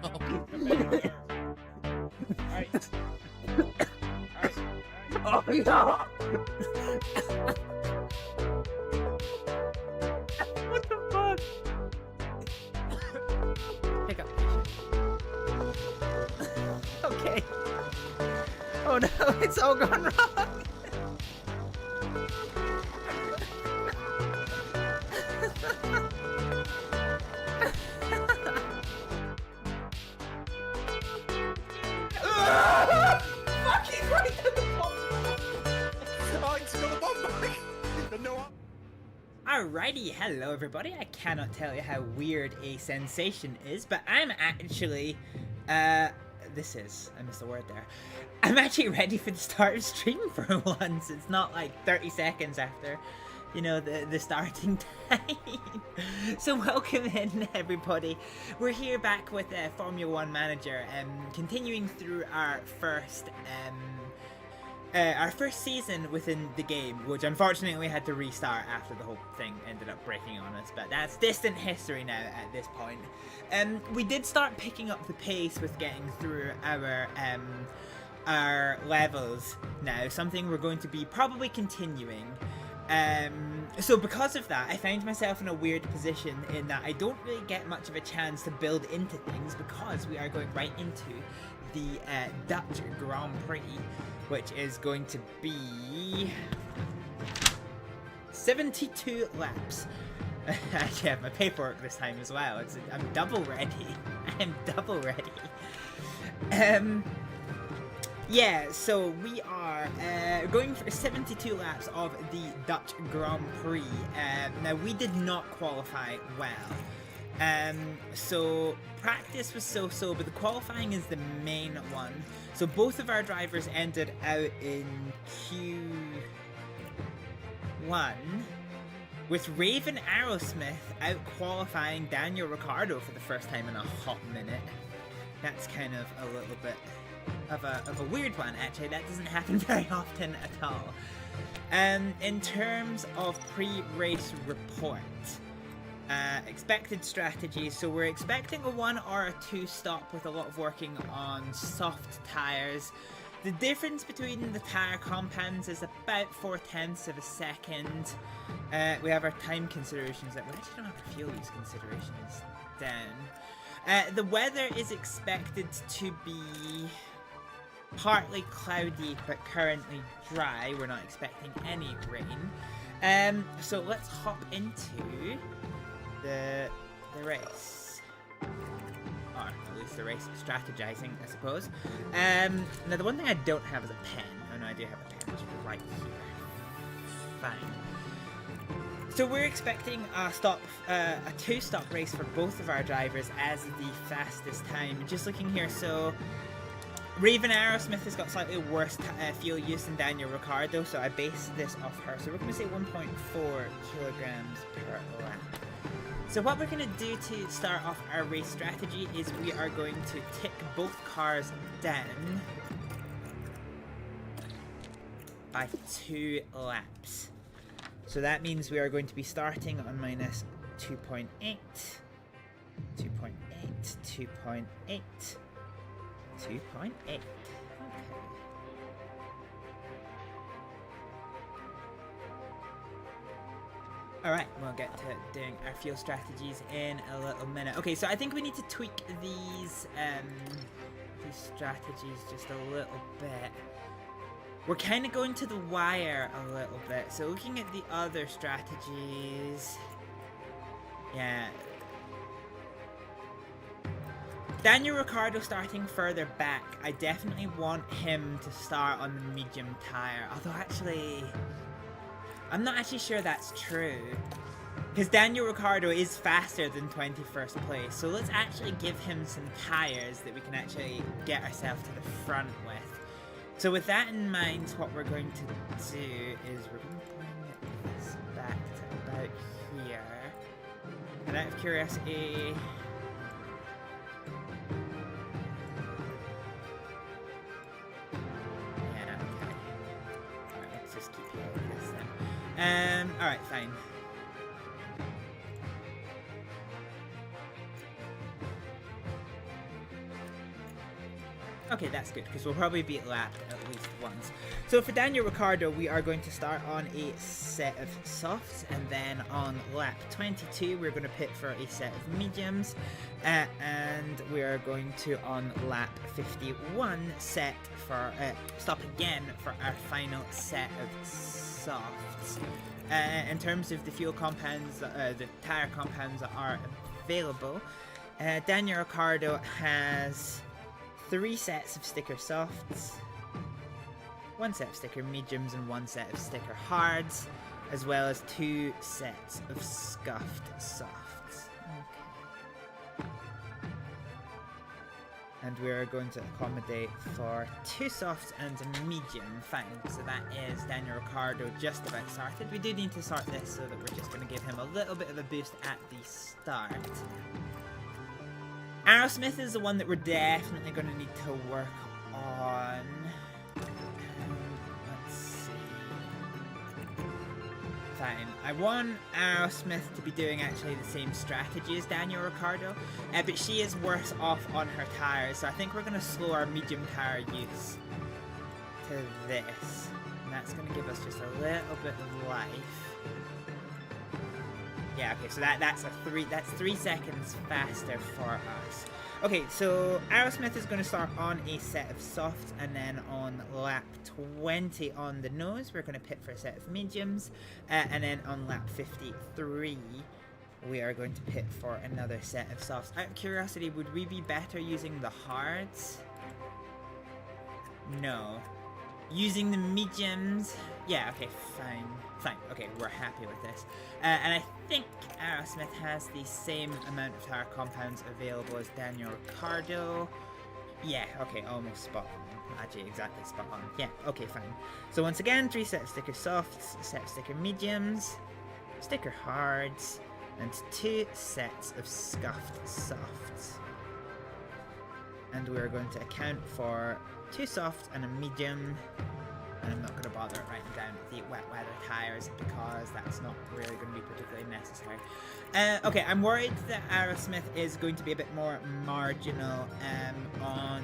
Alright. Alright. Oh no! What the fuck? Pick up. Okay. Oh no, it's all gone wrong. Fucking right at the bomb! Oh, it's got a bomb back! No. Alrighty, hello everybody. I cannot tell you how weird a sensation is, but I'm actually, I missed the word there. I'm actually ready for the start of stream for once. It's not like 30 seconds after, you know, the starting time. So welcome in everybody. We're here back with Formula 1 Manager, continuing through our first season within the game, which unfortunately we had to restart after the whole thing ended up breaking on us, but that's distant history now at this point. We did start picking up the pace with getting through our levels now, something we're going to be probably continuing. So because of that, I found myself in a weird position in that I don't really get much of a chance to build into things because we are going right into the Dutch Grand Prix, which is going to be 72 laps. I actually have my paperwork this time as well. I'm double ready. I'm double ready. Yeah, so we are going for 72 laps of the Dutch Grand Prix. Now, we did not qualify well. So practice was so-so, but the qualifying is the main one. So both of our drivers ended out in Q1, with Raven Aerosmith out qualifying Daniel Ricciardo for the first time in a hot minute. That's kind of a little bit of a weird one, actually. That doesn't happen very often at all. In terms of pre-race report, expected strategies, so we're expecting a 1 or a 2 stop with a lot of working on soft tyres. The difference between the tyre compounds is about 4/10 of a second. We have our time considerations that we actually don't have our fuel use considerations down. The weather is expected to be partly cloudy but currently dry. We're not expecting any rain. So let's hop into the race, or at least the race strategizing, I suppose. Now the one thing I don't have is a pen. Oh no, I do have a pen, which is right here. Fine. So we're expecting a 2-stop race for both of our drivers as the fastest time. Just looking here, so Raven Aerosmith has got slightly worse fuel use than Daniel Ricciardo, so I based this off her. So we're going to say 1.4 kilograms per lap. So what we're going to do to start off our race strategy is we are going to tick both cars down by 2 laps. So that means we are going to be starting on minus 2.8, 2.8, 2.8, 2.8. Okay. Alright, we'll get to doing our fuel strategies in a little minute. Okay, so I think we need to tweak these strategies just a little bit. We're kind of going to the wire a little bit. So looking at the other strategies, yeah. Daniel Ricciardo starting further back, I definitely want him to start on the medium tyre. Although actually, I'm not actually sure that's true. Because Daniel Ricciardo is faster than 21st place. So let's actually give him some tyres that we can actually get ourselves to the front with. So with that in mind, what we're going to do is we're going to bring this back to about here. And out of curiosity, yeah, okay. Alright, let's just keep going with this then. Alright, fine. Okay, that's good, because we'll probably be lapped at least once. So for Daniel Ricciardo, we are going to start on a set of softs, and then on lap 22, we're going to pit for a set of mediums, and we are going to, on lap 51, set for, stop again for our final set of softs. In terms of the fuel compounds, the tyre compounds that are available, Daniel Ricciardo has 3 sets of sticker softs, 1 set of sticker mediums, and 1 set of sticker hards, as well as 2 sets of scuffed softs. Okay. And we're going to accommodate for 2 softs and a medium. Fine, so that is Daniel Ricciardo just about started. We do need to start this so that we're just going to give him a little bit of a boost at the start. Aerosmith is the one that we're definitely going to need to work on. Let's see. Fine. I want Aerosmith to be doing actually the same strategy as Daniel Ricciardo, but she is worse off on her tyres, so I think we're going to slow our medium tyre use to this. And that's going to give us just a little bit of life. Yeah, okay, so that's 3 seconds faster for us. Okay, so Aerosmith is going to start on a set of softs, and then on lap 20 on the nose, we're going to pit for a set of mediums, and then on lap 53, we are going to pit for another set of softs. Out of curiosity, would we be better using the hards? No. Using the mediums? Yeah, okay, fine. Fine, okay, we're happy with this. And I think Aerosmith has the same amount of tyre compounds available as Daniel Ricciardo. Yeah, okay, almost spot on. Actually, exactly spot on. Yeah, okay, fine. So once again, 3 sets of sticker softs, a set of sticker mediums, sticker hards, and 2 sets of scuffed softs. And we're going to account for 2 softs and a medium. And I'm not going to bother writing down the wet weather tyres because that's not really going to be particularly necessary. Okay, I'm worried that Aerosmith is going to be a bit more marginal on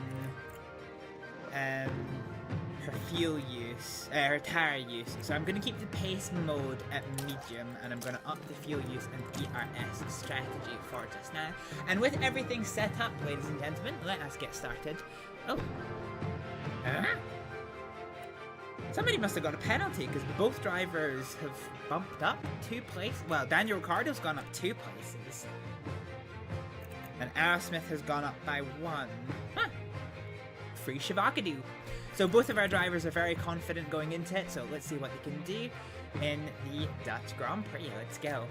her fuel use, her tyre use. So I'm going to keep the pace mode at medium, and I'm going to up the fuel use and DRS strategy for just now. And with everything set up, ladies and gentlemen, let us get started. Oh. Somebody must have got a penalty because both drivers have bumped up 2 places. Well, Daniel Ricciardo's gone up 2 places. And Aerosmith has gone up by 1. Huh. Free Shavakadu. So both of our drivers are very confident going into it, so let's see what they can do in the Dutch Grand Prix. Let's go.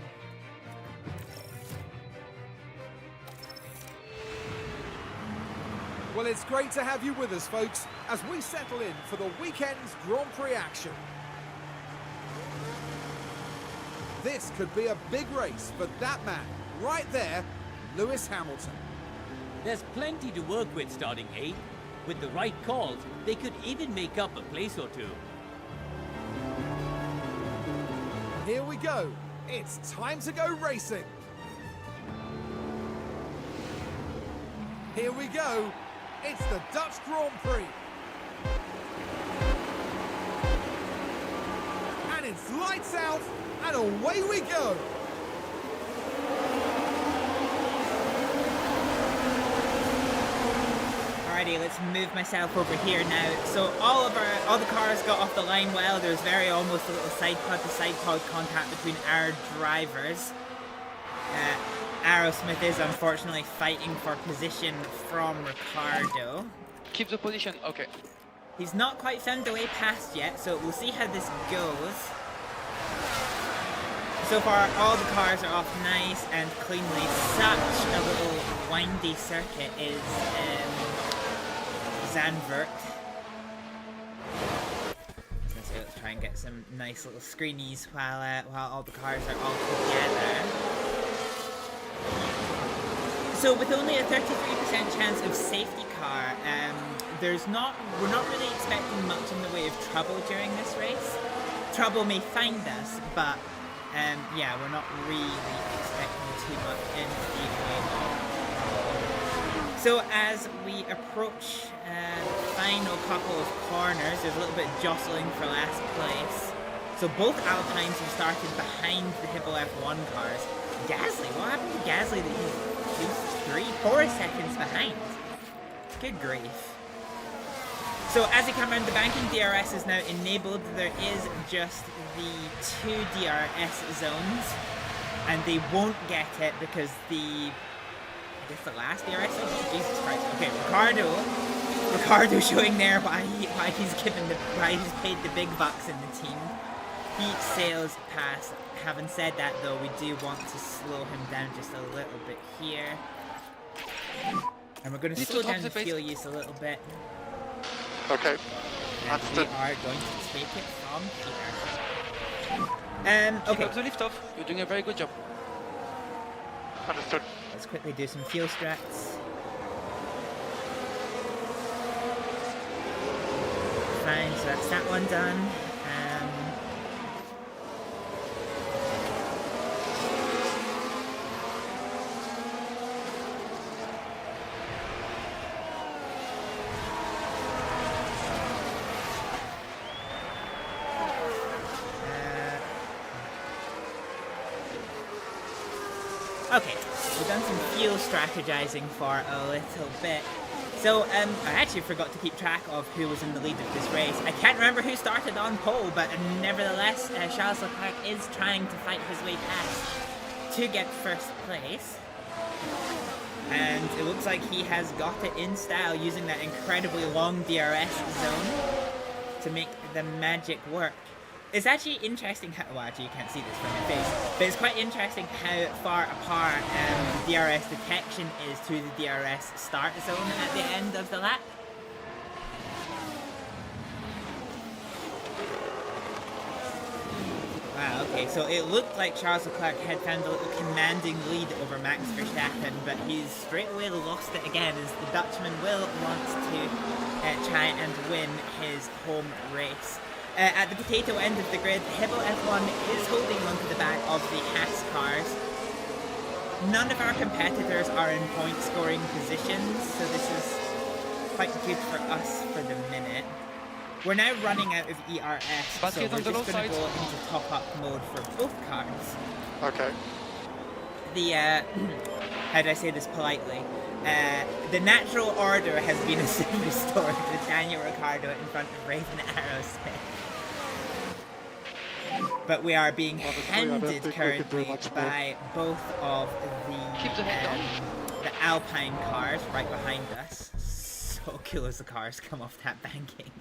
Well, it's great to have you with us, folks, as we settle in for the weekend's Grand Prix action. This could be a big race for that man, right there, Lewis Hamilton. There's plenty to work with starting 8th. With the right calls, they could even make up a place or 2. Here we go. It's time to go racing. Here we go. It's the Dutch Grand Prix. And it's lights out, and away we go. Alrighty, let's move myself over here now. So all the cars got off the line well. There's almost a little side pod to side pod contact between our drivers. Aerosmith is unfortunately fighting for position from Ricciardo. Keep the position, okay. He's not quite found the way past yet, so we'll see how this goes. So far, all the cars are off nice and cleanly. Such a little windy circuit is Zandvoort. Let's try and get some nice little screenies while all the cars are all together. So with only a 33% chance of safety car, we're not really expecting much in the way of trouble during this race. Trouble may find us, but yeah, we're not really expecting too much in the way of So as we approach the final couple of corners, there's a little bit of jostling for last place. So both Alpines have started behind the Hibble F1 cars. Gasly, what happened to Gasly that he's 4 seconds behind? Good grief. So as you come around the banking, DRS is now enabled. There is just the 2 DRS zones, and they won't get it because the last DRS zone? Oh, Jesus Christ. Okay, Ricardo showing there why he's paid the big bucks in the team. He sails past. Having said that though, we do want to slow him down just a little bit here. And we're going to slow down the fuel use a little bit. Okay. And we are going to take it from here. Okay. Keep up the lift off. You're doing a very good job. Understood. Let's quickly do some fuel strats. Fine, so that's that one done. Okay, we've done some fuel strategizing for a little bit. So, I actually forgot to keep track of who was in the lead of this race. I can't remember who started on pole, but nevertheless, Charles Leclerc is trying to fight his way past to get first place. And it looks like he has got it in style using that incredibly long DRS zone to make the magic work. It's actually interesting how, well actually you can't see this from my face, but it's quite interesting how far apart DRS detection is to the DRS start zone at the end of the lap. Wow, okay, so it looked like Charles Leclerc had found a little commanding lead over Max Verstappen, but he's straight away lost it again as the Dutchman will want to try and win his home race. At the potato end of the grid, Hibble F1 is holding onto the back of the Haas cars. None of our competitors are in point scoring positions, so this is quite good for us for the minute. We're now running out of ERS, so we're just going to go into top up mode for both cars. Okay. The, how do I say this politely? The natural order has been restored with Daniel Ricciardo in front of Raven Aerosmith. But we are being handed currently by both of the Alpine cars right behind us. So cool as the cars come off that banking.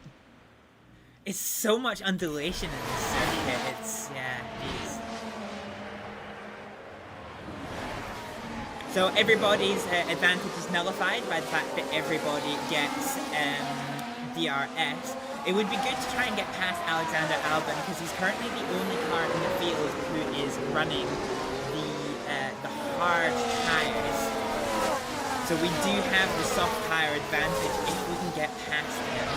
It's so much undulation in this circuit. It's, yeah, jeez. So everybody's advantage is nullified by the fact that everybody gets DRS. It would be good to try and get past Alexander Albon because he's currently the only car in the field who is running the hard tires. So we do have the soft tire advantage if we can get past him.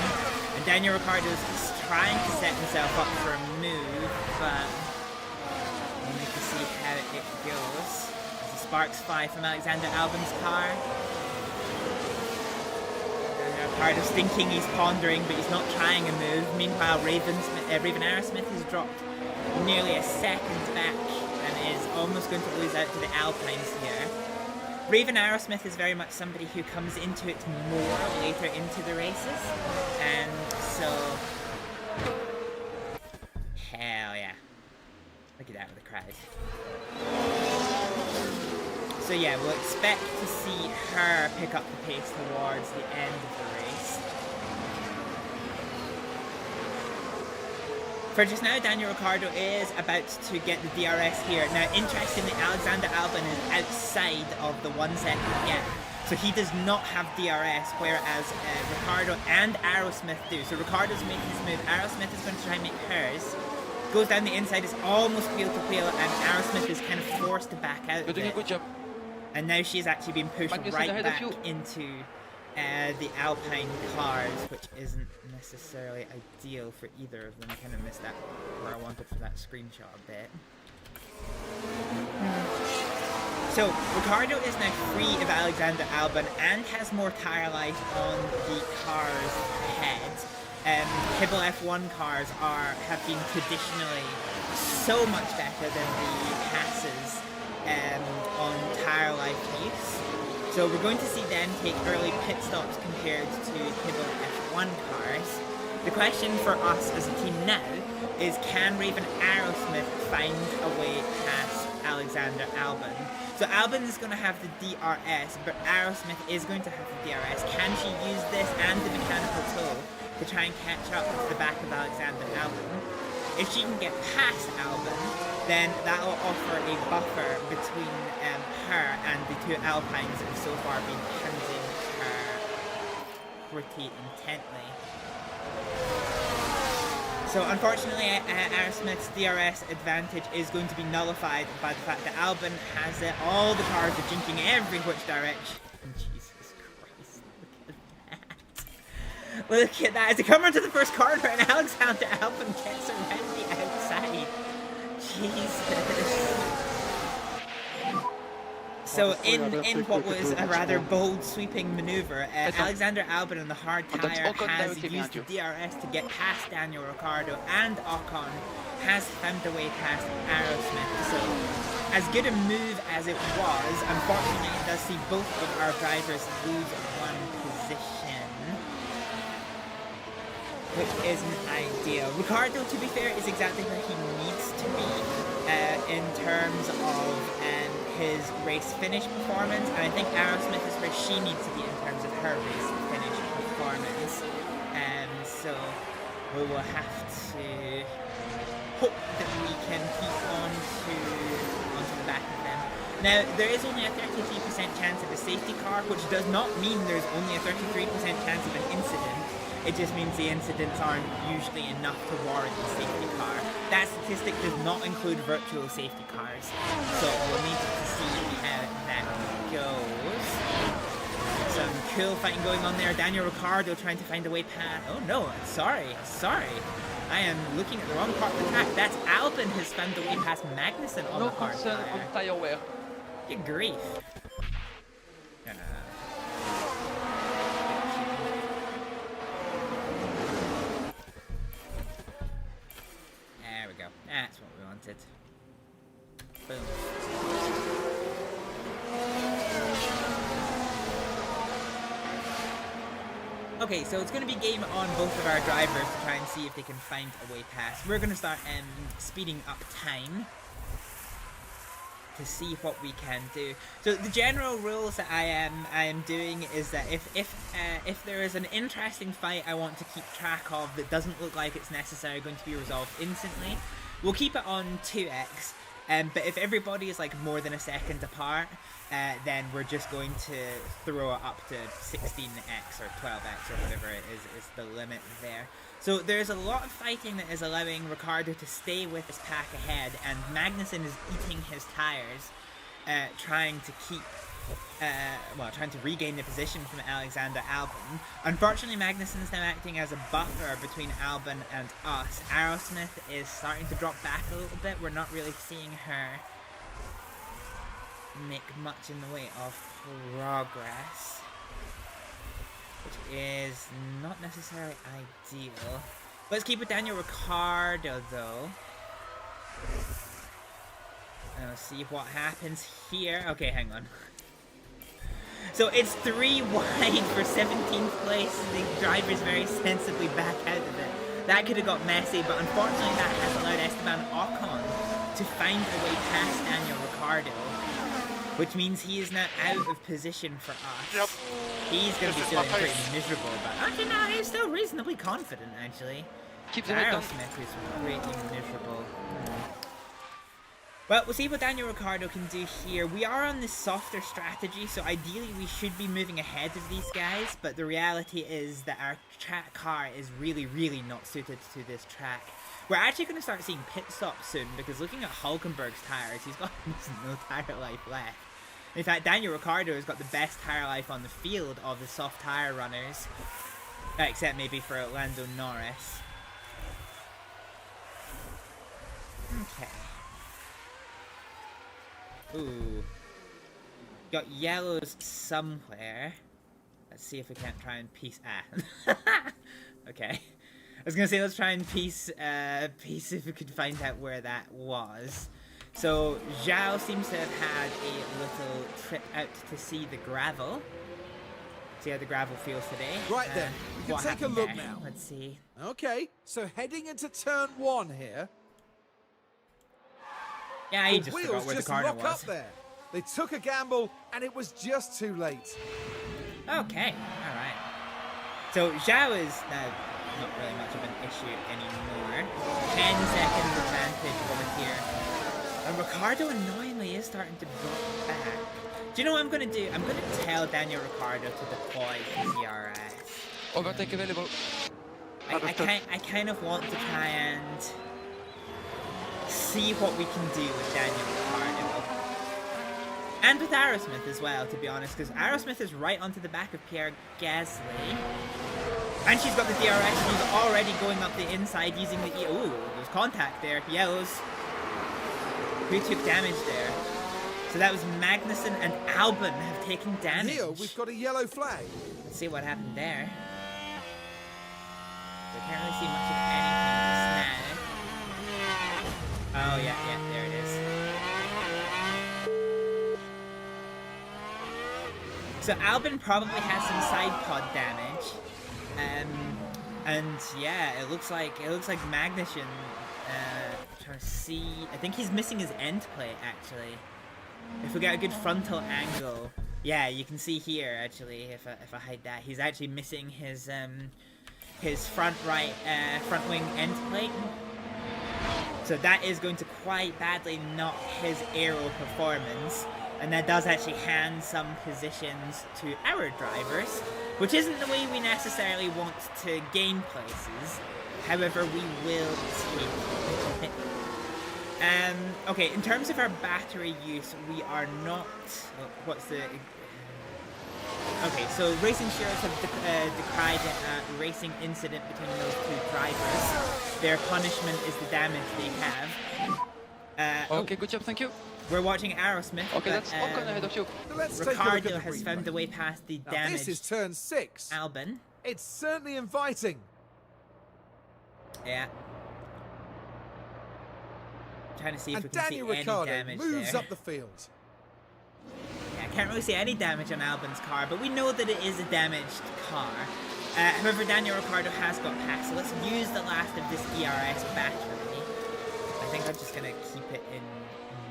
And Daniel Ricciardo is trying to set himself up for a move, but we'll need to see how it goes. As the sparks fly from Alexander Albon's car. Ricciardo's thinking, he's pondering, but he's not trying a move. Meanwhile, Raven Aerosmith has dropped nearly a second back and is almost going to lose out to the Alpines here. Raven Aerosmith is very much somebody who comes into it more later into the races, and so... Hell yeah. Look at that with the crowd. So yeah, we'll expect to see her pick up the pace towards the end of the race. For just now, Daniel Ricciardo is about to get the DRS here. Now, interestingly, Alexander Albon is outside of the 1 second gap. So he does not have DRS, whereas Ricciardo and Aerosmith do. So Ricciardo's making his move, Aerosmith is going to try and make hers. Goes down the inside, is almost wheel to wheel, and Aerosmith is kind of forced to back out. You're doing a good job. And now she's actually been pushed right back into the Alpine cars, which isn't necessarily ideal for either of them. I kind of missed that where I wanted for that screenshot a bit. So Ricciardo is now free of Alexander Albon and has more tyre life on the cars ahead. Hibble F1 cars have been traditionally so much better than the Hasses on tyre life use. So we're going to see them take early pit stops compared to Hibble F1 cars. The question for us as a team now is, can Raven Aerosmith find a way past Alexander Albon? So Albon is going to have the DRS, but Aerosmith is going to have the DRS. Can she use this and the mechanical toe to try and catch up to the back of Alexander Albon? If she can get past Albon, then that will offer a buffer between her and the two Alpines that have so far been hounding her pretty intently. So unfortunately, Aerosmith's DRS advantage is going to be nullified by the fact that Albon has it. All the cars are jinking every which direction. Jesus Christ, look at that. As they come into the first corner and Alexander Albon gets around the outside. Jesus. So in what was a rather bold sweeping maneuver, Alexander Albon on the hard tyre has used the DRS to get past Daniel Ricciardo, and Ocon has found a way past Aerosmith. So as good a move as it was, unfortunately it does see both of our drivers lose one position, which isn't ideal. Ricciardo, to be fair, is exactly where he needs to be in terms of his race finish performance, and I think Aerosmith is where she needs to be in terms of her race finish performance. So we will have to hope that we can keep onto the back of them. Now, there is only a 33% chance of a safety car, which does not mean there's only a 33% chance of an incident. It just means the incidents aren't usually enough to warrant a safety car. That statistic does not include virtual safety cars, so we'll need to see how that goes. Some cool fighting going on there. Daniel Ricciardo trying to find a way past. Oh no, sorry. I am looking at the wrong part of the track. That's Albon has found a way past Magnussen on the hard concern on tire wear. Good grief. There we go. That's what we wanted. Boom. Okay, so it's going to be game on both of our drivers to try and see if they can find a way past. We're going to start speeding up time to see what we can do. So the general rules that I am doing is that if there is an interesting fight I want to keep track of that doesn't look like it's necessarily going to be resolved instantly, we'll keep it on 2x. But if everybody is like more than a second apart, then we're just going to throw it up to 16x or 12x or whatever it is the limit there. So there's a lot of fighting that is allowing Ricciardo to stay with his pack ahead, and Magnussen is eating his tires, trying to keep, trying to regain the position from Alexander Albon. Unfortunately, Magnussen is now acting as a buffer between Albon and us. Aerosmith is starting to drop back a little bit. We're not really seeing her make much in the way of progress, which is not necessarily ideal. Let's keep with Daniel Ricciardo though, and we'll see what happens here. Okay, hang on. So it's 3 wide for 17th place. The driver's very sensibly back out of it. That could have got messy, but unfortunately that has allowed Esteban Ocon to find a way past Daniel Ricciardo, which means he is now out of position for us. Yep. He's going to be feeling pretty miserable, but actually no, he's still reasonably confident actually. Aerosmith is pretty miserable. Well, we'll see what Daniel Ricciardo can do here. We are on this softer strategy, so ideally we should be moving ahead of these guys, but the reality is that our track car is really, really not suited to this track. We're actually going to start seeing pit stops soon, because looking at Hulkenberg's tyres, he's got no tyre life left. In fact, Daniel Ricciardo has got the best tyre life on the field of the soft tyre runners, except maybe for Lando Norris. Okay. Ooh. Got yellows somewhere. Let's see if we can't try and piece. Okay. I was gonna say let's try and piece if we could find out where that was. So Zhao seems to have had a little trip out to see the gravel. See how the gravel feels today. Right then, we can take a look there? now. Let's see. Okay, so heading into turn 1 here. Yeah, he The just wheels forgot where the just corner lock was. up there. They took a gamble, and it was just too late. Okay, alright. So Zhao is now not really much of an issue anymore. 10 seconds advantage over here. And Ricardo annoyingly is starting to drop back. Do you know what I'm going to do? I'm going to tell Daniel Ricciardo to deploy his DRS. Overtake available. I kind of want to try and see what we can do with Daniel Ricciardo. And with Aerosmith as well, to be honest, because Aerosmith is right onto the back of Pierre Gasly. And she's got the DRS, she's already going up the inside using the... Ooh, there's contact there. Yellows. Who took damage there? So that was Magnussen and Albon have taken damage. Here, we've got a yellow flag. Let's see what happened there. So I can't really see much of anything just now. Oh, yeah, there it is. So Albon probably has some side pod damage. And yeah, it looks like Magnussen, trying to see, I think he's missing his end plate actually. If we get a good frontal angle, yeah, you can see here actually, if I hide that, he's actually missing his front wing end plate. So that is going to quite badly knock his aero performance, and that does actually hand some positions to our drivers, which isn't the way we necessarily want to gain places. However, we will take it. Okay, in terms of our battery use, we are not... Okay, so racing stewards have decried a racing incident between those two drivers. Their punishment is the damage they have. Okay, good job, thank you. We're watching Aerosmith. Okay, that's Ocon ahead of you. Let's take a look at Ricardo the has replay. found a way past the Now, damage. this is turn 6. Albon. It's certainly inviting. Yeah. Trying to see if we And can Daniel see any Ricciardo damage moves there. up the field. Yeah, I can't really see any damage on Albon's car, but we know that it is a damaged car. However, Daniel Ricciardo has got past, so let's use the last of this ERS battery. I think I'm just going to keep it in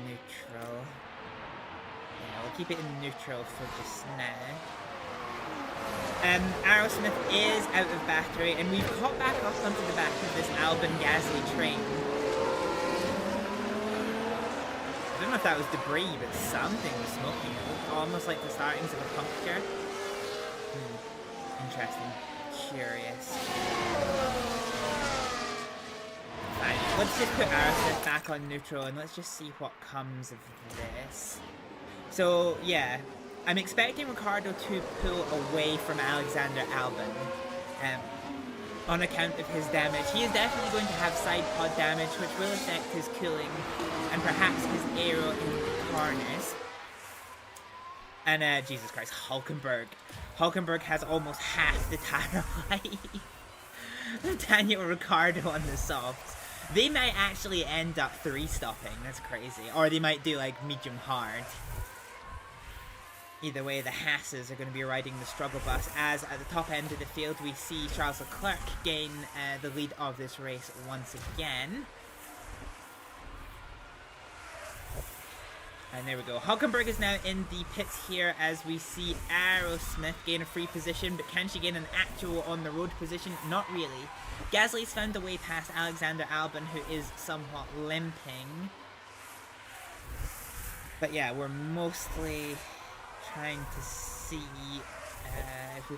neutral. Yeah, we'll keep it in neutral for just now. Aerosmith is out of battery, and we've caught back up onto the back of this Albon Gasly train. I don't know if that was debris, but something was smoking. It looked almost like the startings of a puncture. Interesting. Curious. Fine. Let's just put Aerosmith back on neutral and let's just see what comes of this. So, yeah. I'm expecting Ricardo to pull away from Alexander Albon. On account of his damage. He is definitely going to have side pod damage, which will affect his cooling and perhaps his aero in the corners. And Jesus Christ, Hulkenberg. Hulkenberg has almost half the tire life. Daniel Ricciardo on the softs. They might actually end up 3-stopping. That's crazy. Or they might do like medium hard. Either way, the Hasses are going to be riding the struggle bus, as at the top end of the field we see Charles Leclerc gain the lead of this race once again. And there we go. Hulkenberg is now in the pits here as we see Aerosmith gain a free position, but can she gain an actual on-the-road position? Not really. Gasly's found a way past Alexander Albon, who is somewhat limping. But yeah, we're mostly trying to see if we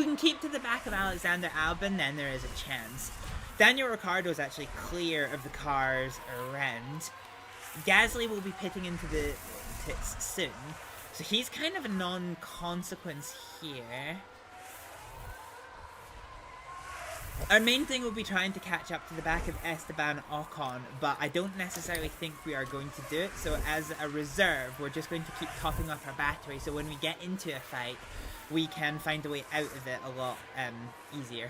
can keep to the back of Alexander Albon, then there is a chance. Daniel Ricciardo is actually clear of the cars around. Gasly will be pitting into the pits soon, so he's kind of a non-consequence here. Our main thing will be trying to catch up to the back of Esteban Ocon, but I don't necessarily think we are going to do it. So as a reserve, we're just going to keep topping up our battery, so when we get into a fight, we can find a way out of it a lot easier.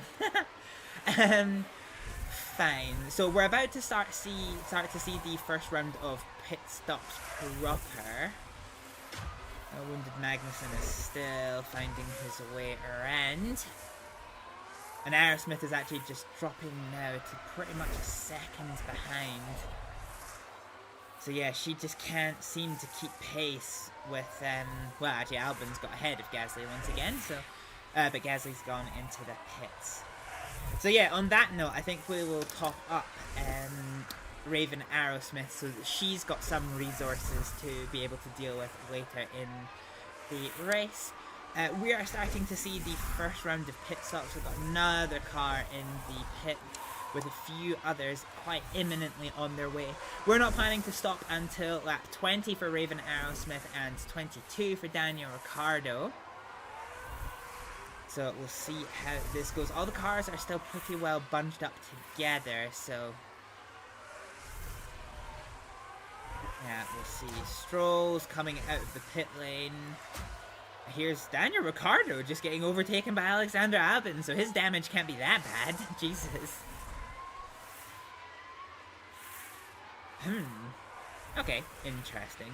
Fine. So we're about to start to see the first round of pit stops proper. Wounded Magnussen is still finding his way around. And Aerosmith is actually just dropping now to pretty much a second behind. So yeah, she just can't seem to keep pace with, well actually Albon's got ahead of Gasly once again, so, but Gasly's gone into the pits. So yeah, on that note, I think we will top up Raven Aerosmith so that she's got some resources to be able to deal with later in the race. We are starting to see the first round of pit stops. We've got another car in the pit with a few others quite imminently on their way. We're not planning to stop until lap 20 for Raven Aerosmith and 22 for Daniel Ricciardo. So we'll see how this goes. All the cars are still pretty well bunched up together, so yeah, we'll see Stroll's coming out of the pit lane. Here's Daniel Ricciardo just getting overtaken by Alexander Albon, so his damage can't be that bad. Jesus. Okay, interesting.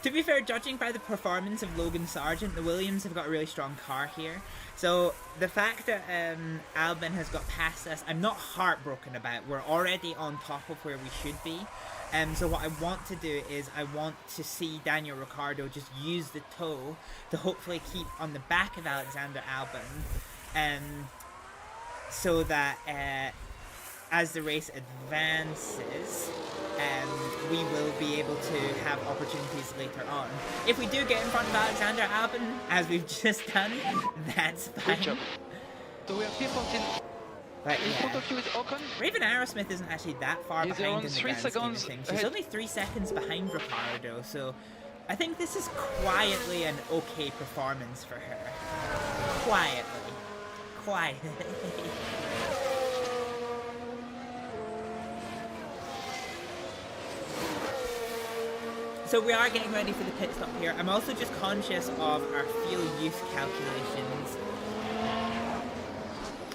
To be fair, judging by the performance of Logan Sargent, the Williams have got a really strong car here. So the fact that Albon has got past us, I'm not heartbroken about. We're already on top of where we should be. So what I want to do is I want to see Daniel Ricciardo just use the toe to hopefully keep on the back of Alexander Albon, so that as the race advances, we will be able to have opportunities later on. If we do get in front of Alexander Albon, as we've just done, that's fine. Good job. So we have people But in front of you is Ocon. Raven Aerosmith isn't actually that far He's behind around in the 3 grand scheme of seconds things. She's ahead. only 3 seconds behind Ricciardo, so I think this is quietly an okay performance for her. Quietly. So we are getting ready for the pit stop here. I'm also just conscious of our fuel use calculations.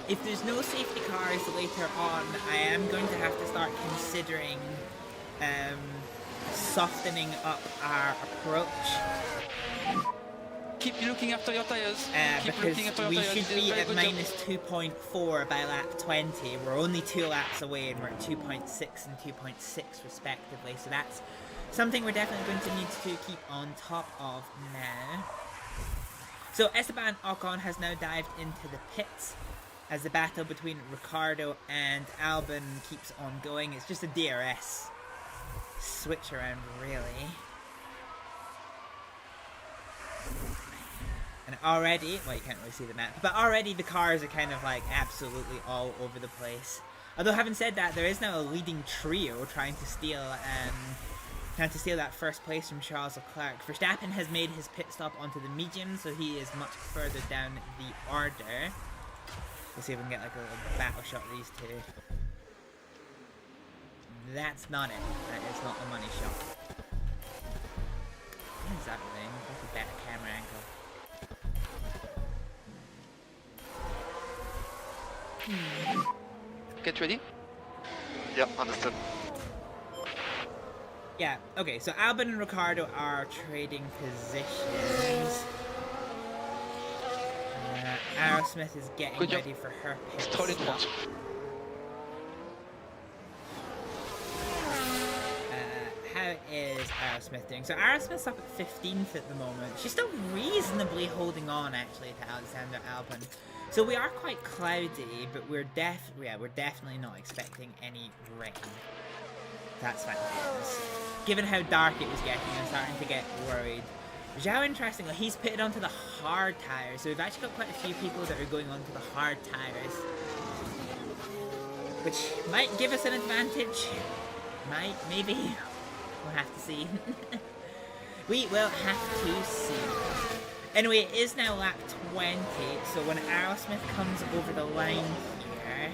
If there's no safety cars later on, I am going to have to start considering softening up our approach. Keep looking after your tires. Because we should be at minus 2.4 by lap 20. We're only 2 laps away and we're at 2.6 and 2.6 respectively. So that's something we're definitely going to need to keep on top of now. So Esteban Ocon has now dived into the pits as the battle between Ricciardo and Albon keeps on going. It's just a DRS switch around, really. And already, well, you can't really see the map, but already the cars are kind of like absolutely all over the place. Although having said that, there is now a leading trio trying to steal that first place from Charles Leclerc. Verstappen has made his pit stop onto the medium, so he is much further down the order. We'll see if we can get like a little battle shot of these two. That's not it. That is not the money shot. What is that thing? That's a better camera angle. Get ready. Yep, understood. Yeah, okay, so Albon and Ricciardo are trading positions. Aerosmith is getting Good job. ready for her pit Stroll in stop. front. How is Aerosmith doing? So Aerosmith's up at 15th at the moment. She's still reasonably holding on, actually, to Alexander Albon. So we are quite cloudy, but we're definitely not expecting any rain. That's fantastic. Given how dark it was getting, I'm starting to get worried. Zhao, interestingly, he's pitted onto the hard tires, so we've actually got quite a few people that are going onto the hard tires, which might give us an advantage. Might, maybe. We'll have to see. We will have to see. Anyway, it is now lap 20, so when Aerosmith comes over the line here...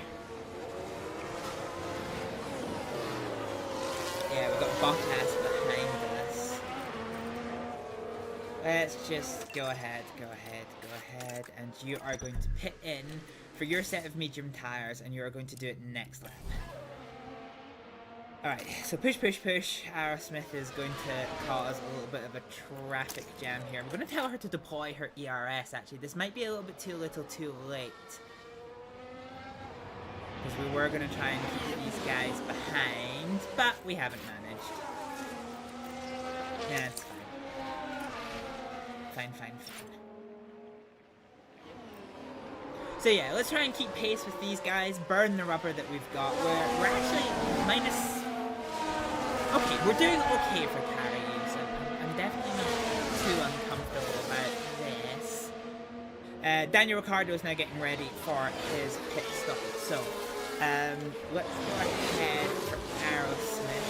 Yeah, we've got Bottas behind us. Let's just go ahead, and you are going to pit in for your set of medium tyres, and you are going to do it next lap. Alright, so push. Aerosmith is going to cause a little bit of a traffic jam here. I'm going to tell her to deploy her ERS, actually. This might be a little bit too little too late. Because we were going to try and keep these guys behind, but we haven't managed. Yeah, it's fine. Fine. So yeah, let's try and keep pace with these guys, burn the rubber that we've got. We're actually minus... Okay, we're doing okay for carry use. I'm definitely not too uncomfortable about this. Daniel Ricciardo is now getting ready for his pit stop. So, let's go ahead for Aerosmith.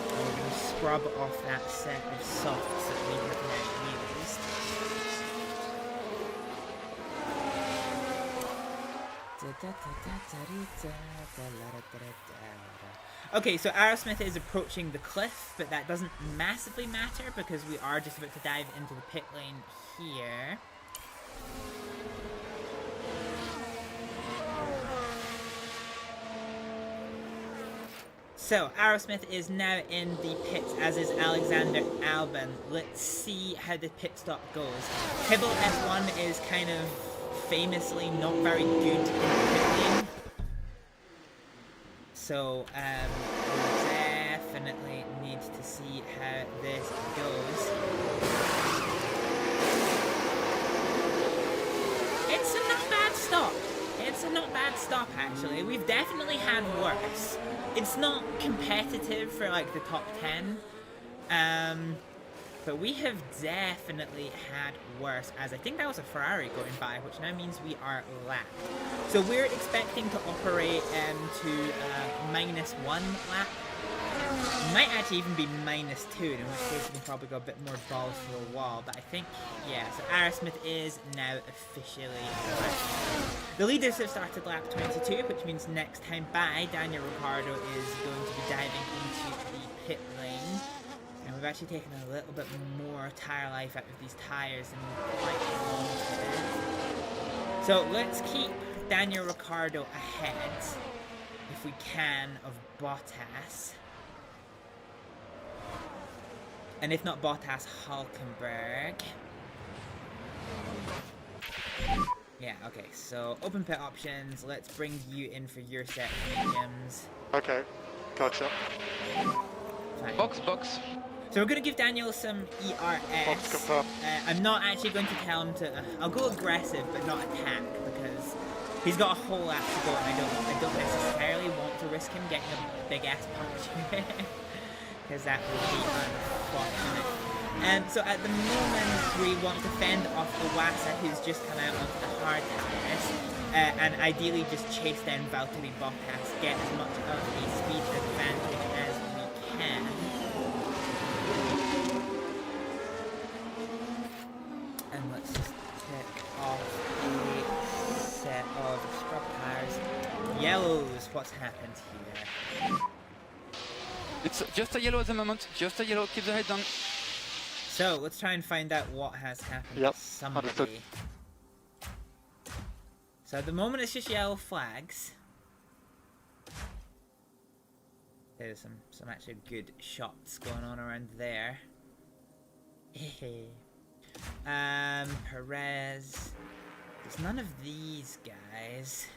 We're going to scrub off that set of softs that we have now used. Okay, so Aerosmith is approaching the cliff, but that doesn't massively matter because we are just about to dive into the pit lane here. So, Aerosmith is now in the pits, as is Alexander Albon. Let's see how the pit stop goes. Hibble F1 is kind of famously not very good in the pit lane. So, we definitely need to see how this goes. It's a not bad stop. It's a not bad stop, actually. We've definitely had worse. It's not competitive for, like, the top 10. But we have definitely had worse, as I think that was a Ferrari going by, which now means we are lapped. So we're expecting to operate to -1 lap. Might actually even be -2, in which case we can probably go a bit more balls to the wall. But I think, yeah, so Aerosmith is now officially lapped. The leaders have started lap 22, which means next time by, Daniel Ricciardo is going to be diving into the pit lane. And we've actually taken a little bit more tyre life out of these tyres than we quite wanted. So let's keep Daniel Ricciardo ahead, if we can, of Bottas. And if not Bottas, Hulkenberg. Yeah, okay, so open pit options. Let's bring you in for your set of mediums. Okay, gotcha. Fine. Box. So we're going to give Daniel some ERS. I'm not actually going to tell him to... I'll go aggressive, but not attack, because he's got a whole lap to go, and I don't necessarily want to risk him getting a big-ass punch. Because that would be unfortunate. So at the moment, we want to fend off Iwasa, who's just come out onto the hard tyres, and ideally just chase down Valtteri Bottas, get as much of a speed advantage as we can. And let's just tick off a set of scrub tyres. Yellows, what's happened here? It's just a yellow at the moment. Just a yellow. Keep the head down. So let's try and find out what has happened Yep, to somebody. understood. So at the moment it's just yellow flags. There's some actually good shots going on around there. Perez. There's none of these guys.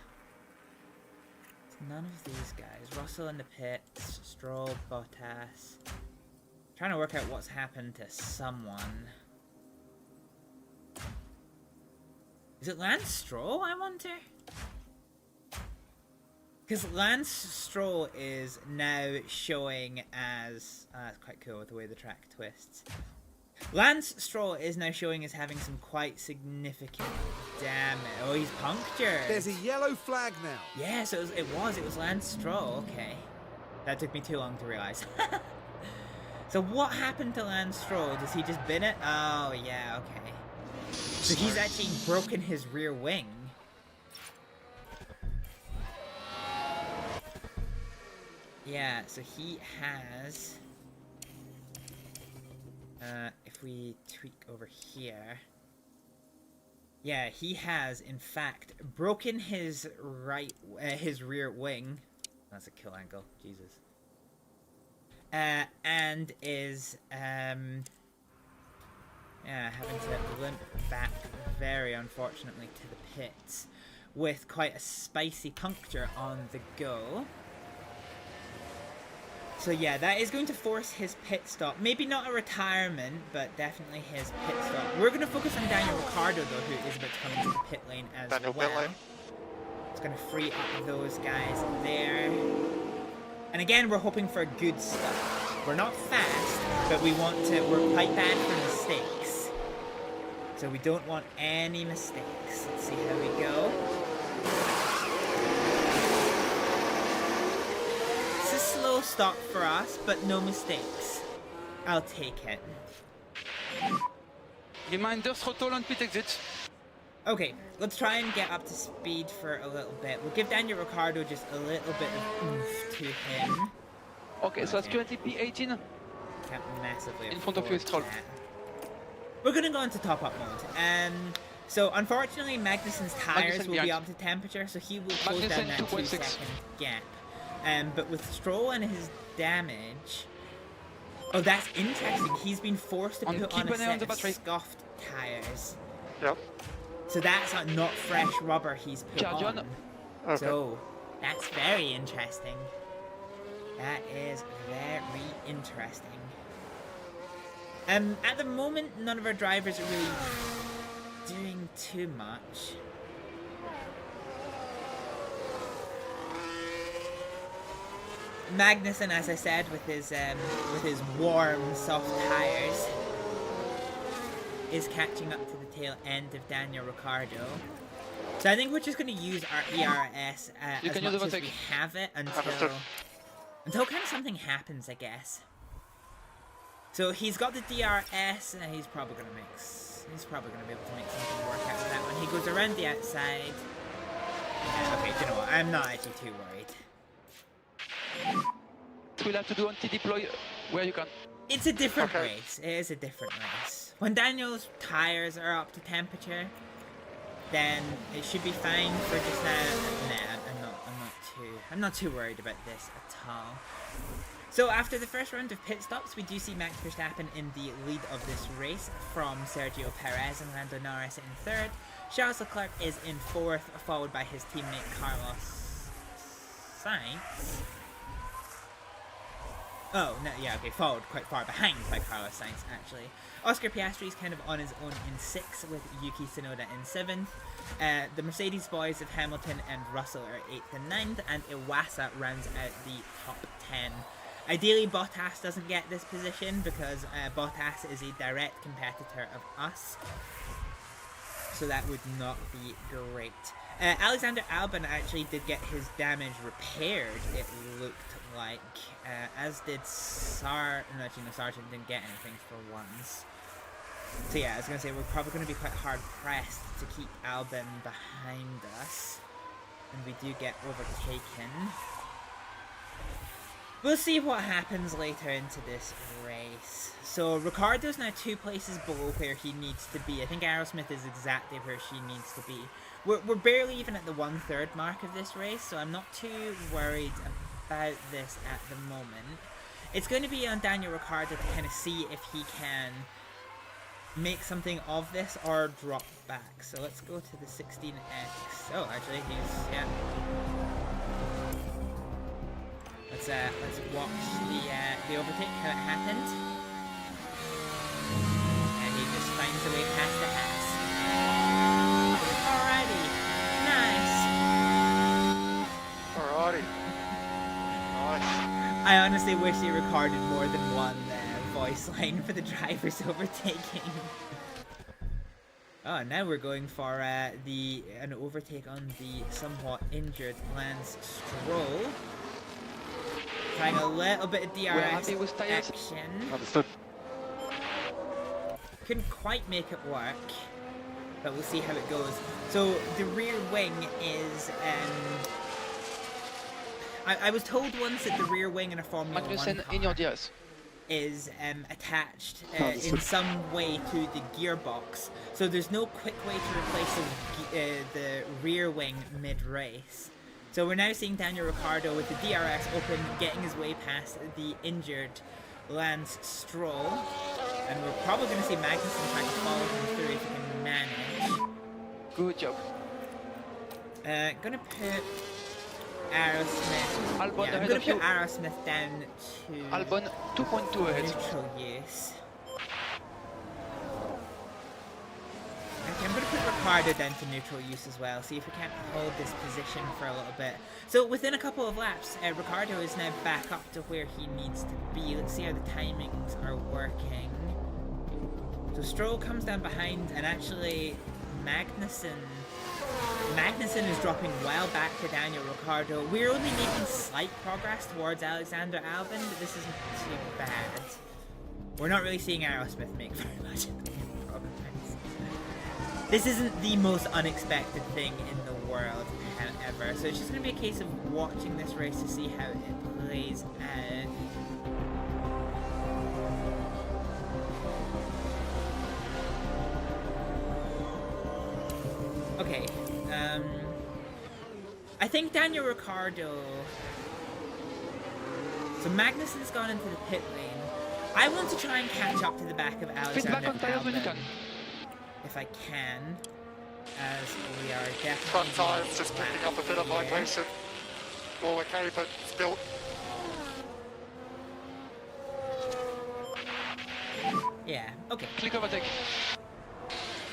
None of these guys. Russell in the pits, Stroll, Bottas. Trying to work out what's happened to someone. Is it Lance Stroll, I wonder? Because Lance Stroll is now showing as... it's quite cool with the way the track twists. Lance Stroll is now showing as having some quite significant damage. Oh, he's punctured. There's a yellow flag now. Yeah, so it was Lance Stroll. Okay. That took me too long to realise. So what happened to Lance Stroll? Does he just bin it? Oh, yeah, okay. So he's actually broken his rear wing. Yeah, so he has... if we tweak over here... Yeah, he has, in fact, broken his his rear wing. That's a kill angle, Jesus. And is, having to limp back, very unfortunately, to the pits with quite a spicy puncture on the go. So yeah, that is going to force his pit stop. Maybe not a retirement, but definitely his pit stop. We're going to focus on Daniel Ricciardo, though, who is about to come into the pit lane as Daniel well. pit lane. It's going to free up those guys there. And again, we're hoping for a good start. We're not fast, but we're quite bad for mistakes. So we don't want any mistakes. Let's see how we go. Slow stop for us, but no mistakes. I'll take it. Reminder, throttle on pit exit. Okay, let's try and get up to speed for a little bit. We'll give Daniel Ricciardo just a little bit of oomph to him. Okay, so that's currently P18. Can't massively In front of you is Troll. We're gonna go into top-up mode. So unfortunately, Magnussen's tires Magnussen will behind. be up to temperature, so he will close Magnussen down that 2.6. 2-second gap. But with Stroll and his damage... Oh, that's interesting. He's been forced to put on a set of scuffed tires. Yep. So that's not fresh rubber he's put Guardian. on. Okay. So, that's very interesting. That is very interesting. At the moment, none of our drivers are really doing too much. Magnussen, as I said, with his warm, soft tires, is catching up to the tail end of Daniel Ricciardo. So I think we're just going to use our ERS as much as we have it until kind of something happens, I guess. So he's got the DRS, and he's probably going to be able to make something work out with that one. He goes around the outside. Okay, you know what? I'm not actually too worried. We'll have to do anti-deploy where you can. It's a different race. It is a different race. When Daniel's tires are up to temperature, then it should be fine for just now. Nah, I'm not too worried about this at all. So after the first round of pit stops, we do see Max Verstappen in the lead of this race from Sergio Perez and Lando Norris in third. Charles Leclerc is in fourth, followed by his teammate Carlos Sainz. Oh, no, yeah, okay, followed quite far behind by Carlos Sainz, actually. Oscar Piastri is kind of on his own in 6th, with Yuki Tsunoda in 7th. The Mercedes boys of Hamilton and Russell are 8th and 9th, and Iwasa rounds out the top 10. Ideally, Bottas doesn't get this position, because Bottas is a direct competitor of us. So that would not be great. Alexander Albon actually did get his damage repaired, it looked like, as did Sargent didn't get anything for once. So yeah, I was going to say, we're probably going to be quite hard pressed to keep Albon behind us. And we do get overtaken. We'll see what happens later into this race. So Ricciardo's now 2 places below where he needs to be. I think Aerosmith is exactly where she needs to be. We're barely even at the 1/3 mark of this race, so I'm not too worried about this at the moment. It's going to be on Daniel Ricciardo to kind of see if he can make something of this or drop back. So let's go to the 16X. Oh, actually, yeah. Let's watch the overtake, how it happened. And he just finds a way past the Haas. Alrighty, nice. Alrighty. Nice. I honestly wish they recorded more than one voice line for the drivers overtaking. Oh, now we're going for an overtake on the somewhat injured Lance Stroll. Trying a little bit of DRS action. Understood. Couldn't quite make it work. but we'll see how it goes. So the rear wing is I was told once that the rear wing in a Formula 1 Magnussen car in your DRS. is attached in some way to the gearbox, so there's no quick way to replace the rear wing mid-race. So we're now seeing Daniel Ricciardo with the DRS open, getting his way past the injured Lance Stroll, and we're probably going to see Magnussen trying to follow him through if he can manage. Good job. Gonna put Aerosmith. Albon I'm ahead gonna of you. put Aerosmith down to Albon 2.2 ahead. neutral use. Okay, I'm gonna put Ricciardo down to neutral use as well. See if we can't hold this position for a little bit. So within a couple of laps, Ricciardo is now back up to where he needs to be. Let's see how the timings are working. So Stroll comes down behind, and actually Magnussen is dropping well back to Daniel Ricciardo. We're only making slight progress towards Alexander Albon, but this isn't too bad. We're not really seeing Aerosmith make very much progress. This isn't the most unexpected thing in the world, however. So it's just going to be a case of watching this race to see how it plays out. Okay, I think Daniel Ricciardo... So Magnussen's gone into the pit lane. I want to try and catch up to the back of Feedback Alexander on tires when you Albon, can. if I can, as we are definitely... Front tyres just picking up a bit of here. vibration. All okay, but still. Yeah, okay. Click overtake.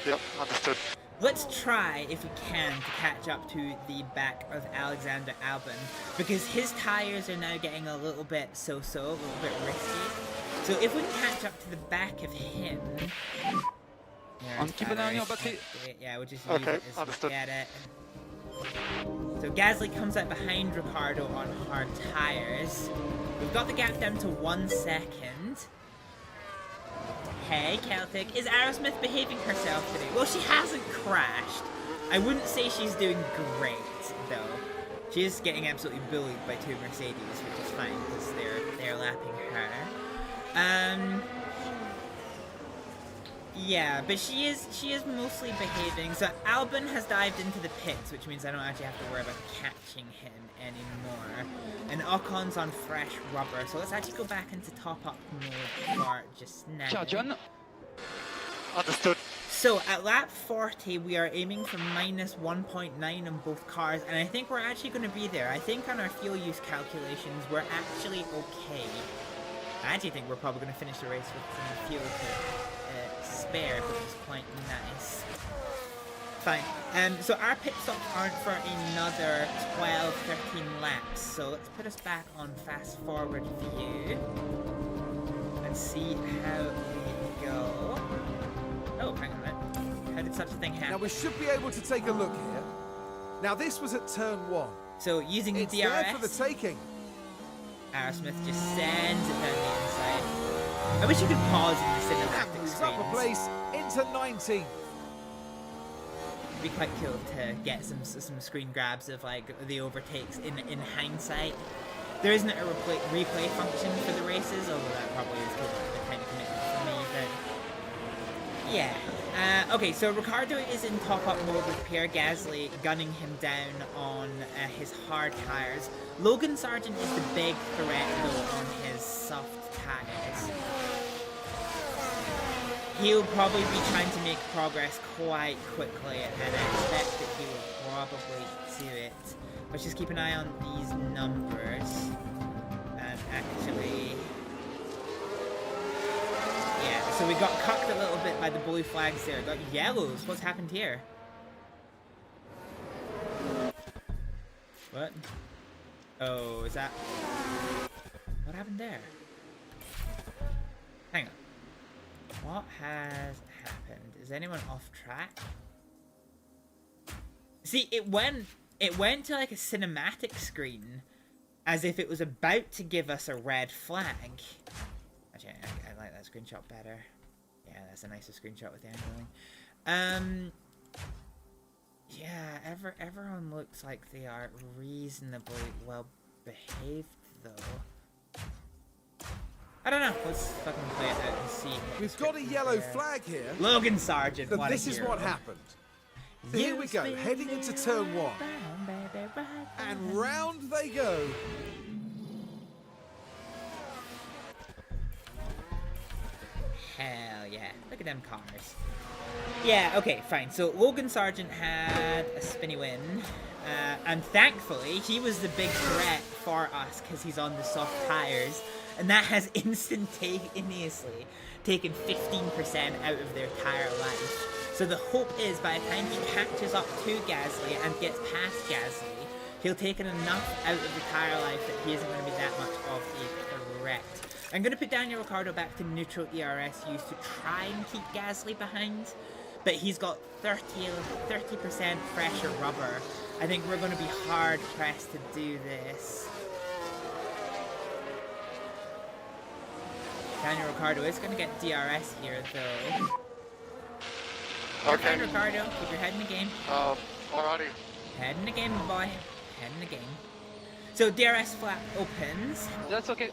Yep, understood. Let's try, if we can, to catch up to the back of Alexander Albon, because his tyres are now getting a little bit so-so, a little bit risky. So if we can catch up to the back of him... Keep an eye on your battery. Yeah, we'll just use Okay, it as we understood. get it. So Gasly comes out behind Ricciardo on hard tyres. We've got the gap down to 1 second. Hey, Celtic, is Aerosmith behaving herself today? Well, she hasn't crashed. I wouldn't say she's doing great, though. She is getting absolutely bullied by 2 Mercedes, which is fine, because they're lapping her. Yeah, but she is mostly behaving. So Albon has dived into the pits, which means I don't actually have to worry about catching him anymore. And Ocon's on fresh rubber, so let's actually go back into top-up mode for just now. Ciao, John. Understood. So at lap 40, we are aiming for minus 1.9 on both cars, and I think we're actually going to be there. I think on our fuel use calculations, we're actually okay. I actually think we're probably going to finish the race with some fuel to spare, which is quite nice. Fine. So our pit stops aren't for another 12, 13 laps, so let's put us back on fast forward view and see how we go. Oh, hang on a minute. How did such a thing happen? Now we should be able to take a look here. Now this was at turn 1. So using the It's DRS, there for the taking. Aerosmith just sends it down the inside. I wish you could pause in the And cinematic moves screens. up a place into 19th. It'd be quite cool to get some screen grabs of like the overtakes in hindsight. There isn't a replay function for the races, although that probably is a kind of commitment for me. But yeah. Okay, so Ricciardo is in top-up mode with Pierre Gasly gunning him down on his hard tyres. Logan Sargent is the big threat though on his soft tyres. He'll probably be trying to make progress quite quickly, and I expect that he will probably do it. Let's just keep an eye on these numbers. And actually... yeah, so we got cucked a little bit by the blue flags there. Got yellows. What's happened here? What? Oh, is that... what happened there? Hang on. What has happened? Is anyone off track? See, it went to like a cinematic screen as if it was about to give us a red flag. Actually, I like that screenshot better. Yeah, that's a nicer screenshot with the angling. Yeah, everyone looks like they are reasonably well behaved, though. I don't know. Let's fucking play it out and see. We've got a yellow flag here. Logan Sargent. But What this a is hero. what happened. So here we go, heading into turn 1. And round they go. Hell yeah. Look at them cars. Yeah, okay, fine. So Logan Sargent had a spinny win. And thankfully, he was the big threat for us because he's on the soft tires. And that has instantaneously taken 15% out of their tire life. So the hope is by the time he catches up to Gasly and gets past Gasly, he'll take enough out of the tire life that he isn't going to be that much of a threat. I'm going to put Daniel Ricciardo back to neutral ERS use to try and keep Gasly behind, but he's got 30% fresher rubber. I think we're going to be hard pressed to do this. Daniel Ricciardo is going to get DRS here, though. Okay. Fine, Ricciardo. Keep your head in the game. Alrighty. Head in the game, boy. Head in the game. So DRS flap opens. That's okay.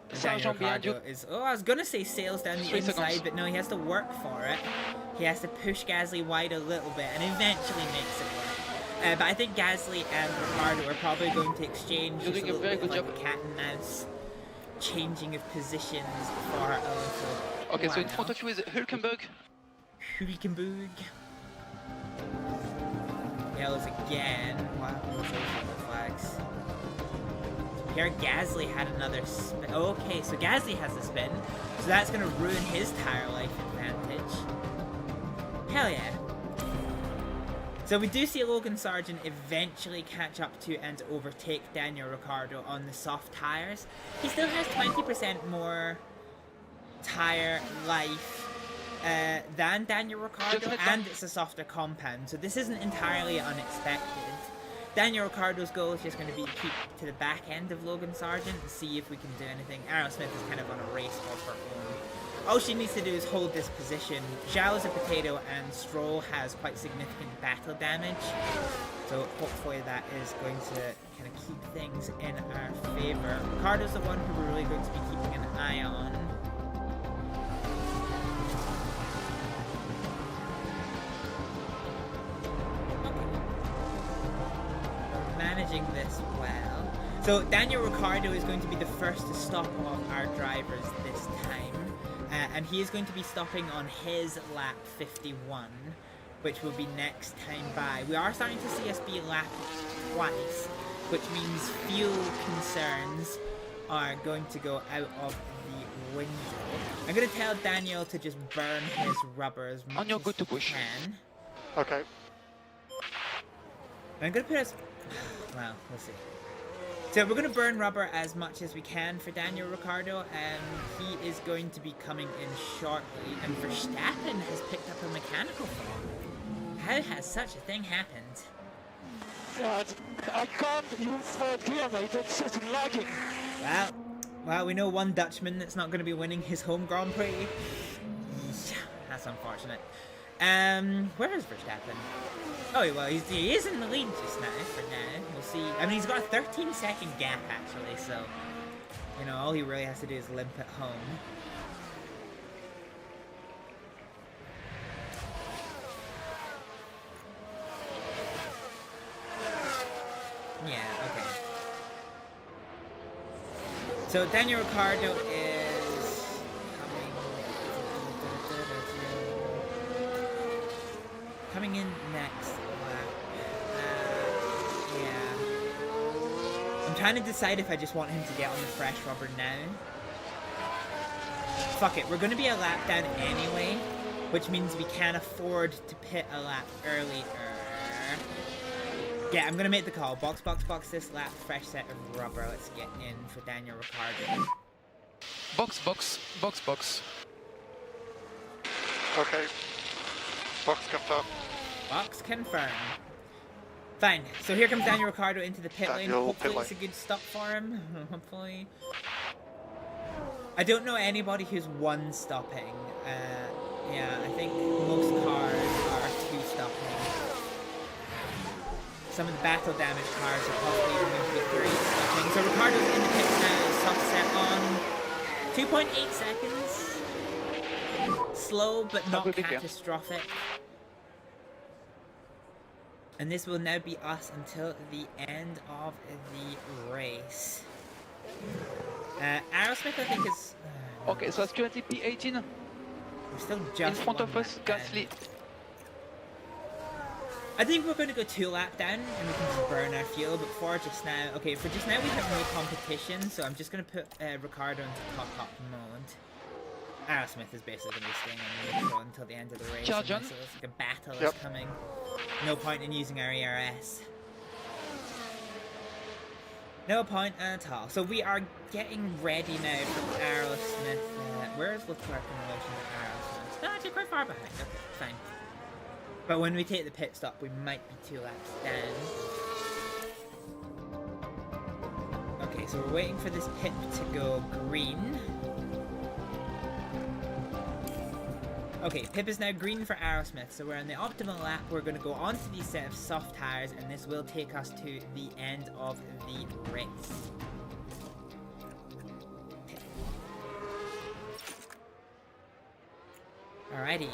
And Daniel Sargent behind you. Ricciardo is... Oh, I was going to say sails down the 3 inside, seconds. but no, he has to work for it. He has to push Gasly wide a little bit and eventually makes it work. But I think Gasly and Ricciardo are probably going to exchange You're just a doing a little very bit good like job. a cat and mouse. Changing of positions for a little Okay, so in while. front of you is Hülkenberg. Hülkenberg. Yellows again. Wow, those are yellow flags. Here Gasly had another spin. Okay, so Gasly has a spin. So that's going to ruin his tire life advantage. Hell yeah. So we do see Logan Sargent eventually catch up to and overtake Daniel Ricciardo on the soft tires. He still has 20% more tire life than Daniel Ricciardo, and it's a softer compound, so this isn't entirely unexpected. Daniel Ricciardo's goal is just going to be to keep to the back end of Logan Sargent and see if we can do anything. Aerosmith is kind of on a race of her own. All she needs to do is hold this position. Zhao's a potato and Stroll has quite significant battle damage, so hopefully that is going to kind of keep things in our favour. Ricciardo's the one who we're really going to be keeping an eye on. Managing this well. So Daniel Ricciardo is going to be the first to stop all our drivers this time, and he is going to be stopping on his lap 51, which will be next time by. We are starting to see us be lapped twice, which means fuel concerns are going to go out of the window. I'm going to tell Daniel to just burn his rubber as much you're as good to he push. can. Okay. I'm going to put us... Well, we'll see. So we're going to burn rubber as much as we can for Daniel Ricciardo, and he is going to be coming in shortly. And Verstappen has picked up a mechanical fault. How has such a thing happened? I can't use third gear, mate. It's just lagging. Well, we know one Dutchman that's not going to be winning his home Grand Prix. That's unfortunate. Where is Verstappen? Oh, well, he is in the lead just now, for now. We'll see. I mean, he's got a 13-second gap, actually, so... You know, all he really has to do is limp at home. Yeah, okay. So, Daniel Ricciardo is... coming in next lap. Yeah. I'm trying to decide if I just want him to get on the fresh rubber now. Fuck it, we're going to be a lap down anyway, which means we can't afford to pit a lap earlier. Yeah, I'm going to make the call. Box this lap, fresh set of rubber. Let's get in for Daniel Ricciardo. Box. Okay. Box confirmed. Box confirmed. Fine, so here comes Daniel Ricciardo into the pit lane. Daniel, Hopefully pit it's a good stop for him. Hopefully. I don't know anybody who's one stopping. Yeah, I think most cars are two stopping. some of the battle damage cars are probably even going to be very stopping. So Ricardo's in the pits now, soft set on 2.8 seconds. Slow, but not catastrophic. And this will now be us until the end of the race. Aerosmith, I think, is... Okay, so it's currently P18. We're still just in front of us, Gasly. I think we're going to go 2 laps down and we can just burn our fuel, but for just now... Okay, for just now we have no competition, so I'm just going to put Ricardo into top mode. Aerosmith is basically going to be staying in neutral until the end of the race. So it's like a battle is coming. No point in using our ERS. No point at all. So we are getting ready now for Aerosmith. Where is Leclerc in relation to Aerosmith? No, actually quite far behind. Okay, fine. But when we take the pit stop, we might be 2 laps down. Okay, so we're waiting for this pit to go green. Okay, pit is now green for Aerosmith, so we're on the optimal lap. We're going to go onto these set of soft tires, and this will take us to the end of the race. Alrighty.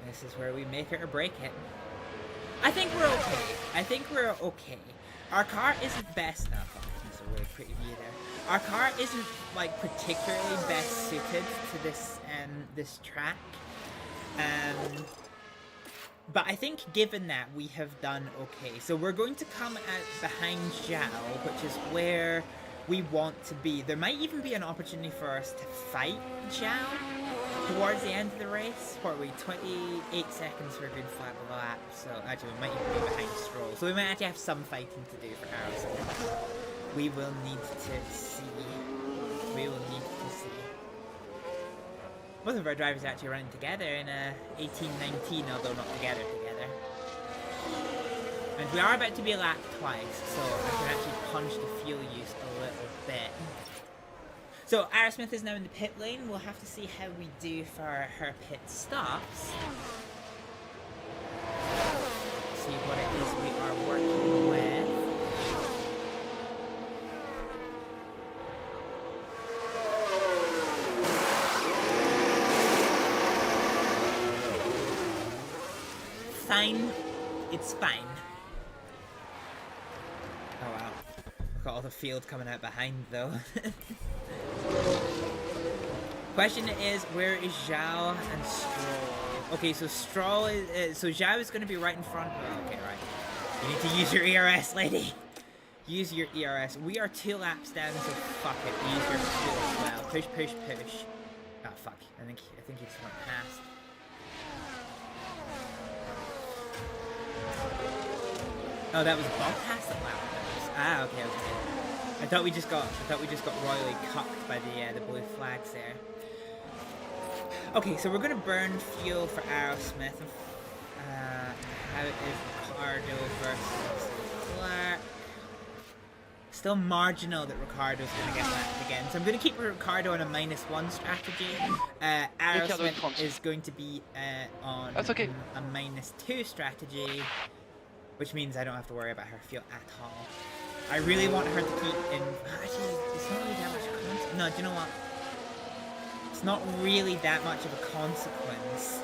This is where we make it or break it. I think we're okay. Our car isn't best. No, fuck, that's a really pretty view there. Our car isn't like particularly best suited to this this track. But I think given that, we have done okay. So we're going to come out behind Zhao, which is where we want to be. There might even be an opportunity for us to fight Zhao towards the end of the race. What are we, 28 seconds for a good flat lap. So actually we might even be behind Stroll. So we might actually have some fighting to do for Aerosmith. We will need to see. We will need to see. Both of our drivers are actually running together in a 18-19, although not together. And we are about to be lapped twice, so I can actually punch the fuel use a little bit. So Aerosmith is now in the pit lane. We'll have to see how we do for her pit stops. See what it is we are working with. Fine. It's fine. Oh wow. Look at all the field coming out behind though. Question is, where is Zhao and Stroll? Okay, so Stroll is... so Zhao is going to be right in front. Oh, okay, right. You need to use your ERS, lady. Use your ERS. We are 2 laps down, so fuck it. Use your fuel as well. Push, push, push. Oh, fuck. I think he just went past. Oh, that was Bottas that lap. Ah, okay, okay. I thought we just got royally cucked by the blue flags there. Okay, so we're gonna burn fuel for Aerosmith. How is Ricardo versus Leclerc? Still marginal that Ricardo's gonna get lapped again. So I'm gonna keep Ricardo on a -1 strategy. Aerosmith is going to be on a -2 strategy. Which means I don't have to worry about her fuel at all. I really want her to keep in... Actually, it's not really that much of a consequence. No, do you know what? It's not really that much of a consequence.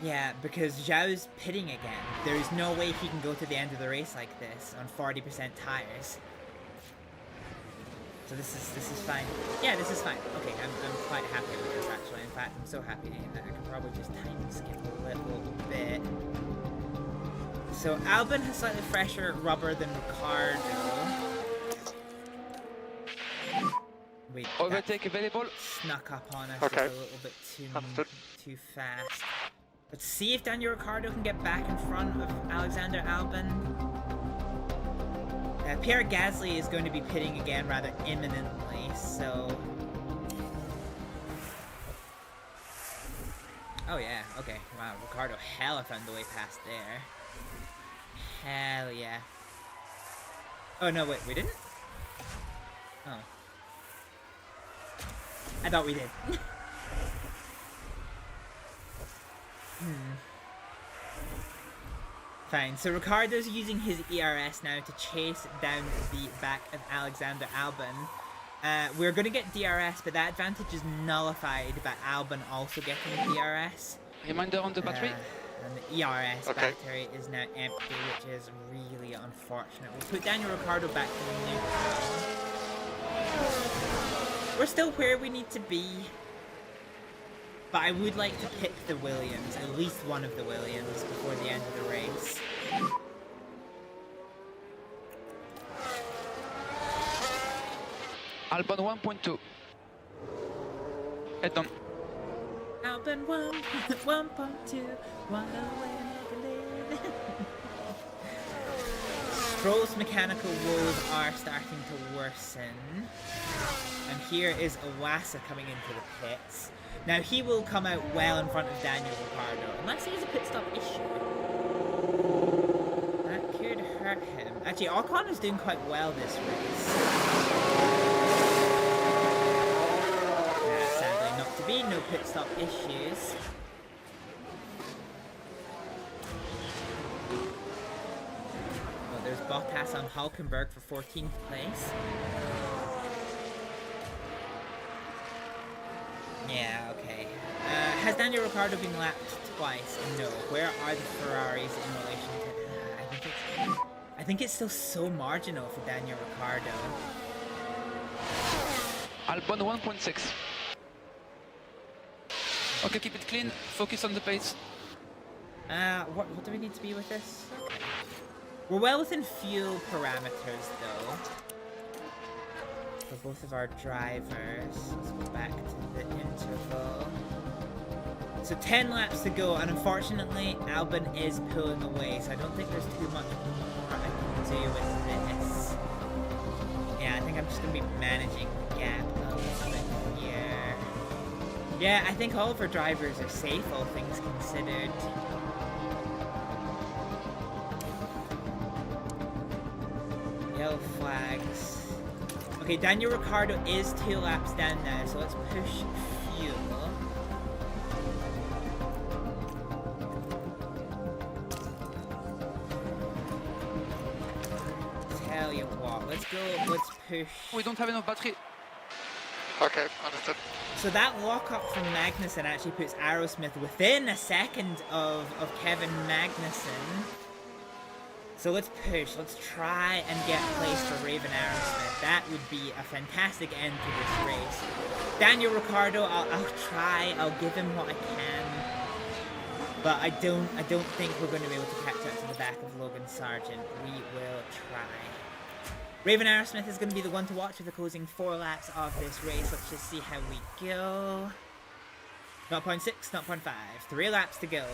Yeah, because Zhao's pitting again. There is no way he can go to the end of the race like this on 40% tires. So this is fine. Yeah, this is fine. Okay, I'm quite happy with this actually. In fact, I'm so happy that I can probably just time skip a little bit. So Albon has slightly fresher rubber than Ricardo. Wait, overtake available. Snuck up on us just a little bit too fast. Let's see if Daniel Ricciardo can get back in front of Alexander Albon. Pierre Gasly is going to be pitting again rather imminently, so... Oh yeah, okay. Wow, Ricciardo hella found the way past there. Hell yeah. Oh no, wait, we didn't? Oh. I thought we did. Fine, so Ricardo's using his ERS now to chase down the back of Alexander Albon. We're going to get DRS, but that advantage is nullified by Albon also getting DRS. Reminder on the battery. And the ERS battery is now empty, which is really unfortunate. We'll put Daniel Ricciardo back in neutral. We're still where we need to be. But I would like to pick the Williams, at least one of the Williams, before the end of the race. Albon 1.2. Head on. Albon 1.2, one away, make a lane. Stroll's mechanical woes are starting to worsen. And here is Iwasa coming into the pits. Now he will come out well in front of Daniel Ricciardo, unless he has a pit stop issue. That could hurt him. Actually, Ocon is doing quite well this race. Sadly not to be, no pit stop issues. Oh, there's Bottas on Hulkenberg for 14th place. Yeah, okay. Has Daniel Ricciardo been lapped twice? No. Where are the Ferraris in relation to... I think it's still so marginal for Daniel Ricciardo. Albon 1.6. Okay, keep it clean. Focus on the pace. What do we need to be with this? Okay. We're well within fuel parameters, though. For both of our drivers. Let's go back to the interval. So 10 laps to go, and unfortunately Albon is pulling away, so I don't think there's too much more I can do with this. Yeah, I think I'm just going to be managing the gap a little bit here. Yeah, I think all of our drivers are safe, all things considered. Yellow flags. Okay, Daniel Ricciardo is 2 laps down now, so let's push fuel. Tell you what, let's push. We don't have enough battery. Okay, understood. So that lock-up from Magnussen actually puts Aerosmith within a second of Kevin Magnussen. So let's push, let's try and get placed for Raven Aerosmith. That would be a fantastic end to this race. Daniel Ricciardo, I'll try, I'll give him what I can. But I don't think we're going to be able to catch up to the back of Logan Sargent. We will try. Raven Aerosmith is going to be the one to watch for the closing 4 laps of this race. Let's just see how we go. 0.6, 0.5, 3 laps to go.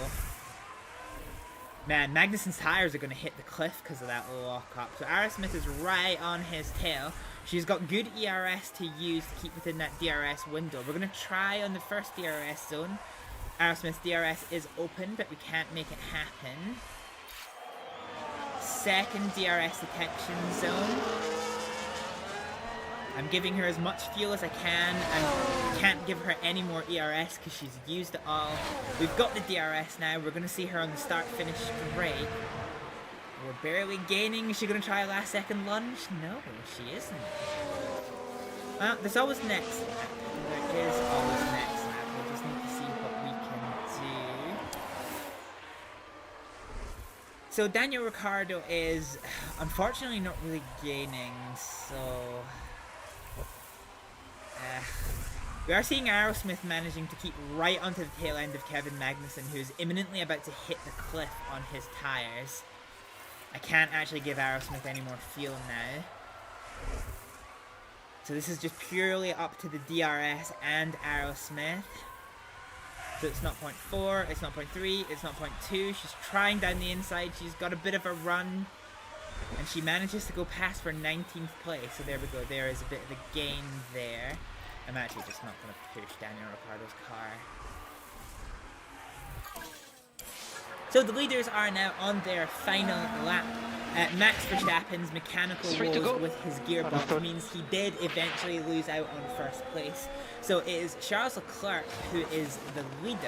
Man, Magnussen's tires are going to hit the cliff because of that lock-up. So Aerosmith is right on his tail. She's got good ERS to use to keep within that DRS window. We're going to try on the first DRS zone. Aerosmith's DRS is open, but we can't make it happen. Second DRS detection zone. I'm giving her as much fuel as I can, and can't give her any more ERS because she's used it all. We've got the DRS now. We're going to see her on the start-finish straight. We're barely gaining. Is she going to try a last-second lunge? No, she isn't. Well, there's always next lap. There is always next lap. We just need to see what we can do. So Daniel Ricciardo is unfortunately not really gaining, so... we are seeing Aerosmith managing to keep right onto the tail end of Kevin Magnussen, who is imminently about to hit the cliff on his tires. I can't actually give Aerosmith any more fuel now. So this is just purely up to the DRS and Aerosmith. So it's 0.4, it's 0.3, it's 0.2. She's trying down the inside. She's got a bit of a run. And she manages to go past for 19th place. So there we go. There is a bit of a gain there. I'm actually just not going to push Daniel Ricciardo's car. So the leaders are now on their final lap. Max Verstappen's mechanical woes with his gearbox means he did eventually lose out on first place. So it is Charles Leclerc who is the leader.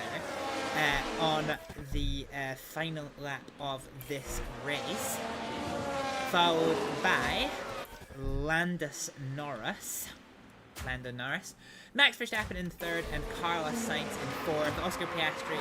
on the final lap of this race, followed by Lando Norris, Max Verstappen in third, and Carlos Sainz in fourth, Oscar Piastri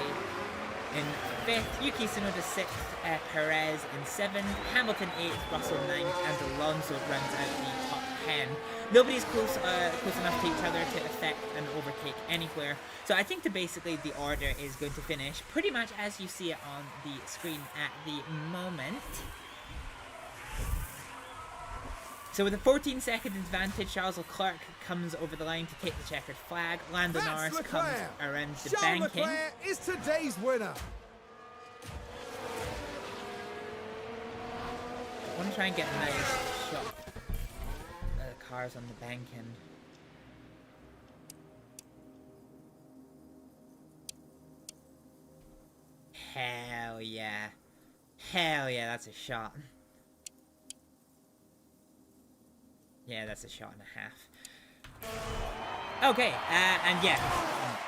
in fifth, Yuki Tsunoda sixth, Perez in seventh, Hamilton eighth, Russell ninth, and Alonso runs out the top 10. Nobody's close enough to each other to affect and overtake anywhere. So I think basically the order is going to finish pretty much as you see it on the screen at the moment. So with a 14-second advantage, Charles Leclerc comes over the line to take the checkered flag. Lando Norris comes around the banking. Leclerc is today's winner. I want to try and get a nice shot of the cars on the banking. Hell yeah. Hell yeah, that's a shot. Yeah, that's a shot and a half. Okay, and yeah,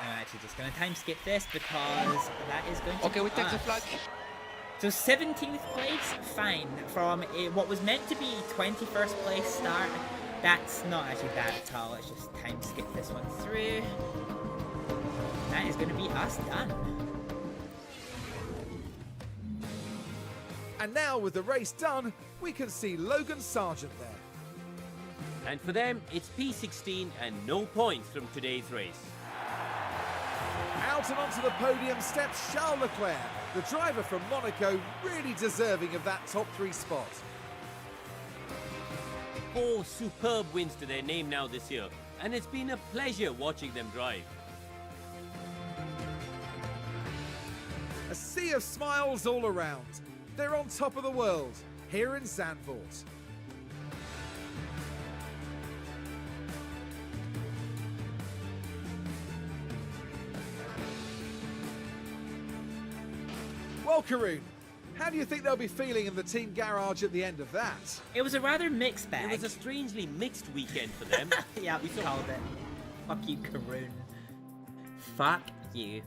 I'm actually just going to time skip this because that is going to Okay, we take the flag. So 17th place, fine. From what was meant to be 21st place start, that's not actually bad at all. Let's just time skip this one through. That is going to be us done. And now with the race done, we can see Logan Sargent there. And for them, it's P16 and no points from today's race. Out and onto the podium steps Charles Leclerc, the driver from Monaco, really deserving of that top 3 spot. 4 superb wins to their name now this year, and it's been a pleasure watching them drive. A sea of smiles all around. They're on top of the world, here in Zandvoort. Well, Karun, how do you think they'll be feeling in the team garage at the end of that? It was a rather mixed bag. It was a strangely mixed weekend for them. Yeah, we called it. Fuck you, Karun. Fuck you.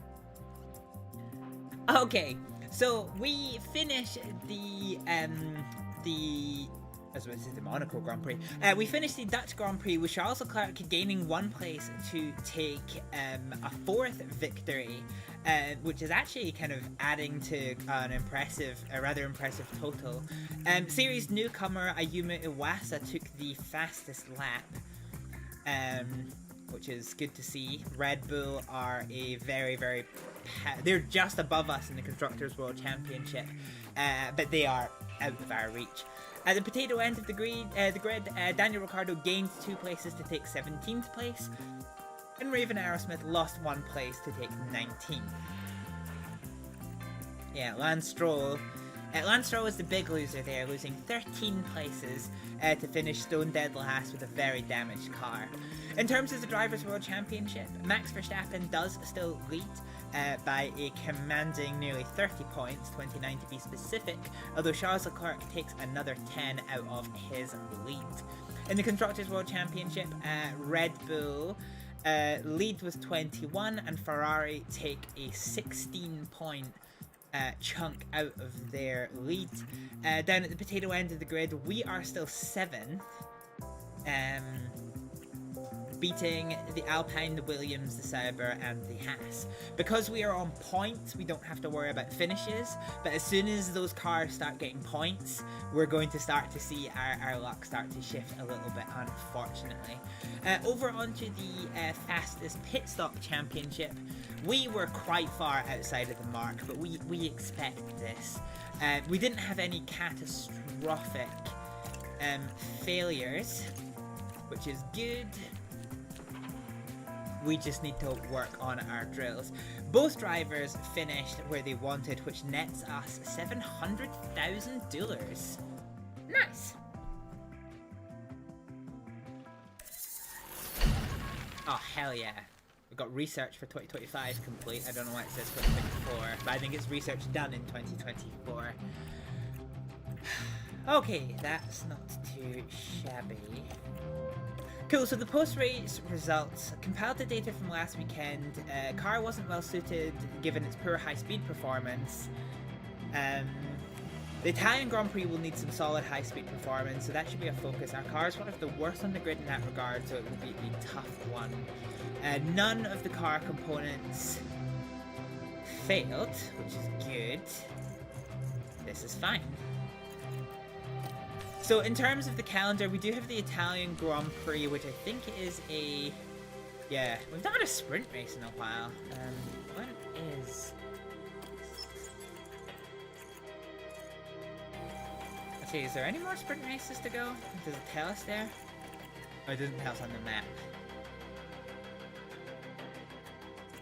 Okay, so we finished the as well as the Monaco Grand Prix. We finished the Dutch Grand Prix with Charles Leclerc gaining 1 place to take a 4th victory, which is actually kind of adding to a rather impressive total. Series newcomer Ayumu Iwasa took the fastest lap, which is good to see. Red Bull are a very they're just above us in the Constructors' World Championship, but they are out of our reach. At the potato end of the grid, Daniel Ricciardo gained 2 places to take 17th place, and Raven Aerosmith lost 1 place to take 19th. Yeah, Lance Stroll is the big loser there, losing 13 places to finish stone dead last with a very damaged car. In terms of the Drivers' World Championship, Max Verstappen does still lead by a commanding nearly 30 points, 29 to be specific, although Charles Leclerc takes another 10 out of his lead. In the Constructors' World Championship, Red Bull lead with 21 and Ferrari take a 16-point chunk out of their lead. Down at the potato end of the grid, we are still 7th, beating the Alpine, the Williams, the Sauber, and the Haas. Because we are on points, we don't have to worry about finishes, but as soon as those cars start getting points, we're going to start to see our luck start to shift a little bit, unfortunately. Over onto the fastest pit stop championship, we were quite far outside of the mark, but we expect this. We didn't have any catastrophic failures, which is good. We just need to work on our drills. Both drivers finished where they wanted, which nets us $700,000. Nice. Oh, hell yeah. We've got research for 2025 complete. I don't know why it says 2024, but I think it's research done in 2024. Okay, that's not too shabby. Cool, so the post-race results. Compiled the data from last weekend. Car wasn't well suited given its poor high-speed performance. The Italian Grand Prix will need some solid high-speed performance, so that should be a focus. Our car is one of the worst on the grid in that regard, so it will be a tough one. None of the car components failed, which is good. This is fine. So in terms of the calendar, we do have the Italian Grand Prix, which I think is a... Yeah, we've not had a sprint race in a while. What is... Okay, is there any more sprint races to go? Does it tell us there? Oh, it doesn't tell us on the map.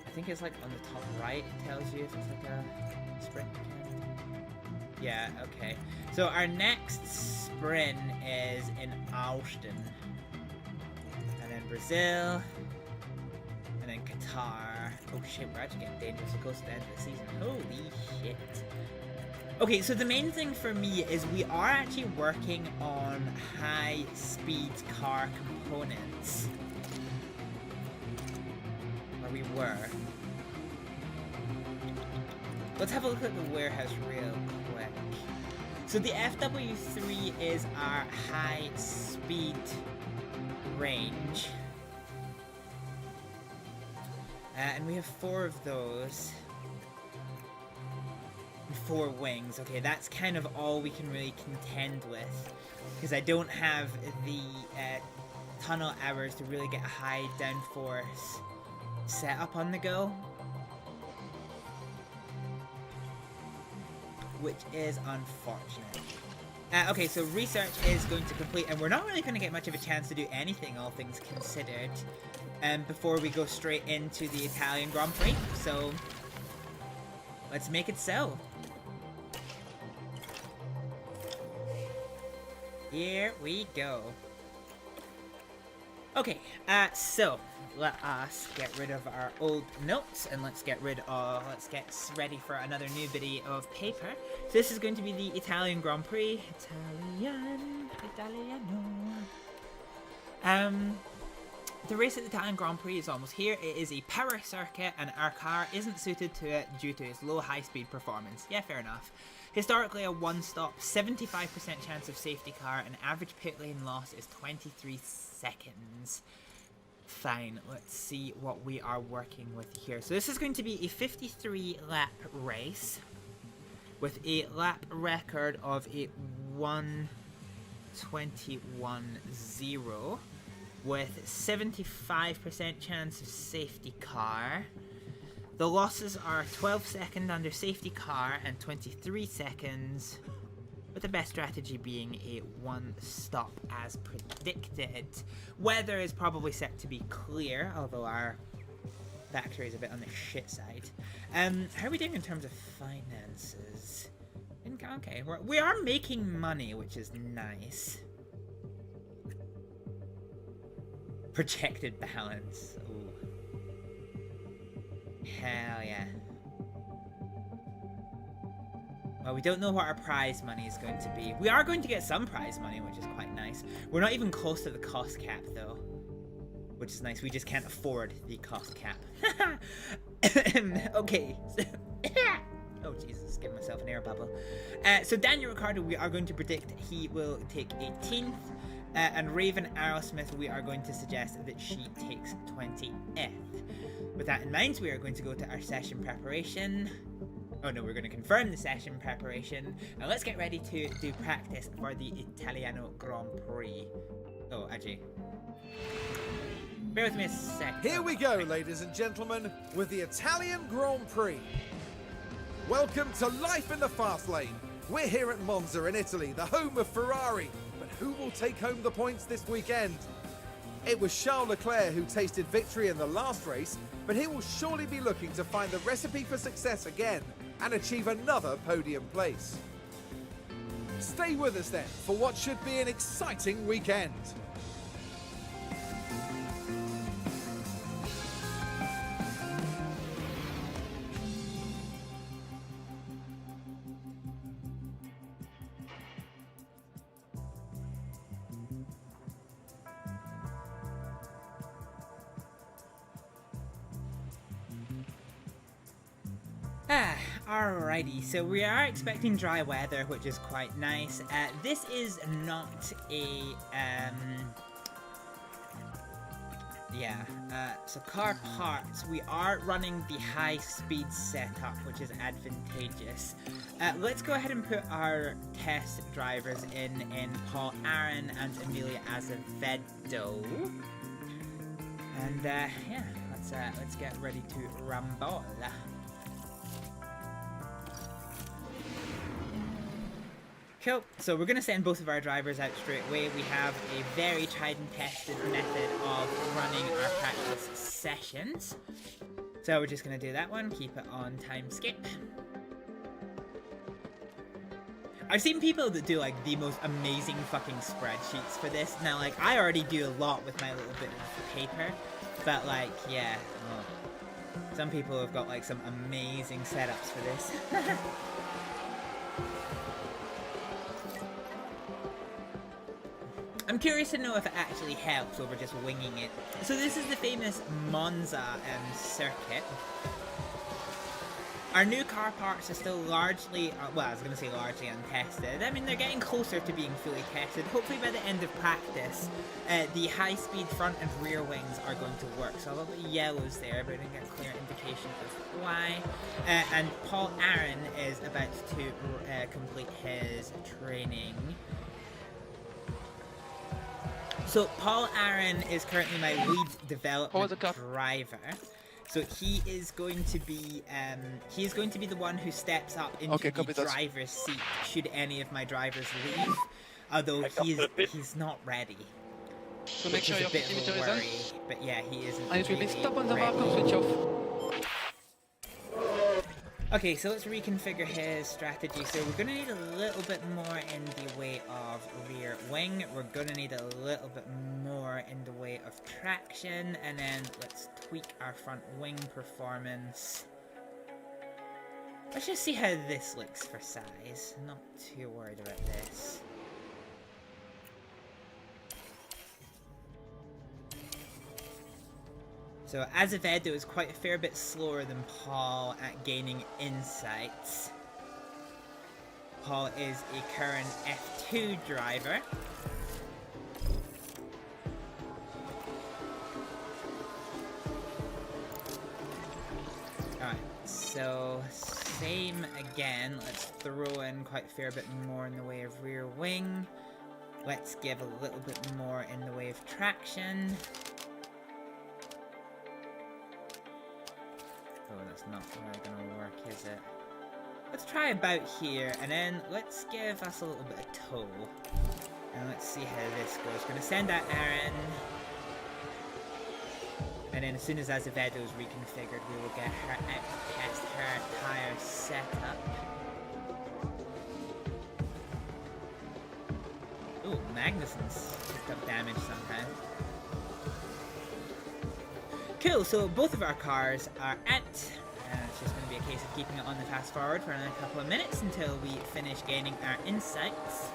I think it's like on the top right, it tells you if it's like a sprint. Yeah, okay. So our next sprint is in Austin. And then Brazil. And then Qatar. Oh shit, we're actually getting dangerously close to the end of the season. Holy shit. Okay, so the main thing for me is we are actually working on high-speed car components. Or we were. Let's have a look at the warehouse real quick. So the FW3 is our high-speed range. And we have 4 of those. 4 wings. Okay, that's kind of all we can really contend with, because I don't have the tunnel hours to really get a high downforce setup on the go, which is unfortunate. Okay, so research is going to complete, and we're not really going to get much of a chance to do anything, all things considered, before we go straight into the Italian Grand Prix, so let's make it so. Here we go. Okay, so let us get rid of our old notes and let's get ready for another new bit of paper. So this is going to be the Italian Grand Prix. Italiano. The race at the Italian Grand Prix is almost here. It is a power circuit and our car isn't suited to it due to its low high-speed performance. Yeah, fair enough. Historically a one-stop, 75% chance of safety car, and average pit lane loss is 23 seconds. Fine, let's see what we are working with here. So this is going to be a 53 lap race with a lap record of a 1:21.0 with 75% chance of safety car. The losses are 12 seconds under safety car and 23 seconds, with the best strategy being a one stop as predicted. Weather is probably set to be clear, although our factory is a bit on the shit side. How are we doing in terms of finances? Okay, we are making money, which is nice. Projected balance. Ooh. Hell yeah. Well, we don't know what our prize money is going to be. We are going to get some prize money, which is quite nice. We're not even close to the cost cap, though, which is nice. We just can't afford the cost cap. Okay. Oh, Jesus, give myself an air bubble. So Daniel Ricciardo, we are going to predict he will take 18th. And Raven Arrowsmith, we are going to suggest that she takes 20th. With that in mind, we are going to go to our session preparation. Oh no, we're going to confirm the session preparation. Now let's get ready to do practice for the Italiano Grand Prix. Oh, actually, bear with me a sec. Here we go, ladies and gentlemen, with the Italian Grand Prix. Welcome to life in the fast lane. We're here at Monza in Italy, the home of Ferrari. But who will take home the points this weekend? It was Charles Leclerc who tasted victory in the last race, but he will surely be looking to find the recipe for success again and achieve another podium place. Stay with us then for what should be an exciting weekend. Alrighty, so we are expecting dry weather, which is quite nice. This is not a, so car parts, we are running the high speed setup, which is advantageous. Let's go ahead and put our test drivers in Paul Aaron and Amelia Azevedo. And yeah, let's get ready to rumble. Cool, so we're going to send both of our drivers out straight away. We have a very tried and tested method of running our practice sessions. So we're just going to do that one, keep it on time skip. I've seen people that do like the most amazing fucking spreadsheets for this. Now like I already do a lot with my little bit of paper, but like yeah, some people have got like some amazing setups for this. I'm curious to know if it actually helps over just winging it. So this is the famous Monza circuit. Our new car parts are still largely, well, I was going to say largely untested. I mean, they're getting closer to being fully tested. Hopefully by the end of practice, the high-speed front and rear wings are going to work. So a little bit of yellows there, but I didn't get a clear indication of why. And Paul Aaron is about to complete his training. So Paul Aaron is currently my lead development driver. So he is going to be the one who steps up into the driver's seat should any of my drivers leave. Although he's not ready. So make sure your limiter is on. But yeah, he isn't. And it will be stop on the mark and switch off. Okay, so let's reconfigure his strategy. So we're going to need a little bit more in the way of rear wing. We're going to need a little bit more in the way of traction. And then let's tweak our front wing performance. Let's just see how this looks for size. I'm not too worried about this. So Azevedo is quite a fair bit slower than Paul at gaining insights. Paul is a current F2 driver. Alright, so same again. Let's throw in quite a fair bit more in the way of rear wing. Let's give a little bit more in the way of traction. Oh, that's not really gonna work, is it? Let's try about here, and then let's give us a little bit of tow. And let's see how this goes. We're gonna send out Aaron. And then as soon as Azevedo is reconfigured, we will get her out to test her tire setup. Ooh, Magnussen's picked up damage sometime. Cool, so both of our cars are out. It's just going to be a case of keeping it on the fast forward for another couple of minutes until we finish gaining our insights.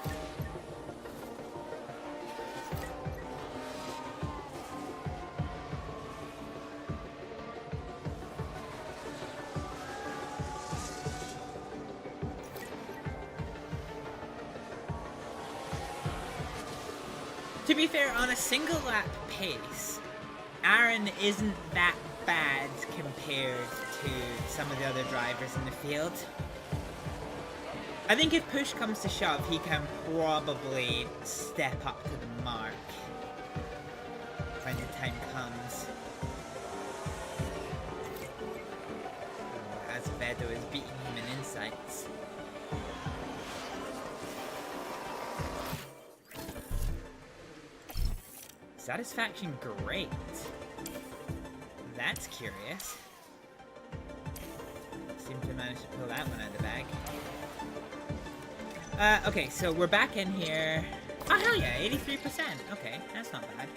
To be fair, on a single lap pace, Aaron isn't that bad compared to some of the other drivers in the field. I think if push comes to shove, he can probably step up to the mark when the time comes. Oh, Azevedo is beating him in insights. Satisfaction, great. That's curious. Seem to manage to pull that one out of the bag. Okay, so we're back in here. Oh, hell yeah, 83%. Okay, that's not bad.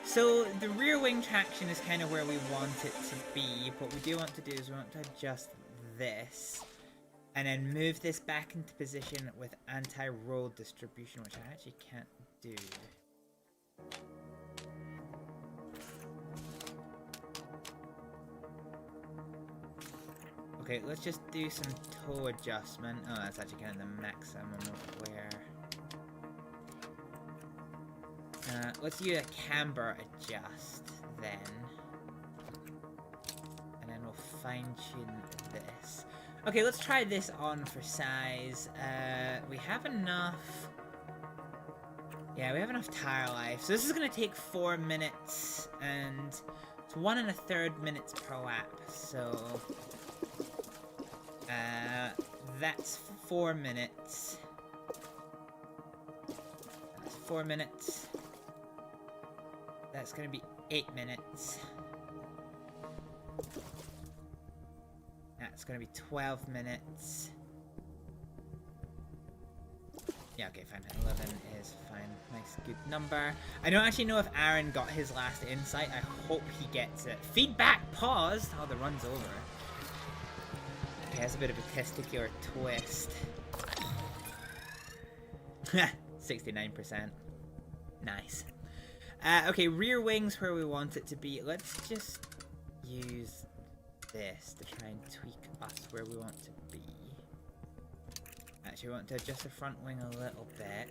So the rear wing traction is kind of where we want it to be. What we do want to do is we want to adjust this. And then move this back into position with anti-roll distribution, which I actually can't do. Okay, let's just do some toe adjustment. Oh, that's actually kind of the maximum of where. Let's do a camber adjust then. And then we'll fine tune this. Okay, let's try this on for size. We have enough. Yeah, we have enough tire life. So this is gonna take 4 minutes, and it's 1 1/3 minutes per lap. So that's 4 minutes. That's 4 minutes. That's gonna be 8 minutes. That's gonna be 12 minutes. Yeah, okay, fine. 11 is fine. Nice, good number. I don't actually know if Aaron got his last insight. I hope he gets it. Feedback paused! Oh, the run's over. Okay, that's a bit of a testicular twist. 69%. Nice. Okay, rear wings where we want it to be. Let's just use this to try and tweak us where we want to be. Actually, we want to adjust the front wing a little bit.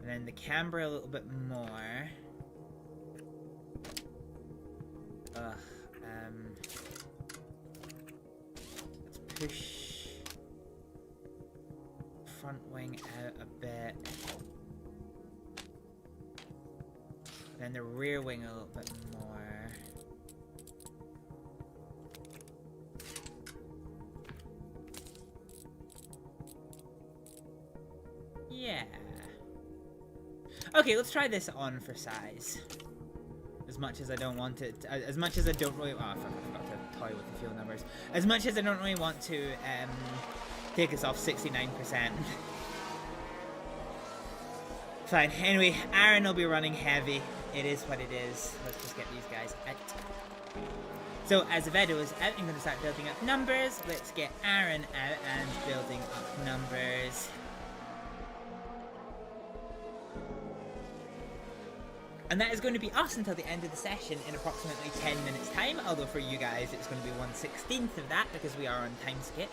And then the camber a little bit more. Let's push front wing out a bit. Then the rear wing a little bit more. Yeah. Okay, let's try this on for size. As much as I don't want it, as much as I don't really, oh fuck, I forgot to toy with the fuel numbers. As much as I don't really want to take us off 69%. Fine, anyway, Aaron will be running heavy. It is what it is. Let's just get these guys out. So, Azevedo is out, I'm going to start building up numbers. Let's get Aaron out and building up numbers. And that is going to be us until the end of the session in approximately 10 minutes time, although for you guys it's going to be 1/16 of that because we are on time skip.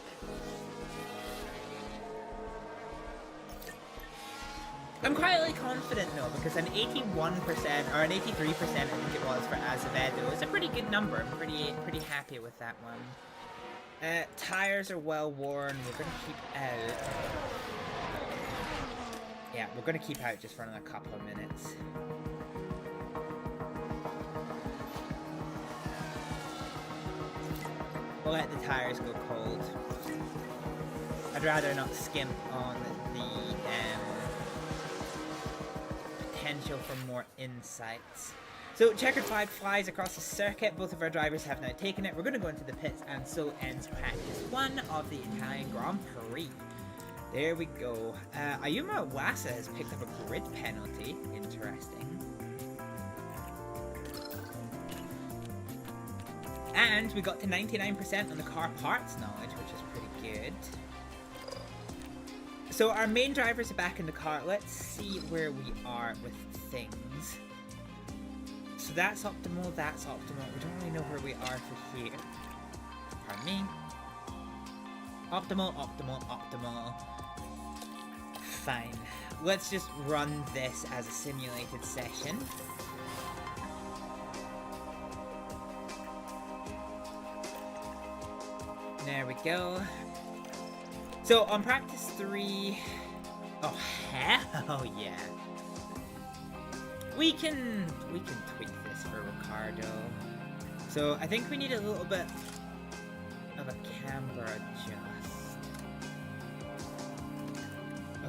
I'm quietly confident though, because an 81% or an 83% I think it was for Azevedo is a pretty good number. I'm pretty happy with that one. Tires are well worn. We're going to keep out. Yeah, we're going to keep out just for another couple of minutes. We'll let the tires go cold. I'd rather not skimp on the potential for more insights. So checkered flag flies across the circuit. Both of our drivers have now taken it. We're going to go into the pits, and so ends practice 1 of the Italian Grand Prix. There we go. Ayuma Wasa has picked up a grid penalty. Interesting. And we got to 99% on the car parts knowledge, which is pretty good. So our main drivers are back in the car. Let's see where we are with things. So that's optimal, that's optimal. We don't really know where we are for here. Pardon me. Optimal, optimal, optimal. Fine. Let's just run this as a simulated session. There we go. So on practice 3, oh hell yeah, we can tweak this for Ricardo. So I think we need a little bit of a camber adjust.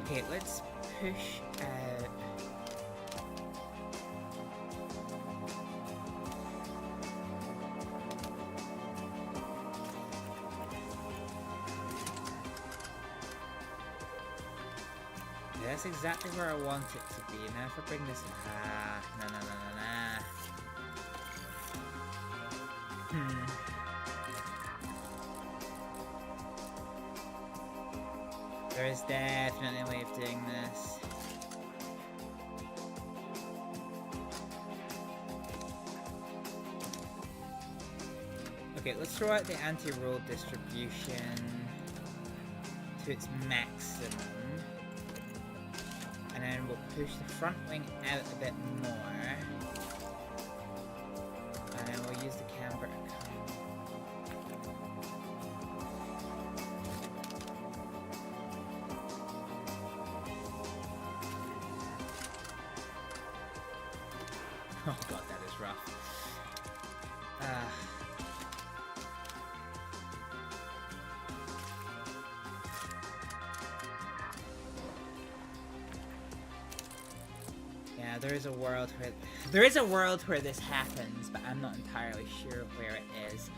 Okay, let's push out. That's exactly where I want it to be. Now if I bring this... There is definitely a way of doing this. Okay, let's throw out the anti-roll distribution to its maximum. And then we'll push the front wing out a bit more. And then we'll use the camber to come. Oh god, that is rough. Yeah, there is a world where this happens, but I'm not entirely sure where it is.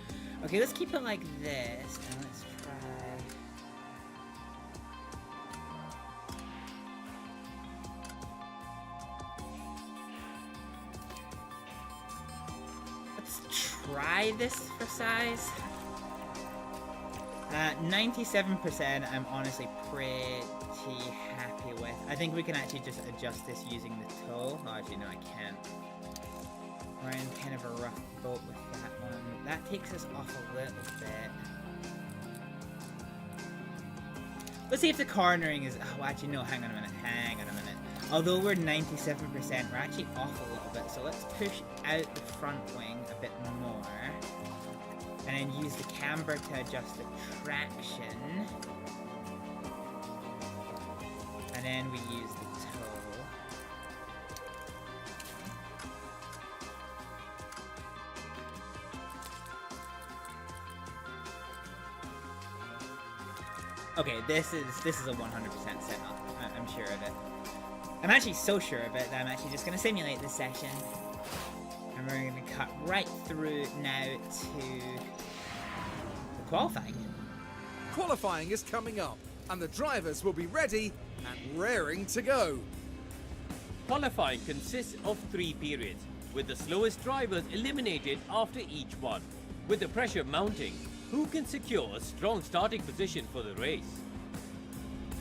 Okay, let's keep it like this, and let's try. Let's try this for size. 97% I'm honestly pretty happy with. I think we can actually just adjust this using the tool. Oh, actually, no, I can't. We're in kind of a rough boat with that one. That takes us off a little bit. Let's see if the cornering is... Oh, actually, no, hang on a minute. Although we're 97%, we're actually off a little bit. So let's push out the front wing a bit more. And then use the camber to adjust the traction. And then we use the toe. Okay, this is a 100% setup. I'm sure of it. I'm actually so sure of it that I'm actually just going to simulate this session. And we're going to cut right through now to the qualifying. Qualifying is coming up, and the drivers will be ready and raring to go. Qualifying consists of 3 periods, with the slowest drivers eliminated after each one. With the pressure mounting, who can secure a strong starting position for the race?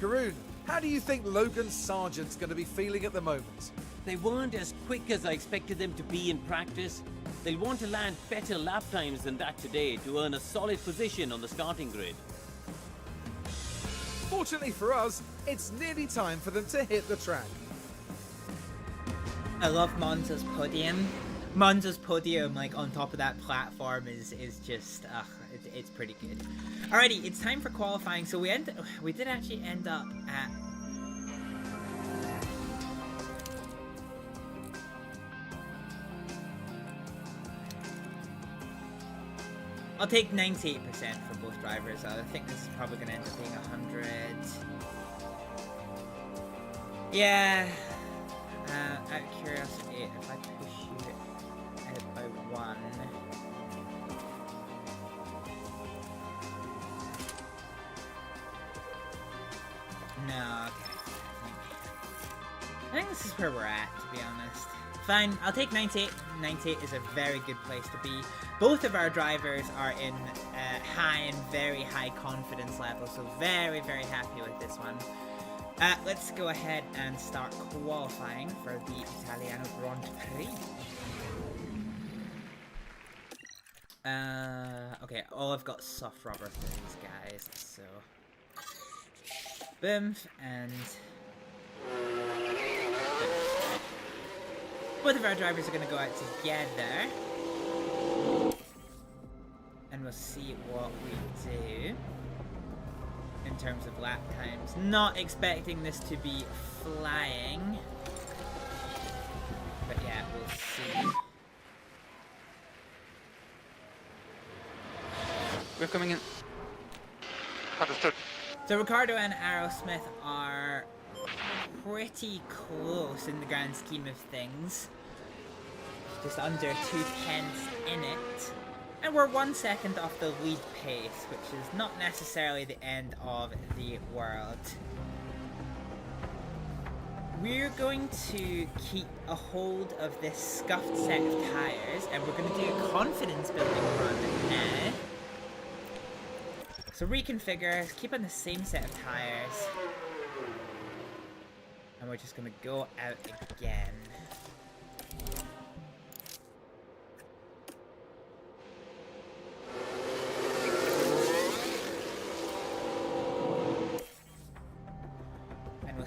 Karun, how do you think Logan Sargent's going to be feeling at the moment? They weren't as quick as I expected them to be in practice. They'll want to land better lap times than that today to earn a solid position on the starting grid. Fortunately for us, it's nearly time for them to hit the track. I love Monza's podium. Monza's podium, like, on top of that platform is just, it's pretty good. Alrighty, it's time for qualifying. So we did actually end up at... I'll take 98% for both drivers. I think this is probably going to end up being 100. Yeah. Out of curiosity, if I push you out by 1. No, okay. I think this is where we're at, to be honest. Fine, I'll take 98. 98 is a very good place to be. Both of our drivers are in high and very high confidence levels, so very, very happy with this one. Let's go ahead and start qualifying for the Italiano Grand Prix. Okay, I've got soft rubber for these guys, so... Boom, and... Both of our drivers are going to go out together. And we'll see what we do in terms of lap times. Not expecting this to be flying. But yeah, we'll see. We're coming in. Understood. So Ricardo and Aerosmith are pretty close in the grand scheme of things. Just under 2 tenths in it. And we're 1 second off the lead pace, which is not necessarily the end of the world. We're going to keep a hold of this scuffed set of tires, and we're going to do a confidence building run now. So reconfigure, keep on the same set of tires. And we're just going to go out again.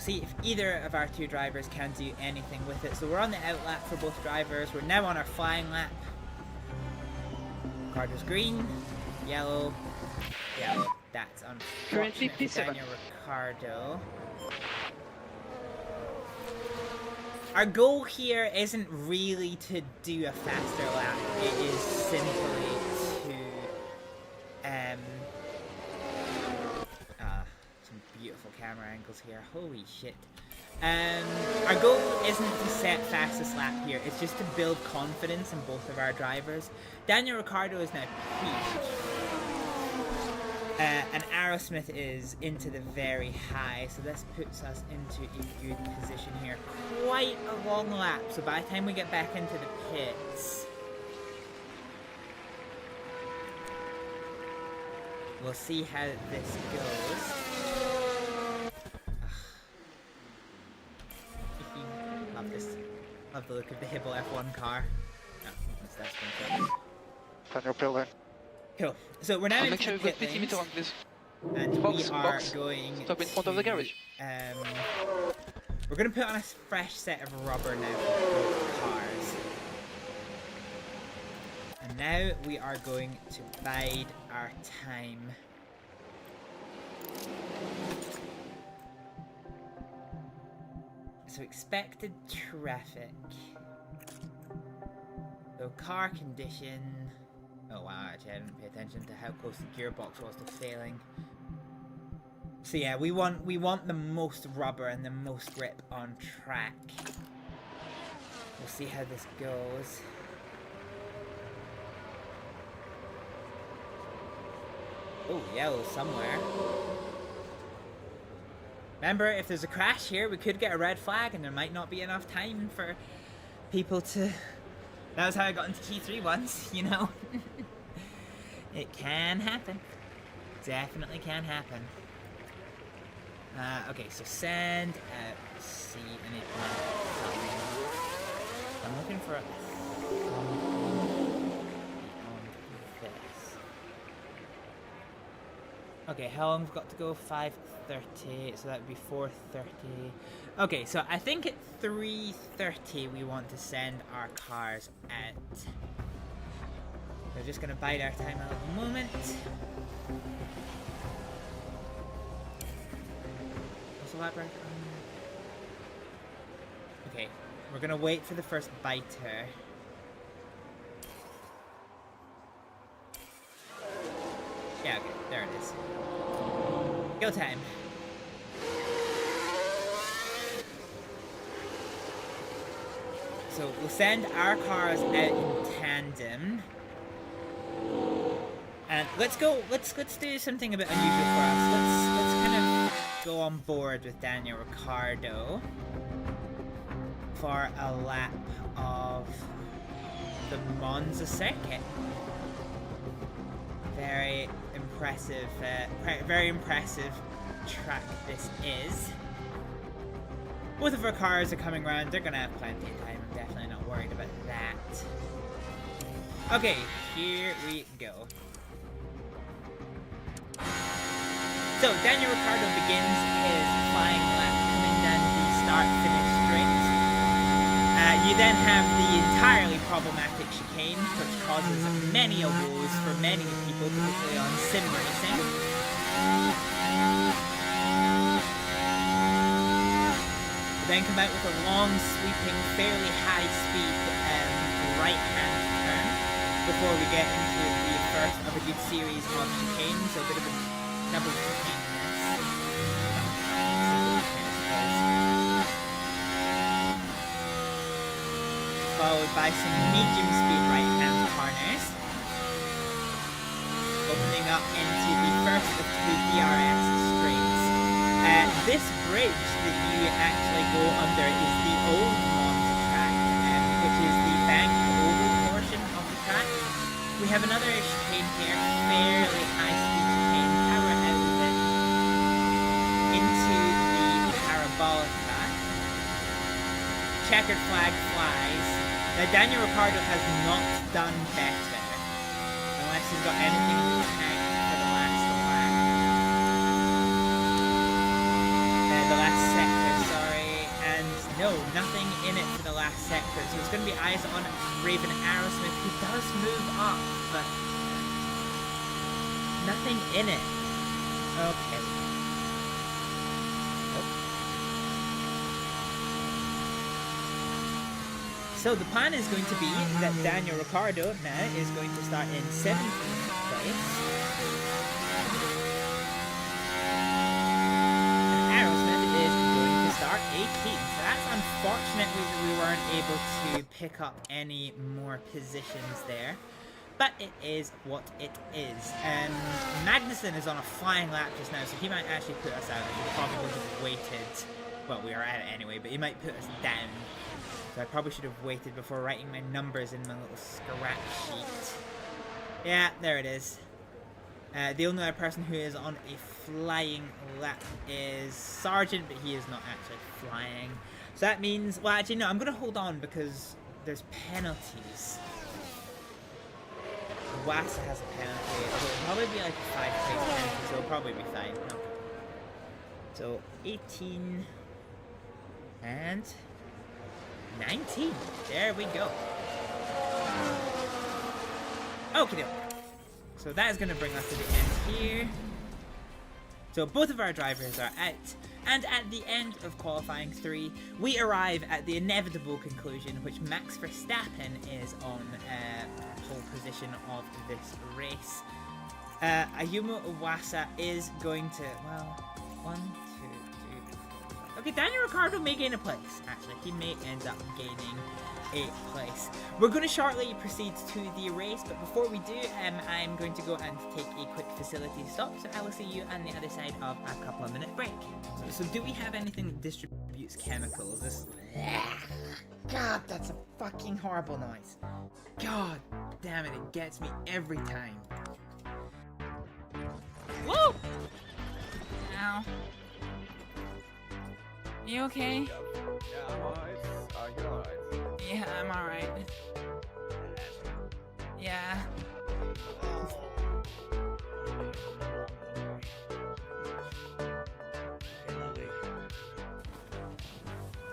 see if either of our two drivers can do anything with it. So we're on the out lap for both drivers. We're now on our flying lap. Ricardo's green, yellow, yellow. That's Currently unfortunate for P7. Daniel Ricciardo. Our goal here isn't really to do a faster lap. It is simply to some beautiful camera angles here. Holy shit. Our goal isn't to set fastest lap here. It's just to build confidence in both of our drivers. Daniel Ricciardo is now peaked. And Aerosmith is into the very high, so this puts us into a good position here. Quite a long lap, so by the time we get back into the pits, we'll see how this goes. Love this. Love the look of the Hibble F1 car. That's been fun. Daniel pit lane. Cool. So we're now Make into sure the you've got pit 50 lanes, meter on, please. and Box, we are box. going Stop in front of the garage. We're going to put on a fresh set of rubber now for both cars. And now we are going to bide our time. So expected traffic. So car condition. Oh wow, actually I didn't pay attention to how close the gearbox was to failing. So yeah, we want the most rubber and the most grip on track. We'll see how this goes. Oh, yellow somewhere. Remember, if there's a crash here, we could get a red flag and there might not be enough time for people to... That was how I got into T3 once, you know? It can happen. Definitely can happen. Okay, so send out C and it I'm looking for a this. Okay, how long we've got to go? 5:30, so that would be 4:30. Okay, so I think at 3:30 we want to send our cars out. We're just gonna bide our time a little moment. Okay, we're gonna wait for the first biter. Yeah, okay, there it is. Go time. So we'll send our cars out in tandem. And let's do something a bit unusual for us. Let's kind of go on board with Daniel Ricciardo for a lap of the Monza circuit. Very impressive track this is. Both of our cars are coming around. They're gonna have plenty of time. I'm definitely not worried about that. Okay, here we go. So, Daniel Ricciardo begins his flying lap coming down the start-finish straight. You then have the entirely problematic chicane, which causes many woes for many people, particularly on sim racing. We then come out with a long, sweeping, fairly high-speed right-hand turn before we get into the first of a good series of chicanes, so a bit of a double chicane this. Followed by some medium speed right hand corners. Opening up into the first of two DRS straights. This bridge that you actually go under is the old Monza track, which is the banked oval portion of the track. We have another chicane here, fairly high speed chicane, power out of it into the parabolica. Checkered flag flies. Now Daniel Ricciardo has not done better, unless he's got anything in the tank for the last lap. The last sector, No, nothing in it for the last sector. So it's going to be eyes on Raven Aerosmith, who does move up, but nothing in it. Okay. So the plan is going to be that Daniel Ricciardo now is going to start in 17th place. And Aerosmith is going to start 18th. So that's unfortunately that we weren't able to pick up any more positions there. But it is what it is. Magnussen is on a flying lap just now, so he might actually put us out. We probably would have waited. Well, we are at it anyway, but he might put us down. So I probably should have waited before writing my numbers in my little scratch sheet. Yeah, there it is. The only other person who is on a flying lap is Sargent, but he is not actually flying. So that means, well, actually no, I'm going to hold on because there's penalties. Wassa has a penalty. It'll probably be like a 5-place penalty, so it'll probably be fine. No. So 18 and 19. There we go. Okay. So that is going to bring us to the end here. So both of our drivers are out. And at the end of qualifying 3, we arrive at the inevitable conclusion, which Max Verstappen is on pole position of this race. Ayumu Iwasa is going to, well, 1, 2, 3, 4. Okay, Daniel Ricciardo may gain a place. Actually, he may end up gaining a place. We're going to shortly proceed to the race, but before we do, I'm going to go and take a quick facility stop, so I will see you on the other side of a couple of minute break. So do we have anything that distributes chemicals? This... God, that's a fucking horrible noise. God damn it, it gets me every time. Woo! Ow. You okay? Yeah, I'm alright. You're alright. Yeah, I'm alright. Yeah.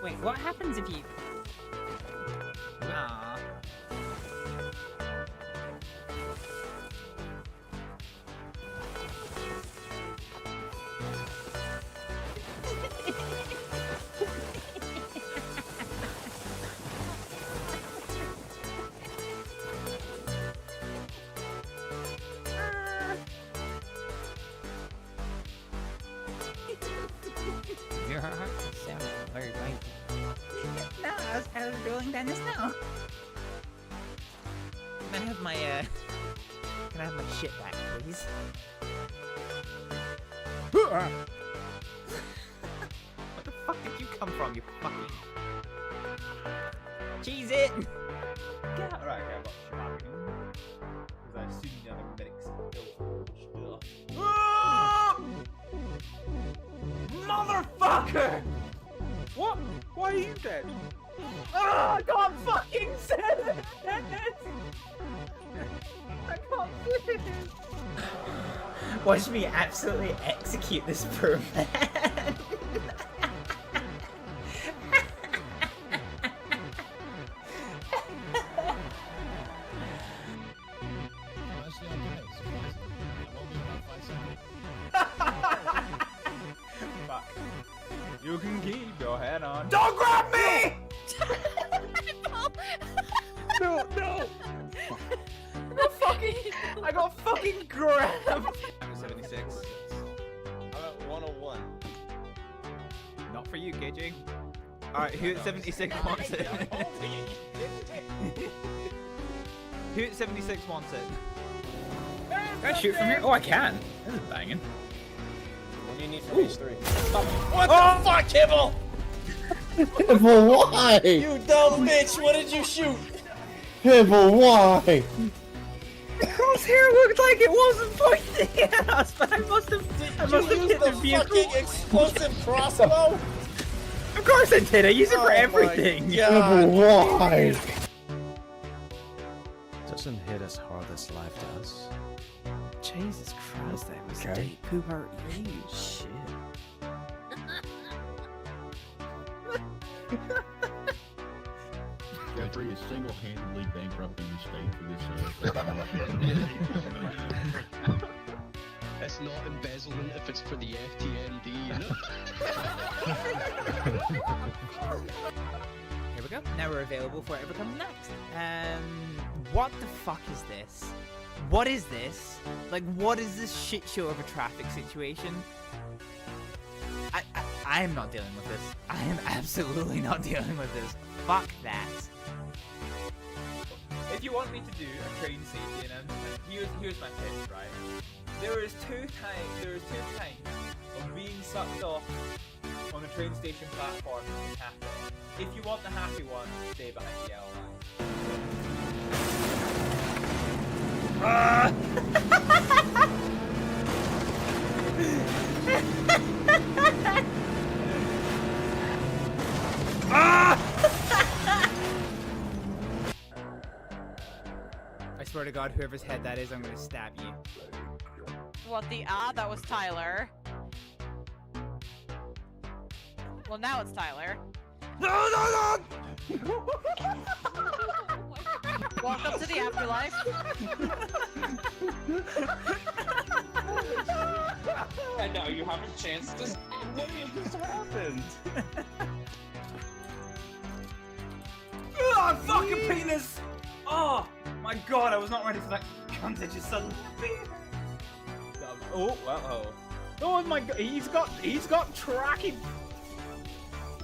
Wait, what happens if you... Aww. Your heart sounds very right. No, I was rolling down the snow. Can I have my shit back, please? Where the fuck did you come from, you fucking... Cheese it! Get out. Alright, okay, I've got shotgun. Because I assume the other medics built stuff. Motherfucker! What? Why are you dead? Ah, I can't fucking say it! I can't say it! Watch me absolutely execute this poor man. Fuck. You can keep your head on. Don't grab me! No, no! I got fucking grabbed! I'm at 76. I'm at 101. Not for you, KJ. Alright, who at 76 wants it? Who at 76 wants it? Can I shoot from here? Oh, I can. This is banging. What do you need for H3? What the fuck, Hibble? Hibble, why? You dumb bitch, what did you shoot? Hibble, why? Crosshair looked like it wasn't pointing at us, but I must have Did hit you the use the vehicle. fucking explosive crossbow? Of course I did. I use it for Oh my everything. Hibble, why? Doesn't hit as hard as life does. Jesus Christ, that was Okay. deep. Who hurt you? Shit. Jeffrey is single-handedly bankrupting the state for this. It's not embezzlement if it's for the FTMD, you know? Here we go. Now we're available for whatever comes next. What the fuck is this? What is this? Like, what is this shit show of a traffic situation? I am not dealing with this. I am absolutely not dealing with this. Fuck that. If you want me to do a train safety, and here's my pitch, right? There is two kinds of being sucked off on a train station platform in happy. If you want the happy one, stay behind the yellow line. I swear to God, whoever's head that is, I'm gonna stab you. What the that was Tyler. Well, now it's Tyler. No! Welcome to the afterlife. And now you have a chance to. What just happened? Oh, fucking penis! Oh my god, I was not ready for that cunt to just suddenly. Oh, well, oh my god, he's got tracking.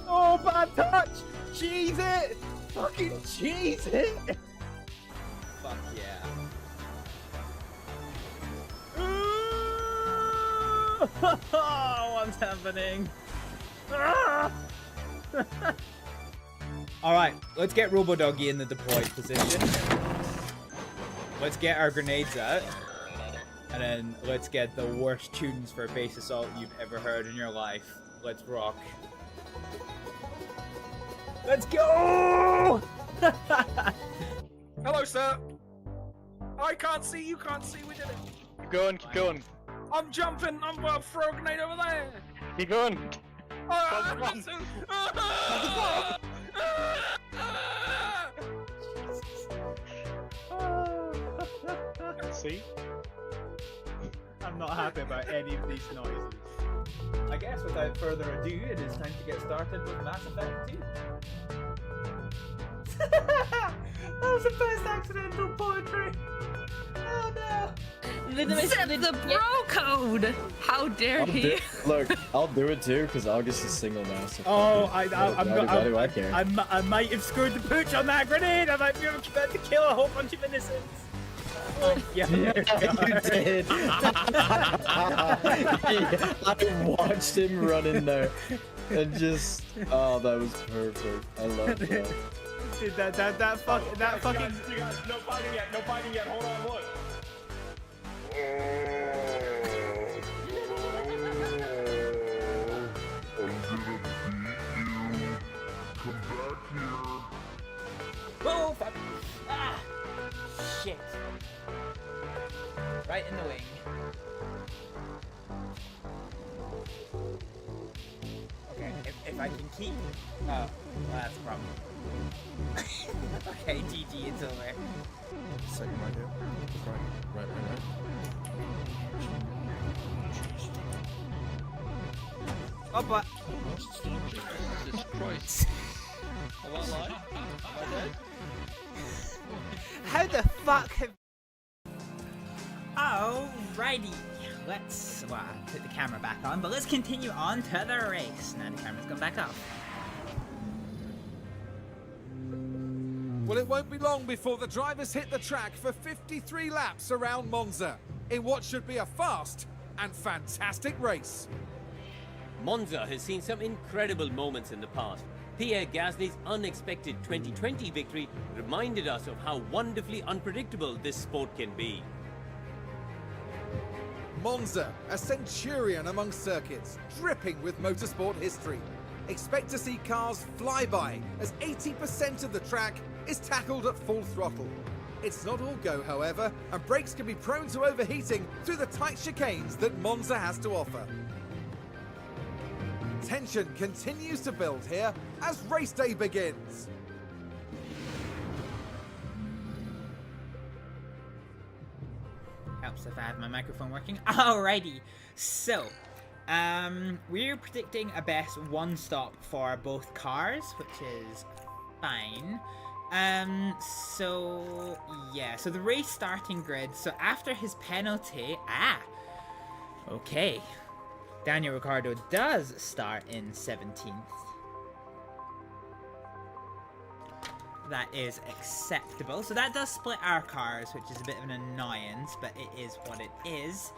Oh, bad touch! Cheese it! Fucking cheese it! Fuck yeah. What's happening? Alright, let's get Robodoggy in the deployed position. Let's get our grenades out. And then let's get the worst tunes for base assault you've ever heard in your life. Let's rock. Let's go! Hello, sir. I can't see. You can't see. We did it. Keep going, keep going. I'm jumping. I'm about to throw a grenade over there. Keep going. See? I'm not happy about any of these noises. I guess without further ado, it is time to get started with Mass Effect 2. That was the best accidental poetry. Oh no! Set the bro code! How dare he? Look, I'll do it too, because August is single now. So Oh, why do I care? I might have screwed the pooch on that grenade. I might be about to kill a whole bunch of innocents. Oh, yeah, you did. I watched him run in there and just, oh, that was perfect. I love that. Dude, that fucking. You guys, no fighting yet, no fighting yet. Hold on, look. Oh, fuck. Ah! Shit. Right in the wing. Okay, if I can keep... Oh, well, that's a problem. Okay, GG, it's over. Second right here. Right. Oh, but... Jesus Christ. Am I alive? Am I dead? How the fuck have... Alrighty. Let's put the camera back on, but let's continue on to the race. Now the camera's gone back off. Well, it won't be long before the drivers hit the track for 53 laps around Monza, in what should be a fast and fantastic race. Monza has seen some incredible moments in the past. Pierre Gasly's unexpected 2020 victory reminded us of how wonderfully unpredictable this sport can be. Monza, a centurion among circuits, dripping with motorsport history. Expect to see cars fly by, as 80% of the track is tackled at full throttle. It's not all go, however, and brakes can be prone to overheating through the tight chicanes that Monza has to offer. Tension continues to build here as race day begins. Helps if I have my microphone working. Alrighty, so we're predicting a best one stop for both cars, which is fine. So yeah, so the race starting grid. So after his penalty, okay, Daniel Ricciardo does start in 17th. That is acceptable. So that does split our cars, which is a bit of an annoyance, but it is what it is.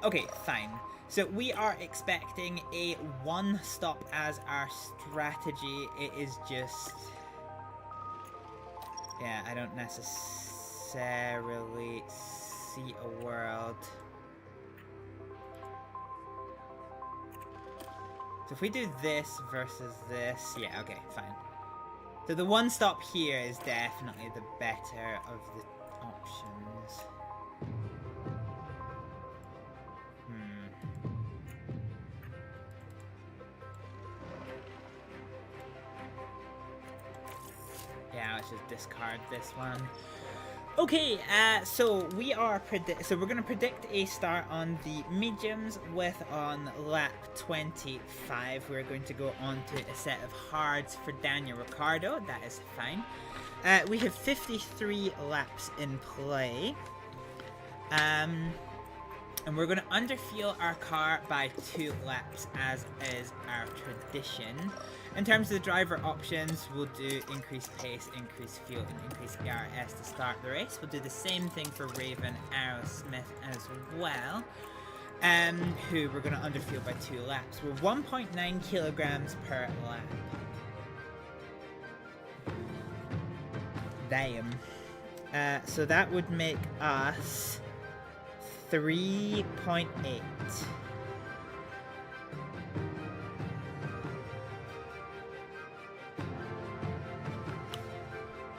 Okay, fine. So we are expecting a one stop as our strategy. It is just... yeah, I don't necessarily see a world. So if we do this versus this, yeah, okay, fine. So the one stop here is definitely the better of the options. Yeah, let's just discard this one. Okay, so we are we're gonna predict a start on the mediums with on lap 25. We're going to go on to a set of hards for Daniel Ricciardo. That is fine. We have 53 laps in play. And we're going to underfuel our car by 2 laps, as is our tradition. In terms of the driver options, we'll do increased pace, increased fuel, and increased ERS to start the race. We'll do the same thing for Raven Aerosmith as well, who we're going to underfuel by 2 laps. We're 1.9 kilograms per lap. Damn. So that would make us 3.8.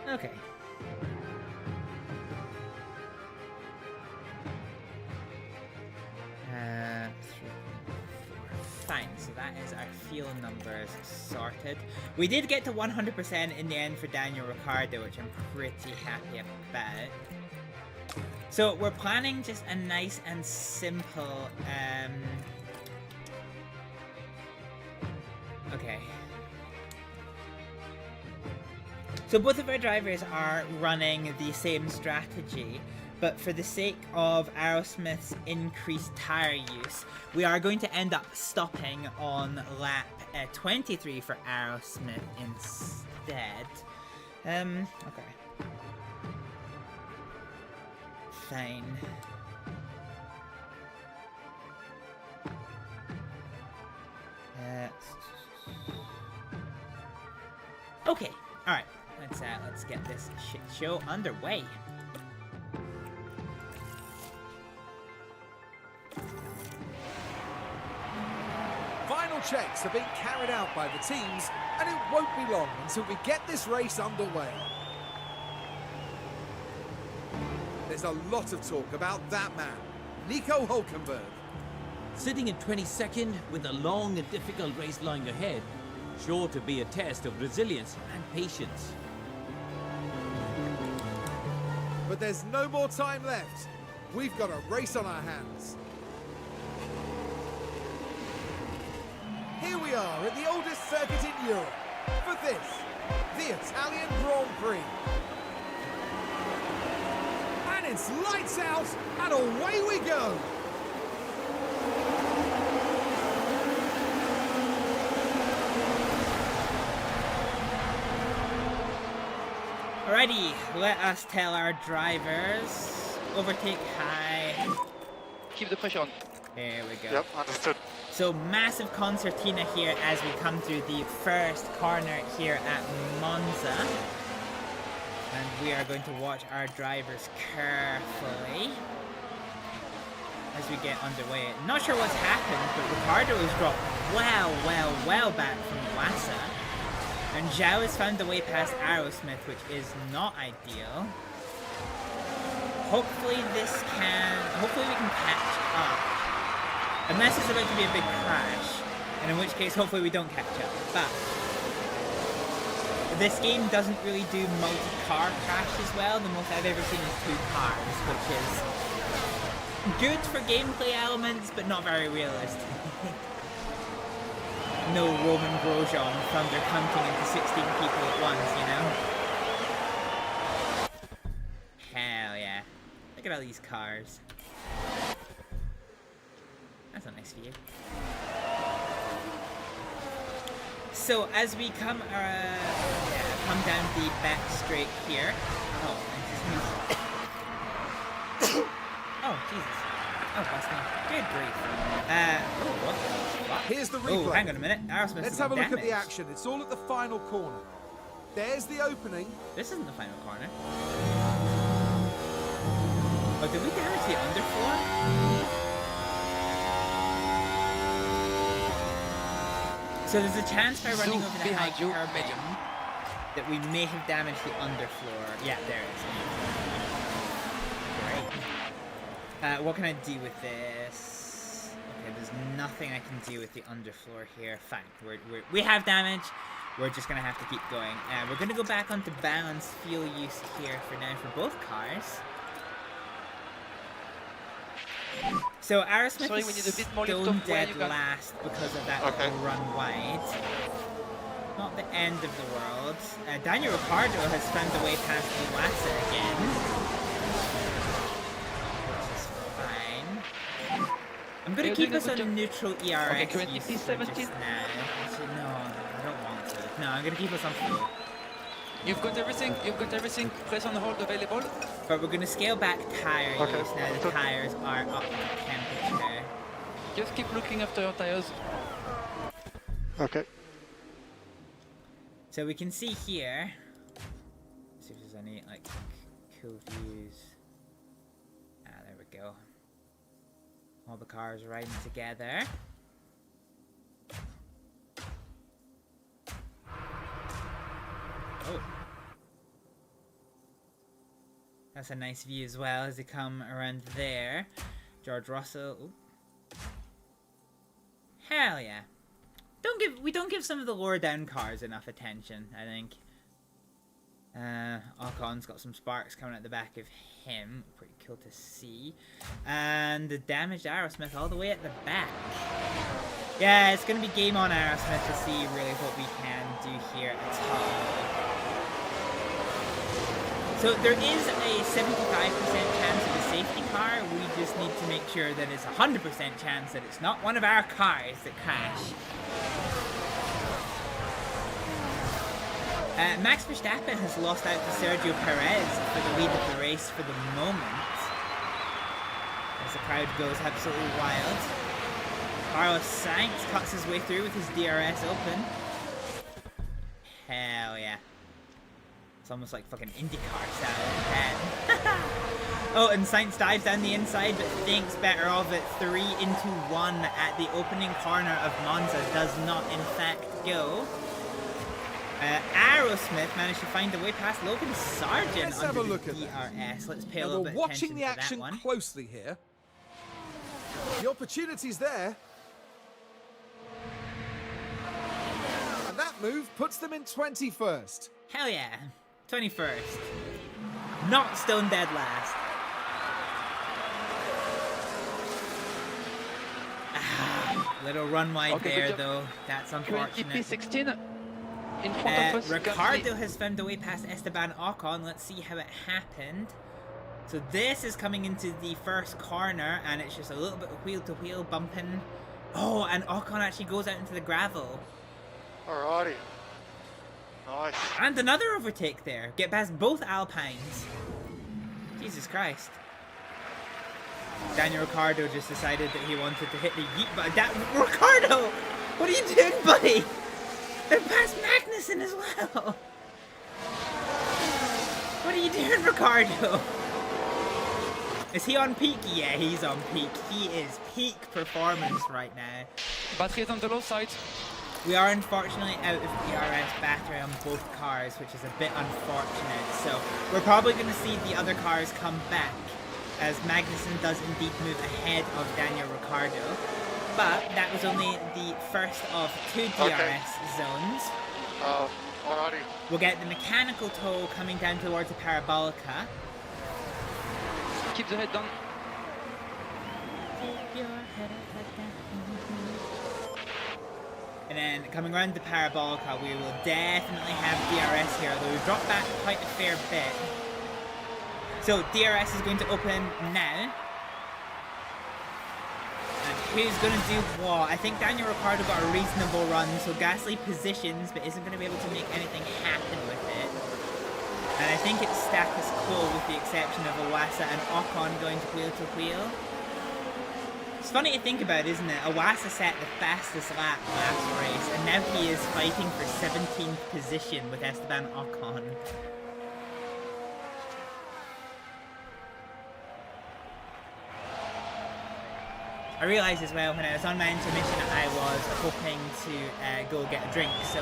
Okay. Fine, so that is our fuel numbers sorted. We did get to 100% in the end for Daniel Ricciardo, which I'm pretty happy about. So we're planning just a nice and simple, okay. So both of our drivers are running the same strategy, but for the sake of Aerosmith's increased tire use, we are going to end up stopping on lap 23 for Aerosmith instead. Okay. Fine. Okay, alright. Let's get this shit show underway. Final checks are being carried out by the teams, and it won't be long until we get this race underway. There's a lot of talk about that man, Nico Hülkenberg. Sitting in 22nd with a long and difficult race lying ahead, sure to be a test of resilience and patience. But there's no more time left. We've got a race on our hands. Here we are at the oldest circuit in Europe for this, the Italian Grand Prix. And it's lights out and away we go. Alrighty, let us tell our drivers. Overtake high. Keep the pressure on. There we go. Yep, understood. So massive concertina here as we come through the first corner here at Monza. And we are going to watch our drivers carefully as we get underway. Not sure what's happened, but Ricciardo has dropped well back from Wassa. And Zhao has found the way past Aerosmith, which is not ideal. Hopefully we can catch up. Unless it's about to be a big crash. And in which case, hopefully we don't catch up. But this game doesn't really do multi-car crash as well. The most I've ever seen is 2 cars, which is good for gameplay elements, but not very realistic. No Roman Grosjean thunder hunting into 16 people at once, you know? Hell yeah. Look at all these cars. That's a nice view. So as we come down the back straight here. Oh, oh Jesus. Oh, that's not good grief. What the fuck? Here's the replay. Oh, hang on a minute. Let's have a look at the action. It's all at the final corner. There's the opening. This isn't the final corner. Oh, did we damage the underfloor? So there's a chance by running over the high carbon that we may have damaged the underfloor. Yeah, there it is. Great. What can I do with this? Okay, there's nothing I can do with the underfloor here. Fine, we have damage. We're just gonna have to keep going. We're gonna go back onto balanced fuel use here for now for both cars. So Aerosmith is stone dead last because of that little run wide. Not the end of the world. Daniel Ricciardo has found a way past the Lassa again. Which is fine. I'm going to keep us on neutral ERS just now. Actually, no, I don't want to. No, I'm going to keep us on fuel. You've got everything, press on hold available. But we're going to scale back tire use now the tires are up to temperature. Just keep looking after your tires. Okay. So we can see here. Let's see if there's any like cool views. Ah, there we go. All the cars riding together. Oh. That's a nice view as well as they come around there. George Russell. Ooh. Hell yeah. We don't give some of the lower down cars enough attention, I think. Ocon's got some sparks coming out the back of him. Pretty cool to see. And the damaged Aerosmith all the way at the back. Yeah, it's going to be game on Aerosmith to see really what we can do here at all. So there is a 75% chance of a safety car. We just need to make sure that it's a 100% chance that it's not one of our cars that crash. Max Verstappen has lost out to Sergio Perez for the lead of the race for the moment. As the crowd goes absolutely wild. Carlos Sainz cuts his way through with his DRS open. Hell yeah. It's almost like fucking IndyCar style then. Oh, and Sainz dives down the inside, but thinks better of it. 3 into 1 at the opening corner of Monza. Does not, in fact, go. Aerosmith managed to find a way past Logan Sargent. Let's have a look at DRS. Let's pay a little bit of attention to that one. We're watching the action closely here. The opportunity's there. And that move puts them in 21st. Hell yeah. 21st. Not stone dead last. Little run wide there though. That's unfortunate. GP16 in front of us. Ricciardo has found a way past Esteban Ocon. Let's see how it happened. So this is coming into the first corner and it's just a little bit of wheel to wheel bumping. Oh, and Ocon actually goes out into the gravel. Alrighty. Nice. And another overtake there. Get past both Alpines. Jesus Christ. Daniel Ricciardo just decided that he wanted to hit the yeet button. Ricciardo! What are you doing, buddy? They're past Magnussen as well. What are you doing, Ricciardo? Is he on peak? Yeah, he's on peak. He is peak performance right now. Battery is on the low side. We are unfortunately out of DRS battery on both cars, which is a bit unfortunate. So we're probably going to see the other cars come back as Magnussen does indeed move ahead of Daniel Ricciardo. but that was only the first of 2 DRS zones. Alrighty. We'll get the mechanical toll coming down towards the Parabolica. Keep the head down. And then coming around the Parabolica, we will definitely have DRS here, although we've dropped back quite a fair bit. So DRS is going to open now. And who's going to do what? I think Daniel Ricciardo got a reasonable run, so Gasly positions, but isn't going to be able to make anything happen with it. And I think it's status quo with the exception of Iwasa and Ocon going to wheel to wheel. It's funny to think about, isn't it? Iwasa set the fastest lap last race, and now he is fighting for 17th position with Esteban Ocon. I realised as well when I was on my intermission I was hoping to go get a drink. So,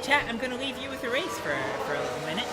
chat, I'm going to leave you with the race for a little minute.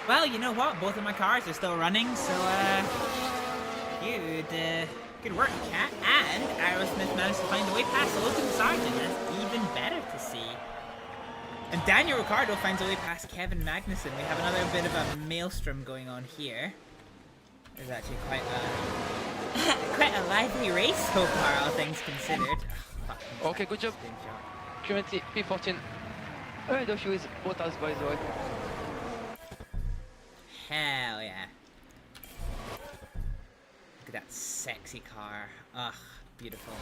Well, you know what? Both of my cars are still running, so, good work, Cat. And Aerosmith managed to find a way past Logan Sargent. That's even better to see. And Daniel Ricciardo finds a way past Kevin Magnussen. We have another bit of a maelstrom going on here. There's actually quite a lively race so far, all things considered. Oh, okay, good job. Currently P14. Ahead of you is Bottas, by the way. Hell yeah. Look at that sexy car. Ugh, beautiful.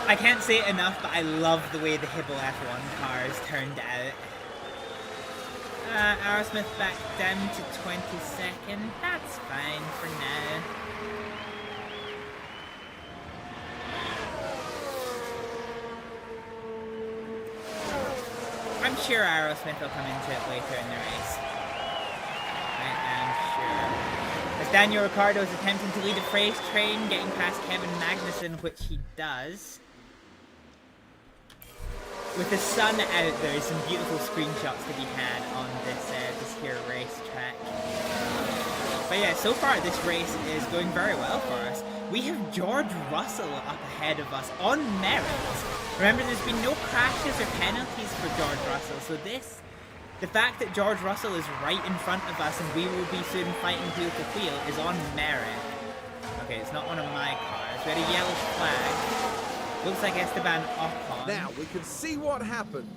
I can't say it enough, but I love the way the Hibble F1 cars turned out. Aerosmith back down to 22nd. That's fine for now. I'm sure Aerosmith will come into it later in the race. I am sure. As Daniel Ricciardo is attempting to lead a freight train, getting past Kevin Magnussen, which he does. With the sun out, there is some beautiful screenshots to be had on this here racetrack. But yeah, so far this race is going very well for us. We have George Russell up ahead of us on merit. Remember, there's been no crashes or penalties for George Russell, so the fact that George Russell is right in front of us and we will be soon fighting wheel to wheel is on merit. Okay, it's not one of my cars. We had a yellow flag. Looks like Esteban Ocon. Now we can see what happened.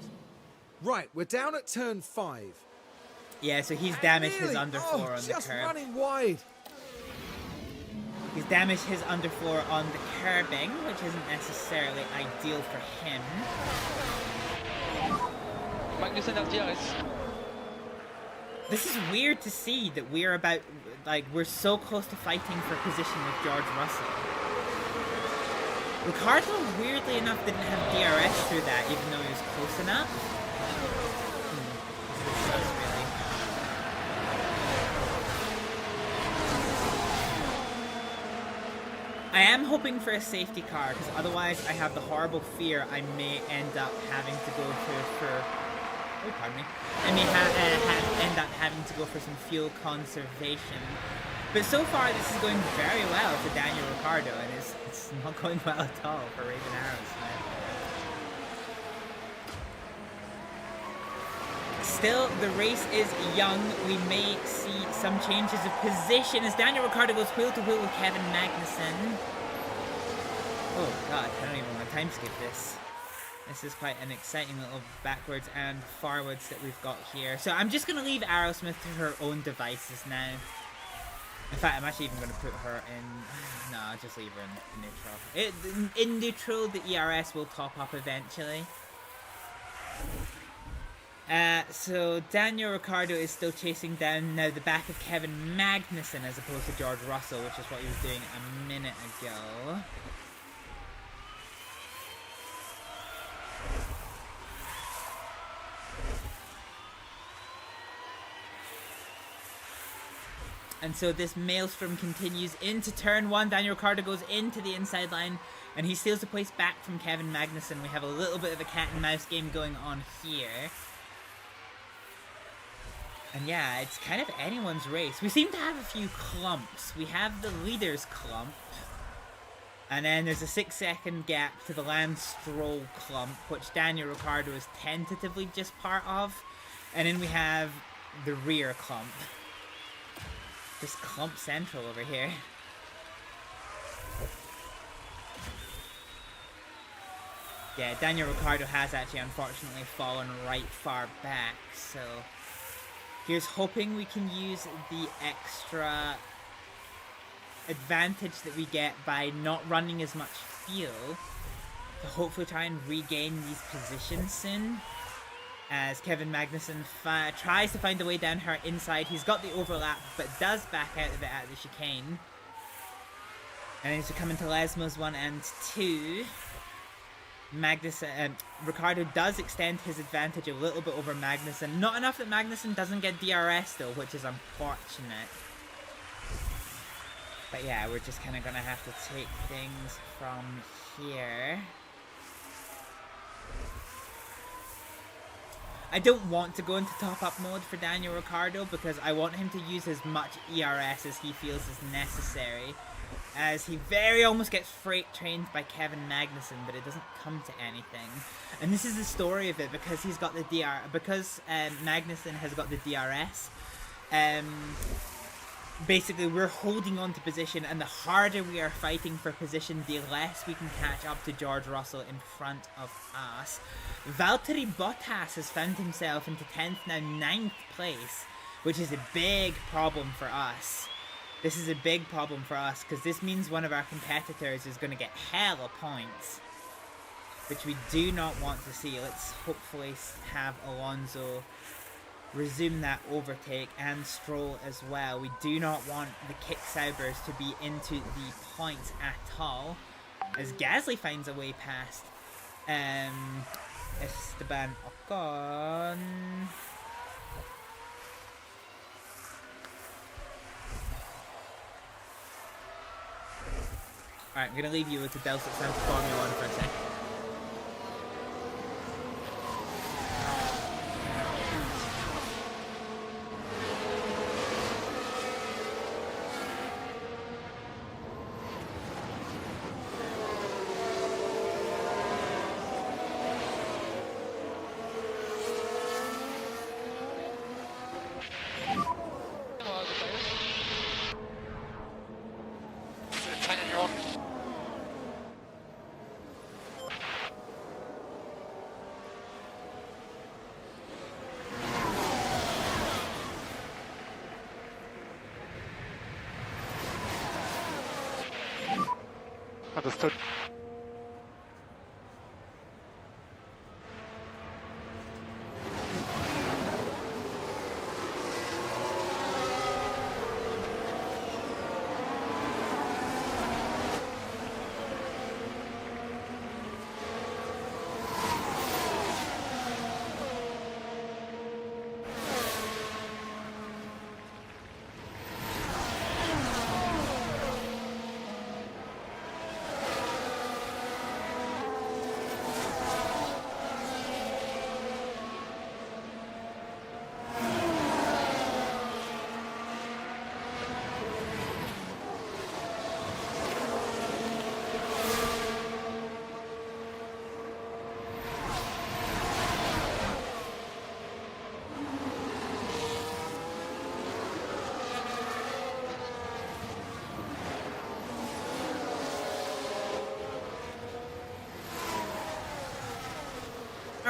Right, we're down at turn 5. Yeah, so he's damaged his underfloor on the just curb. running wide. He's damaged his underfloor on the curbing, which isn't necessarily ideal for him. Magnussen has DRS. This is weird to see that we're we're so close to fighting for position with George Russell. Ricciardo, weirdly enough, didn't have DRS through that, even though he was close enough. This is really... I am hoping for a safety car, because otherwise I have the horrible fear I may end up having to go oh, pardon me. I may end up having to go for some fuel conservation. But so far this is going very well for Daniel Ricciardo, and it's not going well at all for Raven Aerosmith. Still, the race is young. We may see some changes of position as Daniel Ricciardo goes wheel to wheel with Kevin Magnussen. Oh god, I don't even want to time skip this. This is quite an exciting little backwards and forwards that we've got here. So I'm just going to leave Aerosmith to her own devices now. In fact, I'm actually even going to put her in... No, I'll just leave her in neutral. In neutral, the ERS will top up eventually. So Daniel Ricciardo is still chasing down now the back of Kevin Magnussen as opposed to George Russell, which is what he was doing a minute ago. And so this maelstrom continues into turn 1. Daniel Ricciardo goes into the inside line and he steals the place back from Kevin Magnussen. We have a little bit of a cat and mouse game going on here. And yeah, it's kind of anyone's race. We seem to have a few clumps. We have the leader's clump. And then there's a 6-second gap to the Lance Stroll clump, which Daniel Ricciardo is tentatively just part of. And then we have the rear clump. Just clump central over here. Yeah, Daniel Ricciardo has actually unfortunately fallen right far back, so here's hoping we can use the extra advantage that we get by not running as much fuel to hopefully try and regain these positions soon. As Kevin Magnussen tries to find a way down her inside. He's got the overlap, but does back out of it at the chicane. And as we come into Lesmos 1 and 2, Ricciardo does extend his advantage a little bit over Magnussen. Not enough that Magnussen doesn't get DRS though, which is unfortunate. But yeah, we're just kind of going to have to take things from here. I don't want to go into top-up mode for Daniel Ricciardo because I want him to use as much ERS as he feels is necessary, as he very almost gets freight trained by Kevin Magnussen, but it doesn't come to anything. And this is the story of it because he's got the Magnussen has got the DRS. Basically, we're holding on to position, and the harder we are fighting for position, the less we can catch up to George Russell in front of us. Valtteri Bottas has found himself into 10th, now 9th place, which is a big problem for us. This is a big problem for us, because this means one of our competitors is going to get hella points, which we do not want to see. Let's hopefully have Alonso resume that overtake, and Stroll as well. We do not want the Kick Saubers to be into the points at all, as Gasly finds a way past Esteban Ocon. Alright, I'm gonna leave you with the Delta Santa Formula 1 for a second. Understood.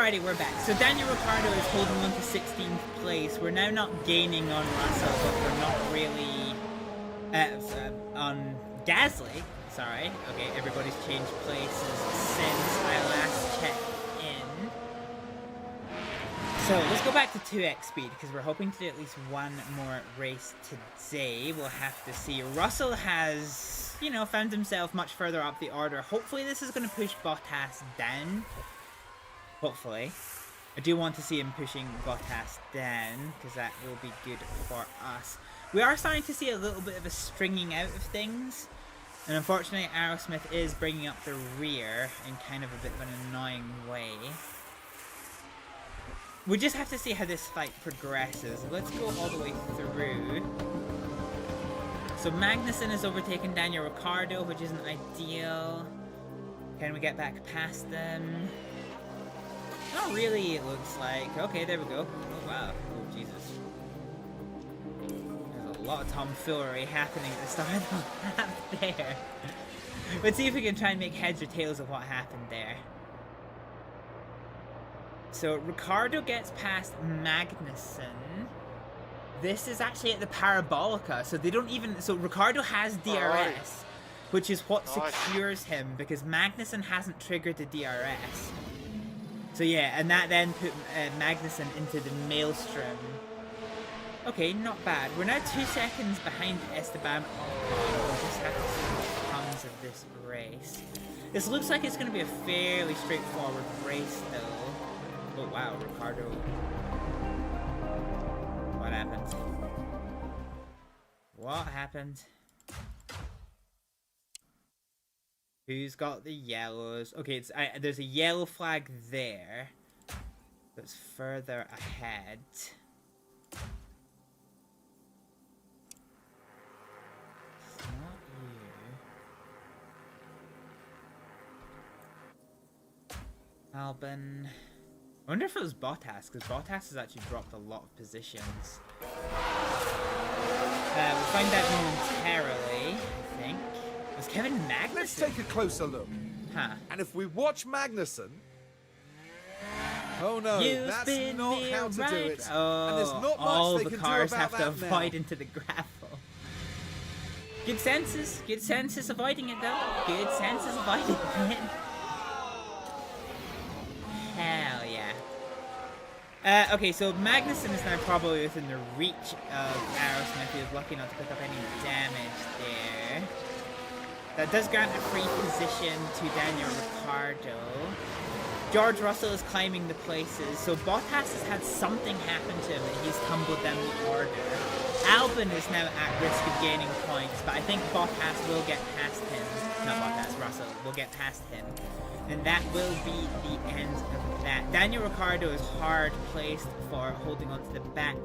Alrighty, we're back. So Daniel Ricciardo is holding on to 16th place. We're now not gaining on Russell, but we're not really on Gasly. Sorry. Okay, everybody's changed places since I last checked in. So let's go back to 2x speed because we're hoping to do at least one more race today. We'll have to see. Russell has, you know, found himself much further up the order. Hopefully this is going to push Bottas down. Hopefully. I do want to see him pushing Bottas down because that will be good for us. We are starting to see a little bit of a stringing out of things. And unfortunately, Aerosmith is bringing up the rear in kind of a bit of an annoying way. We just have to see how this fight progresses. Let's go all the way through. So Magnussen has overtaken Daniel Ricciardo, which isn't ideal. Can we get back past them? Not really, it looks like. Okay, there we go. Oh, wow. Oh, Jesus. There's a lot of tomfoolery happening at the start of the lap there. Let's see if we can try and make heads or tails of what happened there. So, Ricciardo gets past Magnussen. This is actually at the Parabolica, so they don't even... So, Ricciardo has DRS, which is what secures him, because Magnussen hasn't triggered the DRS. So, yeah, and that then put Magnussen into the maelstrom. Okay, not bad. We're now 2 seconds behind Esteban Ocon. We'll just have to see what comes of this race. This looks like it's going to be a fairly straightforward race, though. Oh wow, Ricciardo. What happened? What happened? Who's got the yellows? Okay, it's there's a yellow flag there. That's further ahead. It's not you. Albon. I wonder if it was Bottas, because Bottas has actually dropped a lot of positions. We'll find out momentarily, I think. Was Kevin Magnussen? Let's take a closer look. Huh. And if we watch Magnussen... Oh no, that's not how to do it. Oh, and there's not all much they the can cars do about have to that avoid now. into the gravel. Good senses avoiding it though. Good senses avoiding it. Hell yeah. Okay, so Magnussen is now probably within the reach of Aerosmith, who is lucky not to pick up any damage there. That does grant a free position to Daniel Ricciardo. George Russell is climbing the places, so Bottas has had something happen to him that he's tumbled down the order. Albon is now at risk of gaining points, but I think Bottas will get past him. Not Bottas, Russell will get past him. And that will be the end of that. Daniel Ricciardo is hard placed for holding on to the back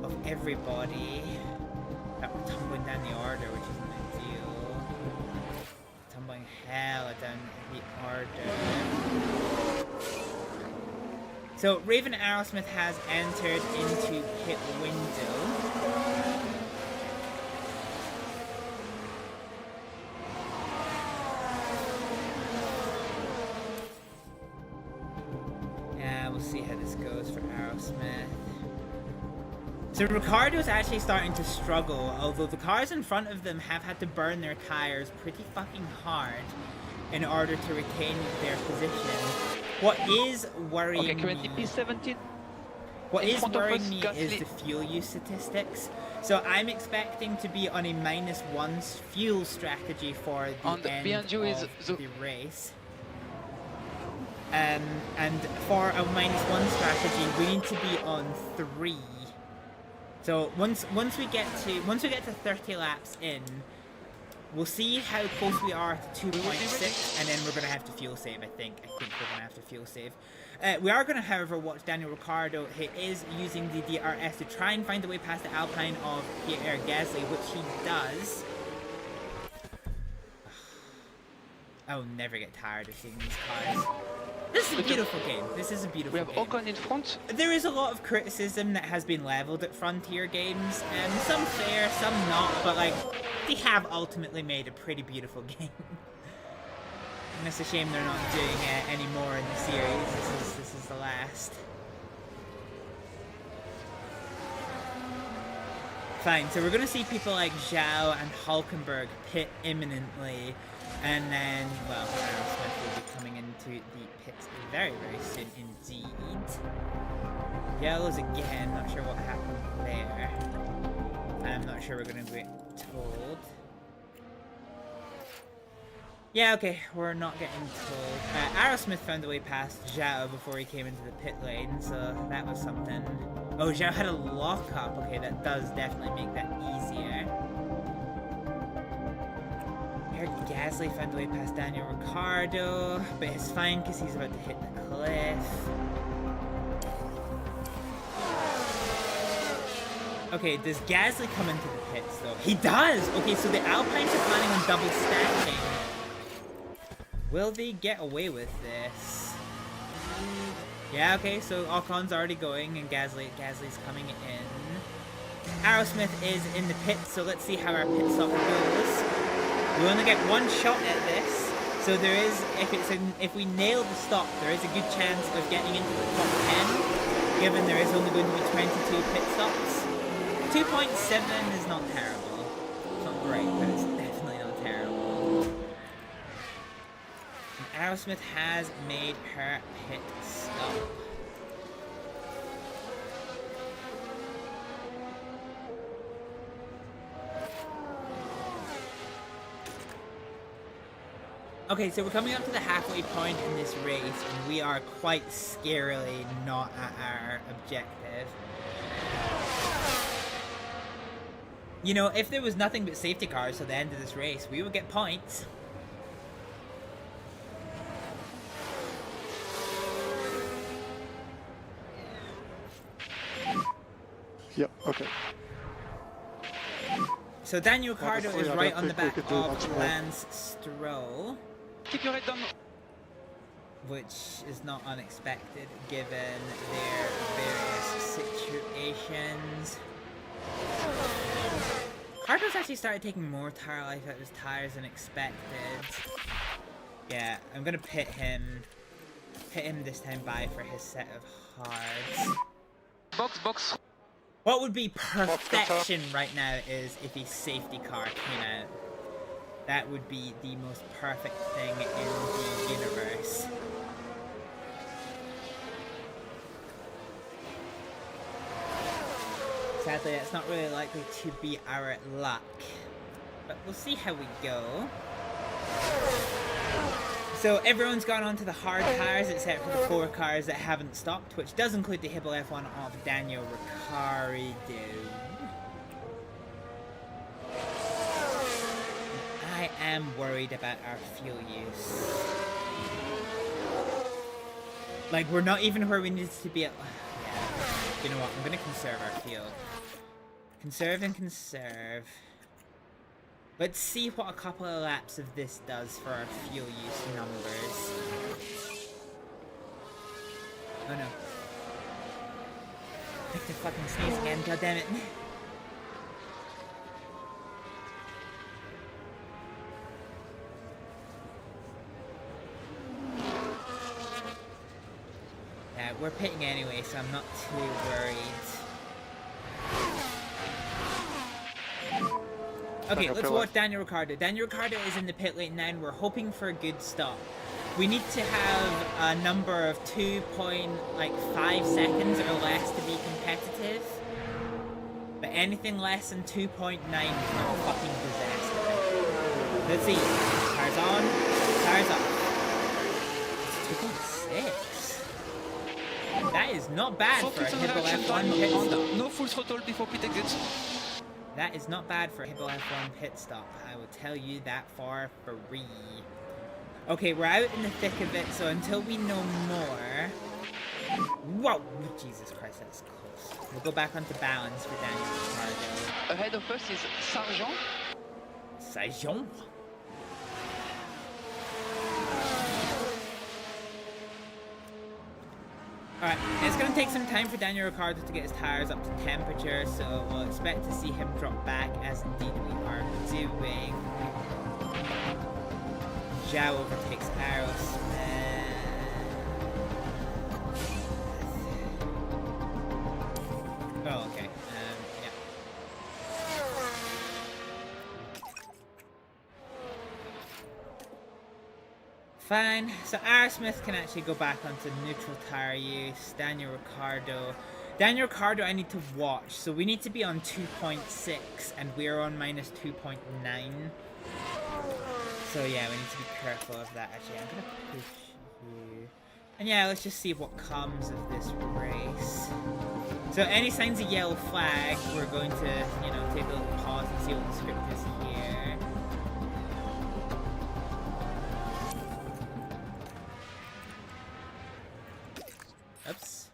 of everybody. That we're tumbling down the order, which isn't ideal. Tumbling hella down the order. So Raven Aerosmith has entered into pit window. We'll see how this goes for Aerosmith. So Ricciardo's actually starting to struggle, although the cars in front of them have had to burn their tires pretty fucking hard in order to retain their position. What is worrying okay, currently me... P17. What is worrying me is the fuel use statistics. So I'm expecting to be on a -1 fuel strategy for the end of the race. And for a -1 strategy, we need to be on 3. So once we get to 30 laps in, we'll see how close we are to 2.6, and then we're gonna have to fuel save. I think we're gonna have to fuel save. We are gonna, however, watch Daniel Ricciardo. He is using the DRS to try and find a way past the Alpine of Pierre Gasly, which he does. I'll never get tired of seeing these cars. This is a beautiful game. This is a beautiful game. We have Ocon in front. There is a lot of criticism that has been leveled at Frontier games, and some fair, some not, but like, they have ultimately made a pretty beautiful game. And it's a shame they're not doing any more in the series. This is the last. Fine, so we're going to see people like Zhao and Hulkenberg pit imminently, and then, well, Aerosmith will be coming into the pits very, very soon indeed. Yellows again, not sure what happened there. I'm not sure we're going to be told. Yeah, okay, we're not getting told. Aerosmith found a way past Zhao before he came into the pit lane, so that was something. Oh, Zhao had a lockup. Okay, that does definitely make that easier. Here, Gasly found a way past Daniel Ricciardo, but it's fine because he's about to hit the cliff. Okay, does Gasly come into the pits though? He does! Okay, so the Alpines are planning on double stacking. Will they get away with this? Yeah, okay, so Ocon's already going and Gasly's coming in. Aerosmith is in the pits, so let's see how our pit stop goes. We only get one shot at this, so there is, if we nail the stop, there is a good chance of getting into the top 10, given there is only going to be 22 pit stops. 2.7 is not terrible. It's not great, but it's definitely not terrible. And Aerosmith has made her pit stop. Okay, so we're coming up to the halfway point in this race, and we are quite scarily not at our objective. You know, if there was nothing but safety cars till the end of this race, we would get points. Yep, okay. So Daniel Ricciardo is right on the back of Lance Stroll. Keep your head down. Which is not unexpected given their various situations. Ricciardo's actually started taking more tire life out of his tires than expected. Yeah, I'm gonna pit him this time by for his set of hards. Box. What would be perfection right now is if a safety car came out. That would be the most perfect thing in the universe. Sadly, that's not really likely to be our luck. But we'll see how we go. So everyone's gone onto the hard tires except for the 4 cars that haven't stopped, which does include the Hibble F1 of Daniel Ricciardo. I am worried about our fuel use. Like, we're not even where we need to be at... Yeah. You know what? I'm gonna conserve our fuel. Conserve and conserve. Let's see what a couple of laps of this does for our fuel use numbers. Oh no. I have to fucking sneeze again, goddammit. Yeah, we're pitting anyway, so I'm not too worried. Okay, let's watch Daniel Ricciardo. Daniel Ricciardo is in the pit lane now, and we're hoping for a good stop. We need to have a number of 2.5 seconds or less to be competitive. But anything less than 2.9 is not a fucking disaster. Let's see. Tires on. Tires off. It's 2.6. That is not bad for a Hibble F1 pit stop. No full throttle before pit exit. That is not bad for a Hibble F1 pit stop. I will tell you that for free. Okay, we're out in the thick of it, so until we know more... Whoa! Jesus Christ, that's close. We'll go back onto balance for Daniel Ricciardo. Ahead of us is Sargent. Sargent? Alright, it's going to take some time for Daniel Ricciardo to get his tyres up to temperature, so we'll expect to see him drop back, as indeed we are doing. Zhao overtakes Aerosmith. Oh, okay. Yeah. Fine. So Aerosmith can actually go back onto neutral tire use. Daniel Ricciardo. Daniel Ricciardo I need to watch. So we need to be on 2.6 and we're on minus 2.9. So yeah, we need to be careful of that. Actually, I'm gonna push you. And yeah, let's just see what comes of this race. So any signs of yellow flag, we're going to, you know, take a little pause and see what the script is here. Oops.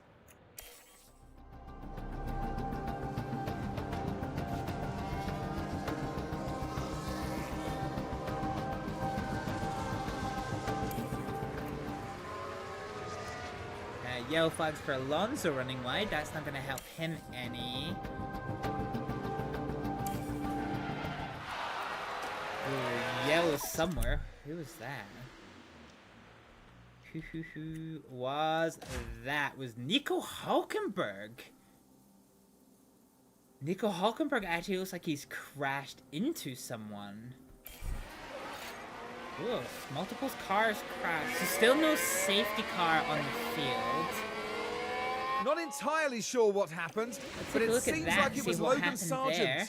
Yellow flags for Alonso running wide. That's not going to help him any. Ooh, yellow somewhere. Who was that? Who was that? Was Nico Hulkenberg. Nico Hulkenberg actually looks like he's crashed into someone. Ooh, multiple cars crashed. So still no safety car on the field. Not entirely sure what happened, but it seems like it was Logan Sargent. There.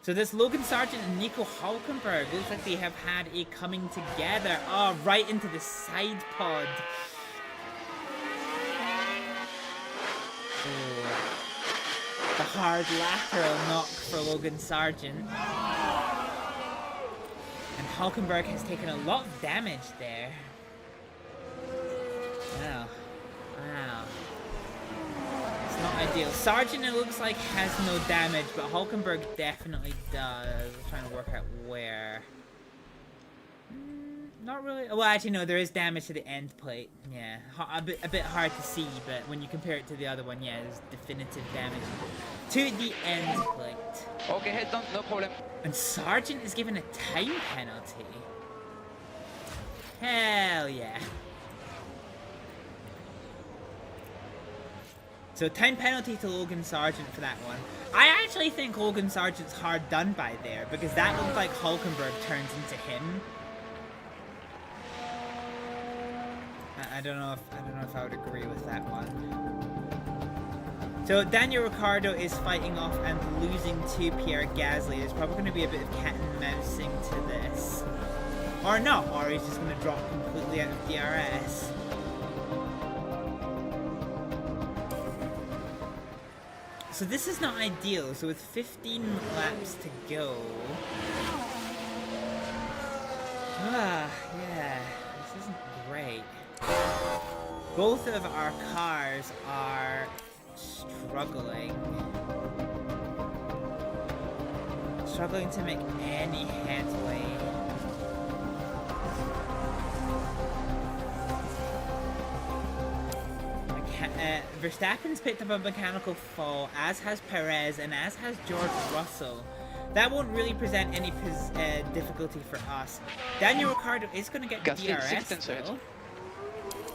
So this Logan Sargent and Nico Hulkenberg looks like they have had a coming together. Oh, right into the side pod. Ooh. The hard lateral knock for Logan Sargent. And Hulkenberg has taken a lot of damage there. Wow. Wow. It's not ideal. Sargent, it looks like, has no damage, but Hulkenberg definitely does. I'm trying to work out where. Not really. Well, actually, no, there is damage to the end plate. Yeah. A bit hard to see, but when you compare it to the other one, yeah, there's definitive damage to the end plate. Okay, head down, no problem. And Sargent is given a time penalty. Hell yeah. So time penalty to Logan Sargent for that one. I actually think Logan Sargent's hard done by there because that looked like Hulkenberg turns into him. I don't know if I would agree with that one. So Daniel Ricciardo is fighting off and losing to Pierre Gasly. There's probably going to be a bit of cat and mousing to this. Or not, or he's just going to drop completely out of DRS. So this is not ideal. So with 15 laps to go. Yeah, this isn't great. Both of our cars are struggling to make any headway. Verstappen's picked up a mechanical fall, as has Perez and as has George Russell. That won't really present any difficulty for us. Daniel Ricciardo is going to get DRS though.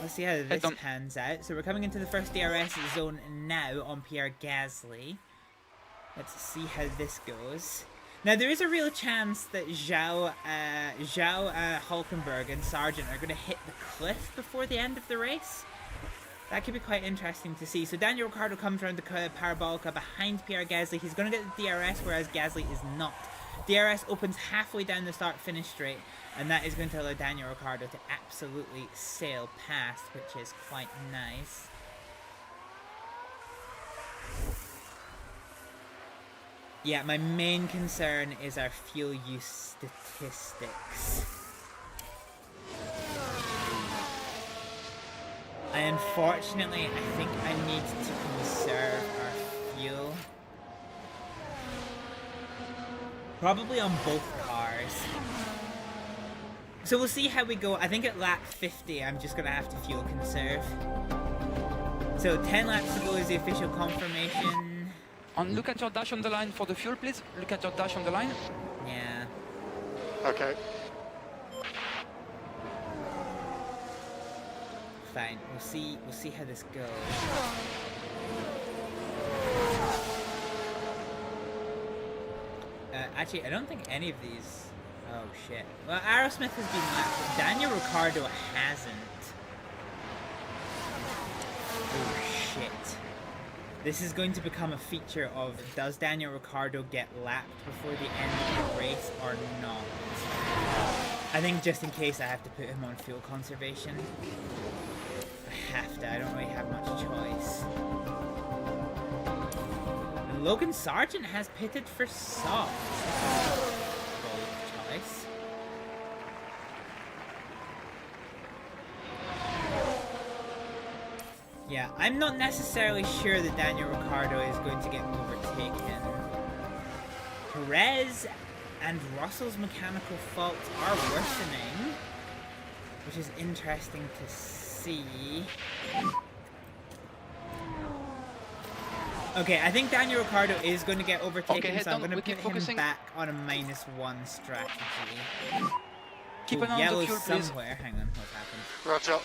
Let's see how this pans out. So we're coming into the first DRS zone now on Pierre Gasly. Let's see how this goes. Now there is a real chance that Zhao, Hulkenberg and Sargent are going to hit the cliff before the end of the race. That could be quite interesting to see. So Daniel Ricciardo comes around the parabolica behind Pierre Gasly. He's going to get the DRS, whereas Gasly is not. DRS opens halfway down the start-finish straight, and that is going to allow Daniel Ricciardo to absolutely sail past, which is quite nice. Yeah, my main concern is our fuel use statistics. Unfortunately, I think I need to conserve our fuel. Probably on both cars. So we'll see how we go. I think at lap 50, I'm just going to have to fuel conserve. So 10 laps to go is the official confirmation. And look at your dash on the line for the fuel, please. Look at your dash on the line. Yeah. Okay. fine. We'll see how this goes. Actually, I don't think any of these... Oh, shit. Well, Aerosmith has been lapped, but Daniel Ricciardo hasn't. Oh, shit. This is going to become a feature of, does Daniel Ricciardo get lapped before the end of the race or not? I think just in case I have to put him on fuel conservation. I have to, I don't really have much choice. Logan Sargent has pitted for soft. Bold choice. Yeah, I'm not necessarily sure that Daniel Ricciardo is going to get overtaken. Perez and Russell's mechanical faults are worsening, which is interesting to see. Okay, I think Daniel Ricciardo is going to get overtaken, so I'm going to put him back on a -1 strategy. Keep an eye on the yellow's fuel, please. somewhere. Hang on, what's happened? Roger.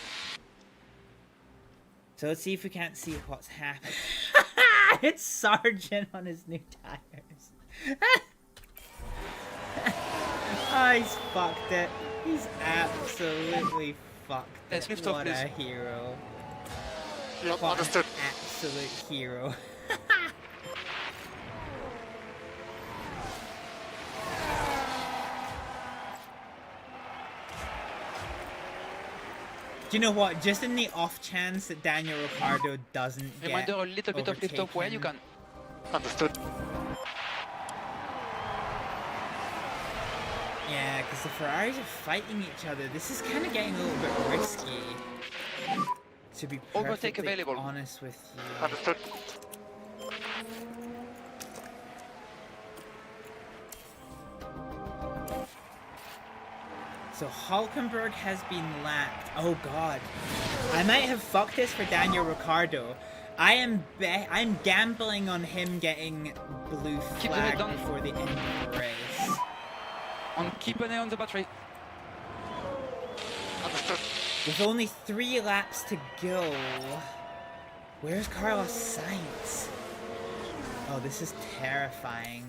So let's see if we can't see what's happened. It's Sargent on his new tires. Oh, he's fucked it. He's absolutely fucked it. Lift off, What a please. hero. Yep, What understood. an absolute hero. Do you know what? Just in the off chance that Daniel Ricciardo doesn't Reminder get a little bit of lift off where you can. Understood. Yeah, because the Ferraris are fighting each other. This is kind of getting a little bit risky. To be Overtake perfectly available. honest with you. Understood. So Hulkenberg has been lapped. Oh god. I might have fucked this for Daniel Ricciardo. I'm gambling on him getting blue flag before the end of the race. Keep an eye on the battery. Understood. With only 3 laps to go. Where's Carlos Sainz? Oh, this is terrifying.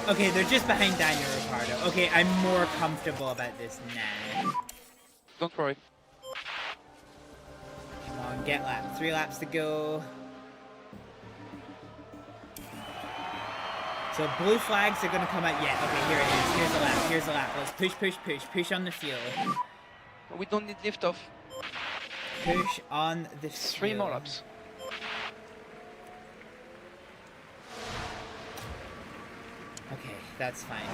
Okay, they're just behind Daniel Ricciardo. Okay, I'm more comfortable about this now. Don't worry. Come on, get lapped. 3 laps to go. So blue flags are gonna come out. Yeah, okay, here it is. Here's a lap. Here's a lap. Let's push, push, push. Push on the fuel. We don't need lift off. Push on the fuel. 3 more laps. Okay, that's fine.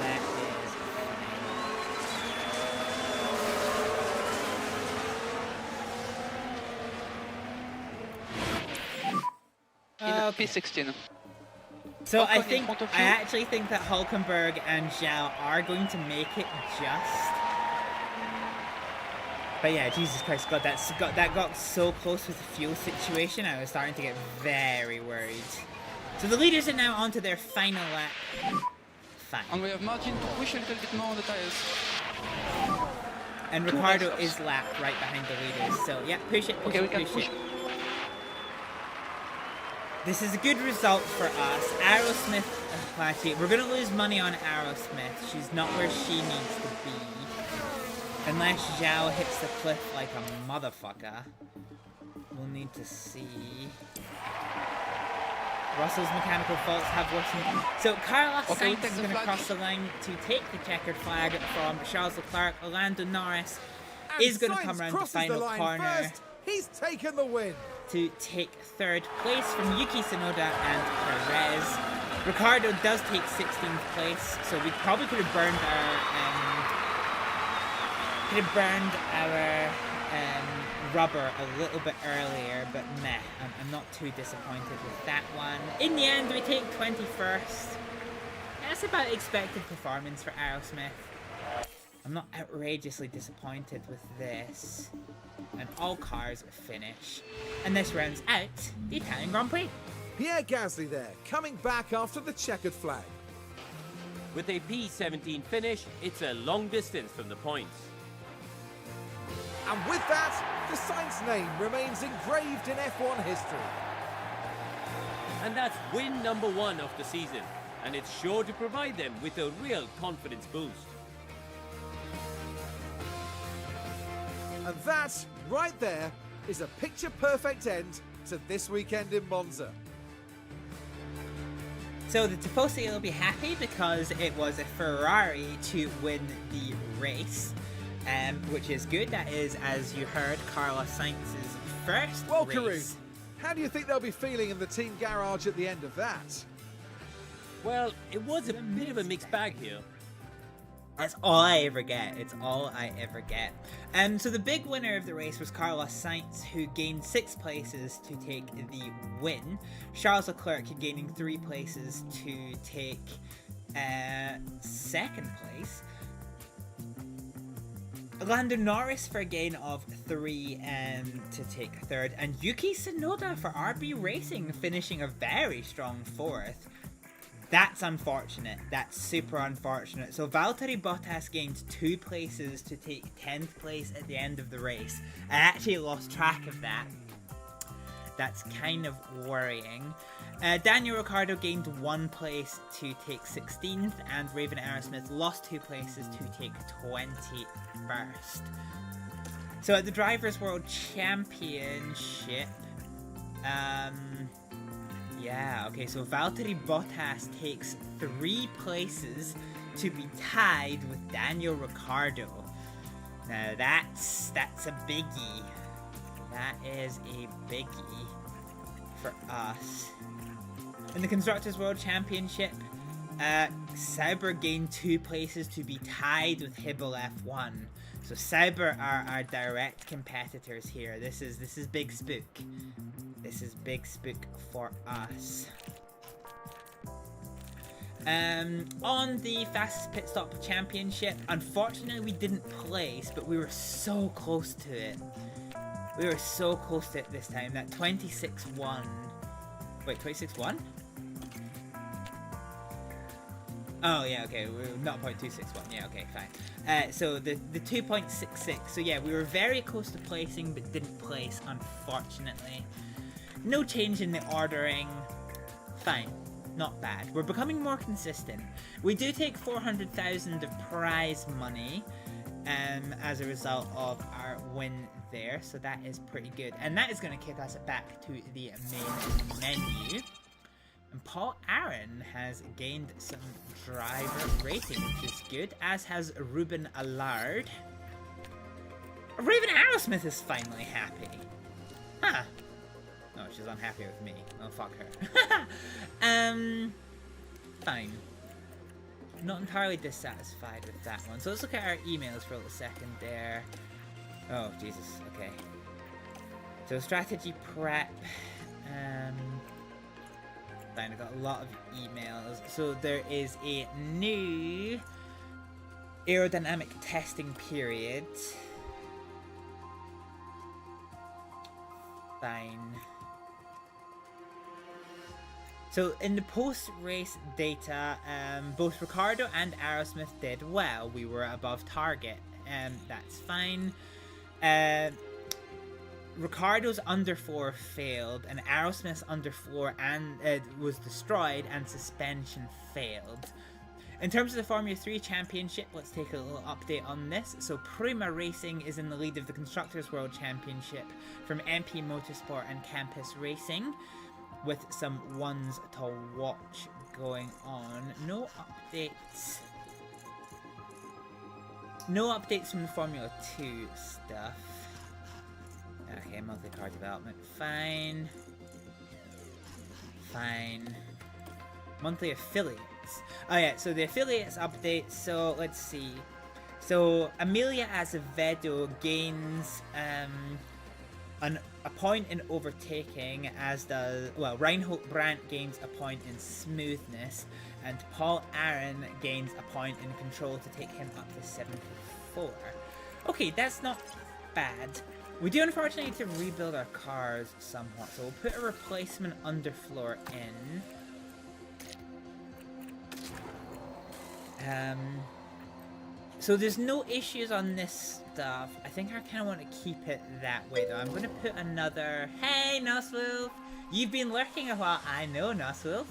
That is In P16. So I actually think that Hulkenberg and Zhao are going to make it just. But yeah, Jesus Christ, God, that got so close with the fuel situation. I was starting to get very worried. So the leaders are now onto their final lap. Fine. And we have margin to push a little bit more on the tires. And Ricciardo is lapped right behind the leaders. So yeah, push it, push okay, it, we can push it. This is a good result for us. Aerosmith, actually, we're going to lose money on Aerosmith. She's not where she needs to be. Unless Zhao hits the cliff like a motherfucker. We'll need to see. Russell's mechanical faults have worsened. So Carlos Sainz is going to cross the line to take the checkered flag from Charles Leclerc. Orlando Norris is going to come around the final corner. First. He's taken the win. To take 3rd place from Yuki Tsunoda and Perez. Ricciardo does take 16th place, so we probably could have burned our rubber a little bit earlier, but meh, I'm not too disappointed with that one. In the end, we take 21st. That's about expected performance for Aerosmith. I'm not outrageously disappointed with this. And all cars finish. And this rounds out the Italian Grand Prix. Pierre Gasly there, coming back after the checkered flag. With a P17 finish, it's a long distance from the points. And with that, the Sainz name remains engraved in F1 history. And that's win number 1 of the season, and it's sure to provide them with a real confidence boost. And that, right there, is a picture-perfect end to this weekend in Monza. So the Tifosi will be happy because it was a Ferrari to win the race, which is good. That is, as you heard, Carlos Sainz's first Well, race. Karun, how do you think they'll be feeling in the team garage at the end of that? Well, it was a bit of a mixed bag here. That's all I ever get. It's all I ever get. So the big winner of the race was Carlos Sainz, who gained 6 places to take the win. Charles Leclerc gaining 3 places to take 2nd place. Lando Norris for a gain of 3 to take 3rd. And Yuki Tsunoda for RB Racing finishing a very strong 4th. That's unfortunate. That's super unfortunate. So Valtteri Bottas gained 2 places to take 10th place at the end of the race. I actually lost track of that. That's kind of worrying. Daniel Ricciardo gained 1 place to take 16th, and Raven Aerosmith lost 2 places to take 21st. So at the Drivers' World Championship, yeah, okay, so Valtteri Bottas takes 3 places to be tied with Daniel Ricciardo. Now that's a biggie. That is a biggie for us. In the Constructors' World Championship, Sauber gained 2 places to be tied with Hibble F1. So Sauber are our direct competitors here. This is big spook. This is big spook for us. On the Fastest Pit Stop Championship, unfortunately we didn't place, but we were so close to it. We were so close to it this time. That 26-1. Wait, 26-1? Oh, yeah, okay. We're not 0.261. Yeah, okay, fine. So the 2.66. So yeah, we were very close to placing, but didn't place, unfortunately. No change in the ordering. Fine. Not bad. We're becoming more consistent. We do take 400,000 of prize money as a result of our win there, so that is pretty good. And that is going to kick us back to the main menu. And Paul Aaron has gained some driver rating, which is good, as has Ruben Allard. Raven Aerosmith is finally happy. Huh. No, she's unhappy with me. Oh, fuck her. Fine. Not entirely dissatisfied with that one. So let's look at our emails for a little second there. Oh, Jesus. Okay. So strategy prep. Fine, I got a lot of emails. So there is a new aerodynamic testing period. Fine. So in the post-race data, both Ricciardo and Aerosmith did well. We were above target, and that's fine. Ricciardo's underfloor failed, and Aerosmith's underfloor was destroyed, and suspension failed. In terms of the Formula 3 Championship, let's take a little update on this. So Prima Racing is in the lead of the Constructors' World Championship from MP Motorsport and Campus Racing, with some ones to watch going on. No updates. No updates from the Formula 2 stuff. Okay, monthly car development. Fine. Fine. Monthly affiliates. Oh yeah, so the affiliates update. So let's see. So Amelia Azevedo gains a point in overtaking, as does, well, Reinhold Brandt gains a point in smoothness, and Paul Aaron gains a point in control to take him up to 75. before. Okay, that's not bad. We do unfortunately need to rebuild our cars somewhat, so we'll put a replacement underfloor in. So there's no issues on this stuff. I think I kind of want to keep it that way though. I'm going to put another... Hey, Noswolf! You've been lurking a while. I know, Noswolf.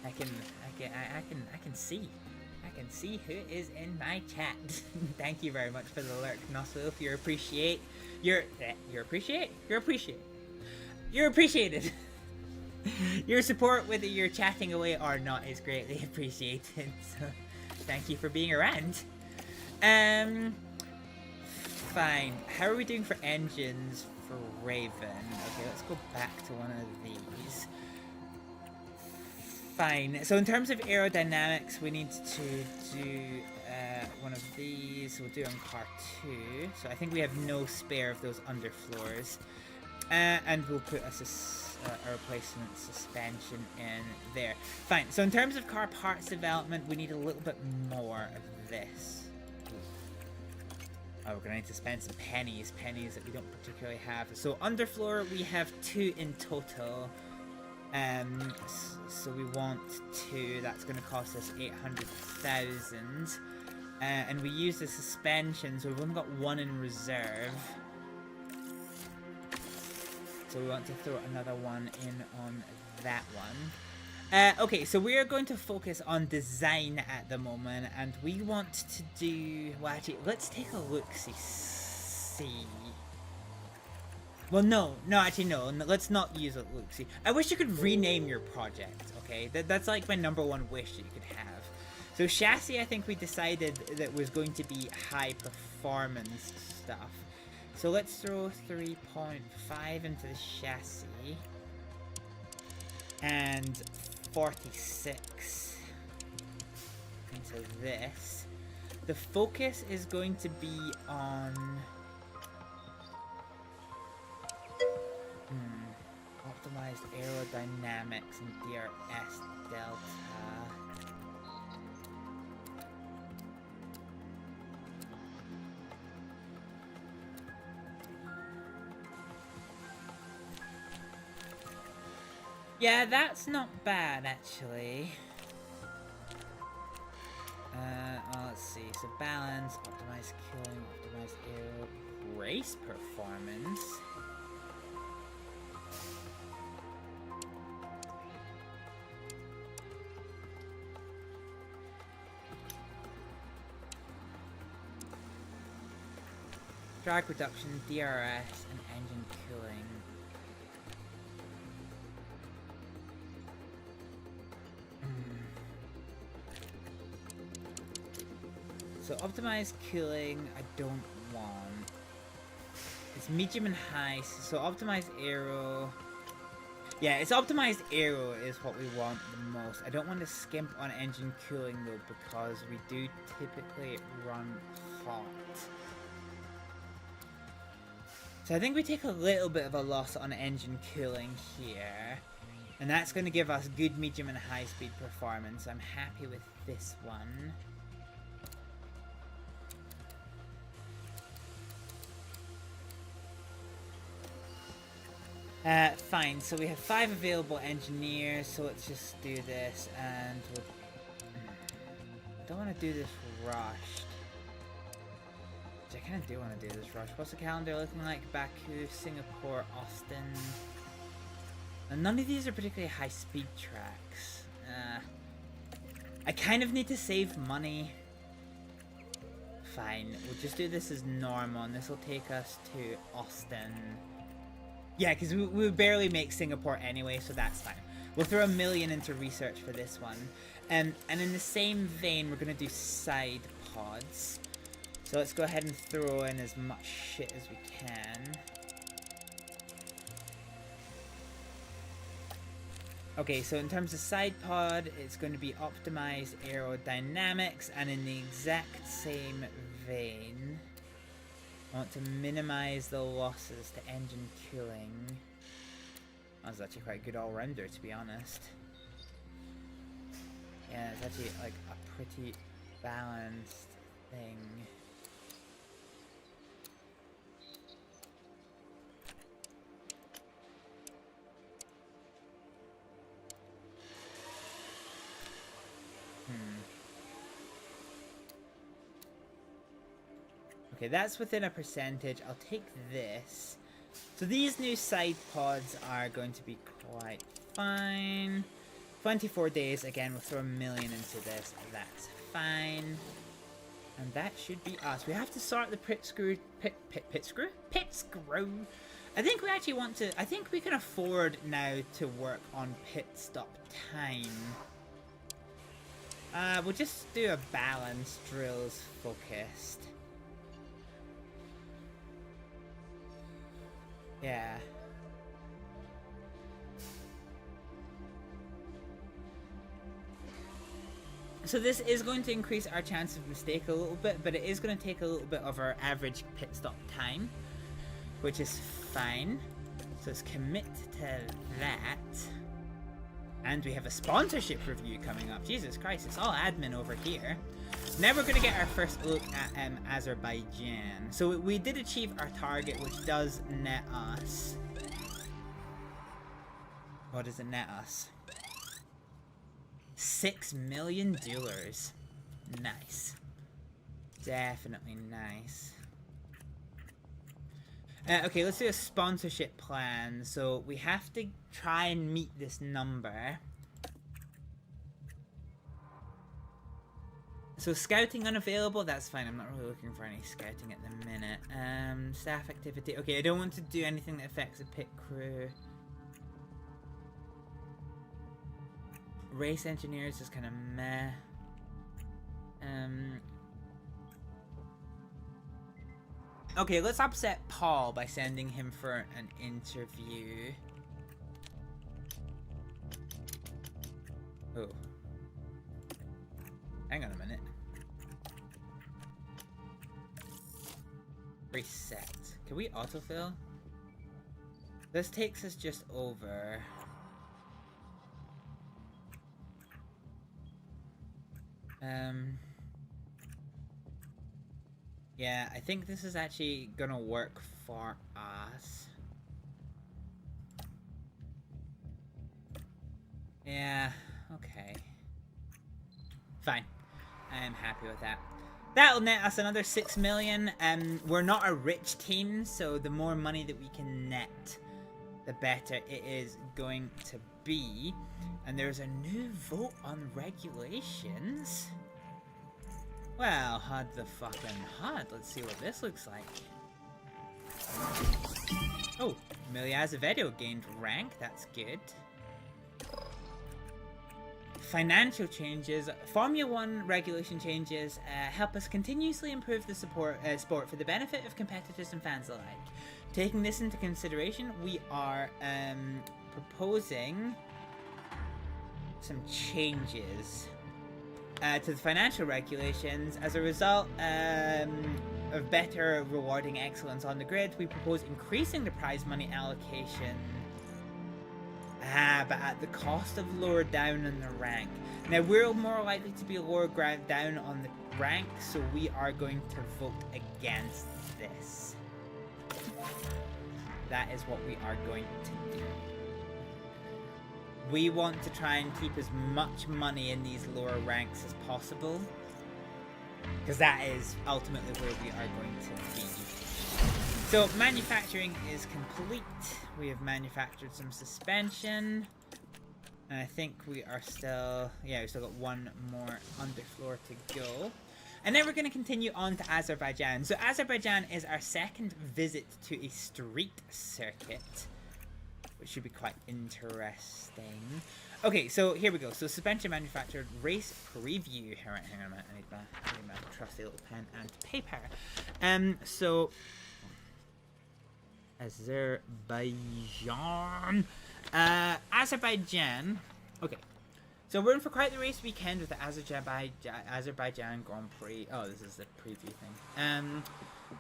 I can see. I can see who is in my chat. Thank you very much for the lurk, Noswolf. You're appreciated. Your support, whether you're chatting away or not, is greatly appreciated. So, thank you for being around. Fine. How are we doing for engines for Raven? Okay, let's go back to one of these. Fine. So in terms of aerodynamics, we need to do one of these. We'll do on car 2. So I think we have no spare of those underfloors. And we'll put a replacement suspension in there. Fine. So in terms of car parts development, we need a little bit more of this. Oh, we're gonna need to spend some pennies that we don't particularly have. So underfloor, we have 2 in total. So we want 2. That's gonna cost us 800,000. And we use the suspension, so we've only got 1 in reserve. So we want to throw another one in on that one. Okay, so we are going to focus on design at the moment, and we want to do... Well, actually, let's take a look-see. Well, no, let's not use a look-see. I wish you could rename your project, okay? That's like my #1 wish that you could have. So chassis, I think we decided that was going to be high performance stuff. So let's throw 3.5 into the chassis. And 46 into this. The focus is going to be on optimized aerodynamics and DRS delta. Yeah, that's not bad, actually. Well, let's see. So balance, optimize killing, optimize aero, race performance. Drag reduction, DRS, and engine cooling. So optimized cooling, I don't want. It's medium and high, so optimized aero. Yeah, it's optimized aero is what we want the most. I don't want to skimp on engine cooling though, because we do typically run hot. So I think we take a little bit of a loss on engine cooling here. And that's going to give us good medium and high speed performance. I'm happy with this one. Fine, so we have 5 available engineers, so let's just do this, and we'll... I don't want to do this rushed. I kind of do want to do this rushed. What's the calendar looking like? Baku, Singapore, Austin... And none of these are particularly high-speed tracks. I kind of need to save money. Fine, we'll just do this as normal, and this will take us to Austin... Yeah, because we barely make Singapore anyway, so that's fine. We'll throw $1 million into research for this one. And in the same vein, we're going to do side pods. So let's go ahead and throw in as much shit as we can. Okay, so in terms of side pod, it's going to be optimized aerodynamics, and in the exact same vein... I want to minimize the losses to engine cooling. That was actually quite a good all-rounder, to be honest. Yeah, it's actually like a pretty balanced thing. Okay, that's within a percentage. I'll take this. So these new side pods are going to be quite fine. 24 days, again, we'll throw $1 million into this. That's fine. And that should be us. We have to sort the pit screw. I think we actually want to, I think we can afford now to work on pit stop time. We'll just do a balance drills focused. Yeah. So this is going to increase our chance of mistake a little bit, but it is going to take a little bit of our average pit stop time, which is fine. So let's commit to that. And we have a sponsorship review coming up. Jesus Christ, it's all admin over here. Now we're going to get our first look at Azerbaijan. So we did achieve our target, which does net us. What does it net us? $6 million. Nice. Definitely nice. Okay, let's do a sponsorship plan. So we have to try and meet this number. So scouting unavailable, that's fine. I'm not really looking for any scouting at the minute. Staff activity. Okay, I don't want to do anything that affects the pit crew. Race engineers is kind of meh. Okay, let's upset Paul by sending him for an interview. Oh. Hang on a minute. Reset. Can we autofill? This takes us just over. Yeah, I think this is actually gonna work for us. Yeah, okay. Fine. I am happy with that. That'll net us another 6 million. We're not a rich team, so the more money that we can net, the better it is going to be. And there's a new vote on regulations. Well, HUD the fucking HUD. Let's see what this looks like. Oh, Millie Azevedo gained rank. That's good. Financial changes. Formula 1 regulation changes help us continuously improve the sport for the benefit of competitors and fans alike. Taking this into consideration, we are proposing some changes to the financial regulations. As a result of better rewarding excellence on the grid, we propose increasing the prize money allocation, but at the cost of lower down in the rank. Now we're more likely to be lower down on the rank, so we are going to vote against this. That is what we are going to do. We want to try and keep as much money in these lower ranks as possible, because that is ultimately where we are going to be. So manufacturing is complete. We have manufactured some suspension, and I think we are still, yeah, we still got one more underfloor to go. And then we're going to continue on to Azerbaijan. So Azerbaijan is our second visit to a street circuit, which should be quite interesting. Okay, so here we go. So suspension manufactured, race preview. Hang on a minute. I need my trusty little pen and paper. So Azerbaijan. Okay. So we're in for quite the race weekend with the Azerbaijan Grand Prix. Oh, this is the preview thing.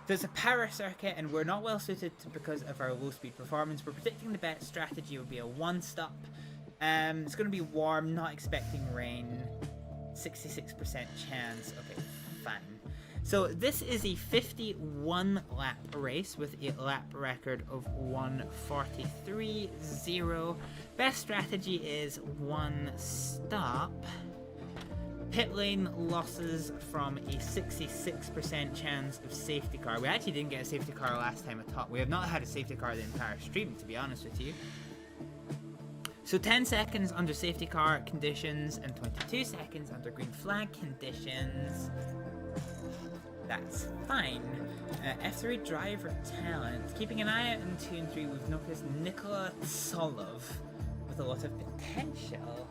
There's a power circuit, and we're not well suited because of our low speed performance. We're predicting the best strategy will be a one-stop. It's going to be warm, not expecting rain. 66% chance. Okay, fine. So this is a 51 lap race with a lap record of 1:43.0. Best strategy is one stop. Pit lane losses from a 66% chance of safety car. We actually didn't get a safety car last time at all. We have not had a safety car the entire stream, to be honest with you. So 10 seconds under safety car conditions and 22 seconds under green flag conditions. That's fine. F3 driver talent. Keeping an eye out in 2 and 3, we've noticed Nikola Tsolov with a lot of potential.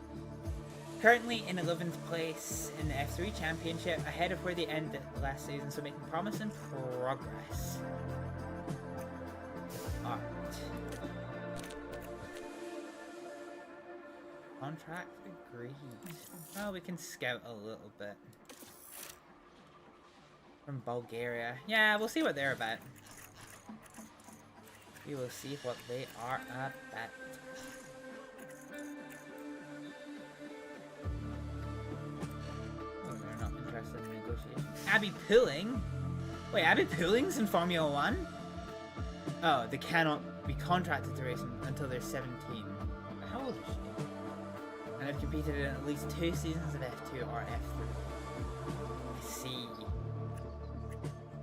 Currently in 11th place in the F3 Championship, ahead of where they ended last season, so making promising progress. Alright. Contract agreed. Oh, we can scout a little bit. From Bulgaria. Yeah, we'll see what they're about. We will see what they are about. In negotiation. Abby Pulling? Wait, Abby Pulling's in Formula 1? Oh, they cannot be contracted to race until they're 17. How old is she? And have competed in at least 2 seasons of F2 or F3. I see.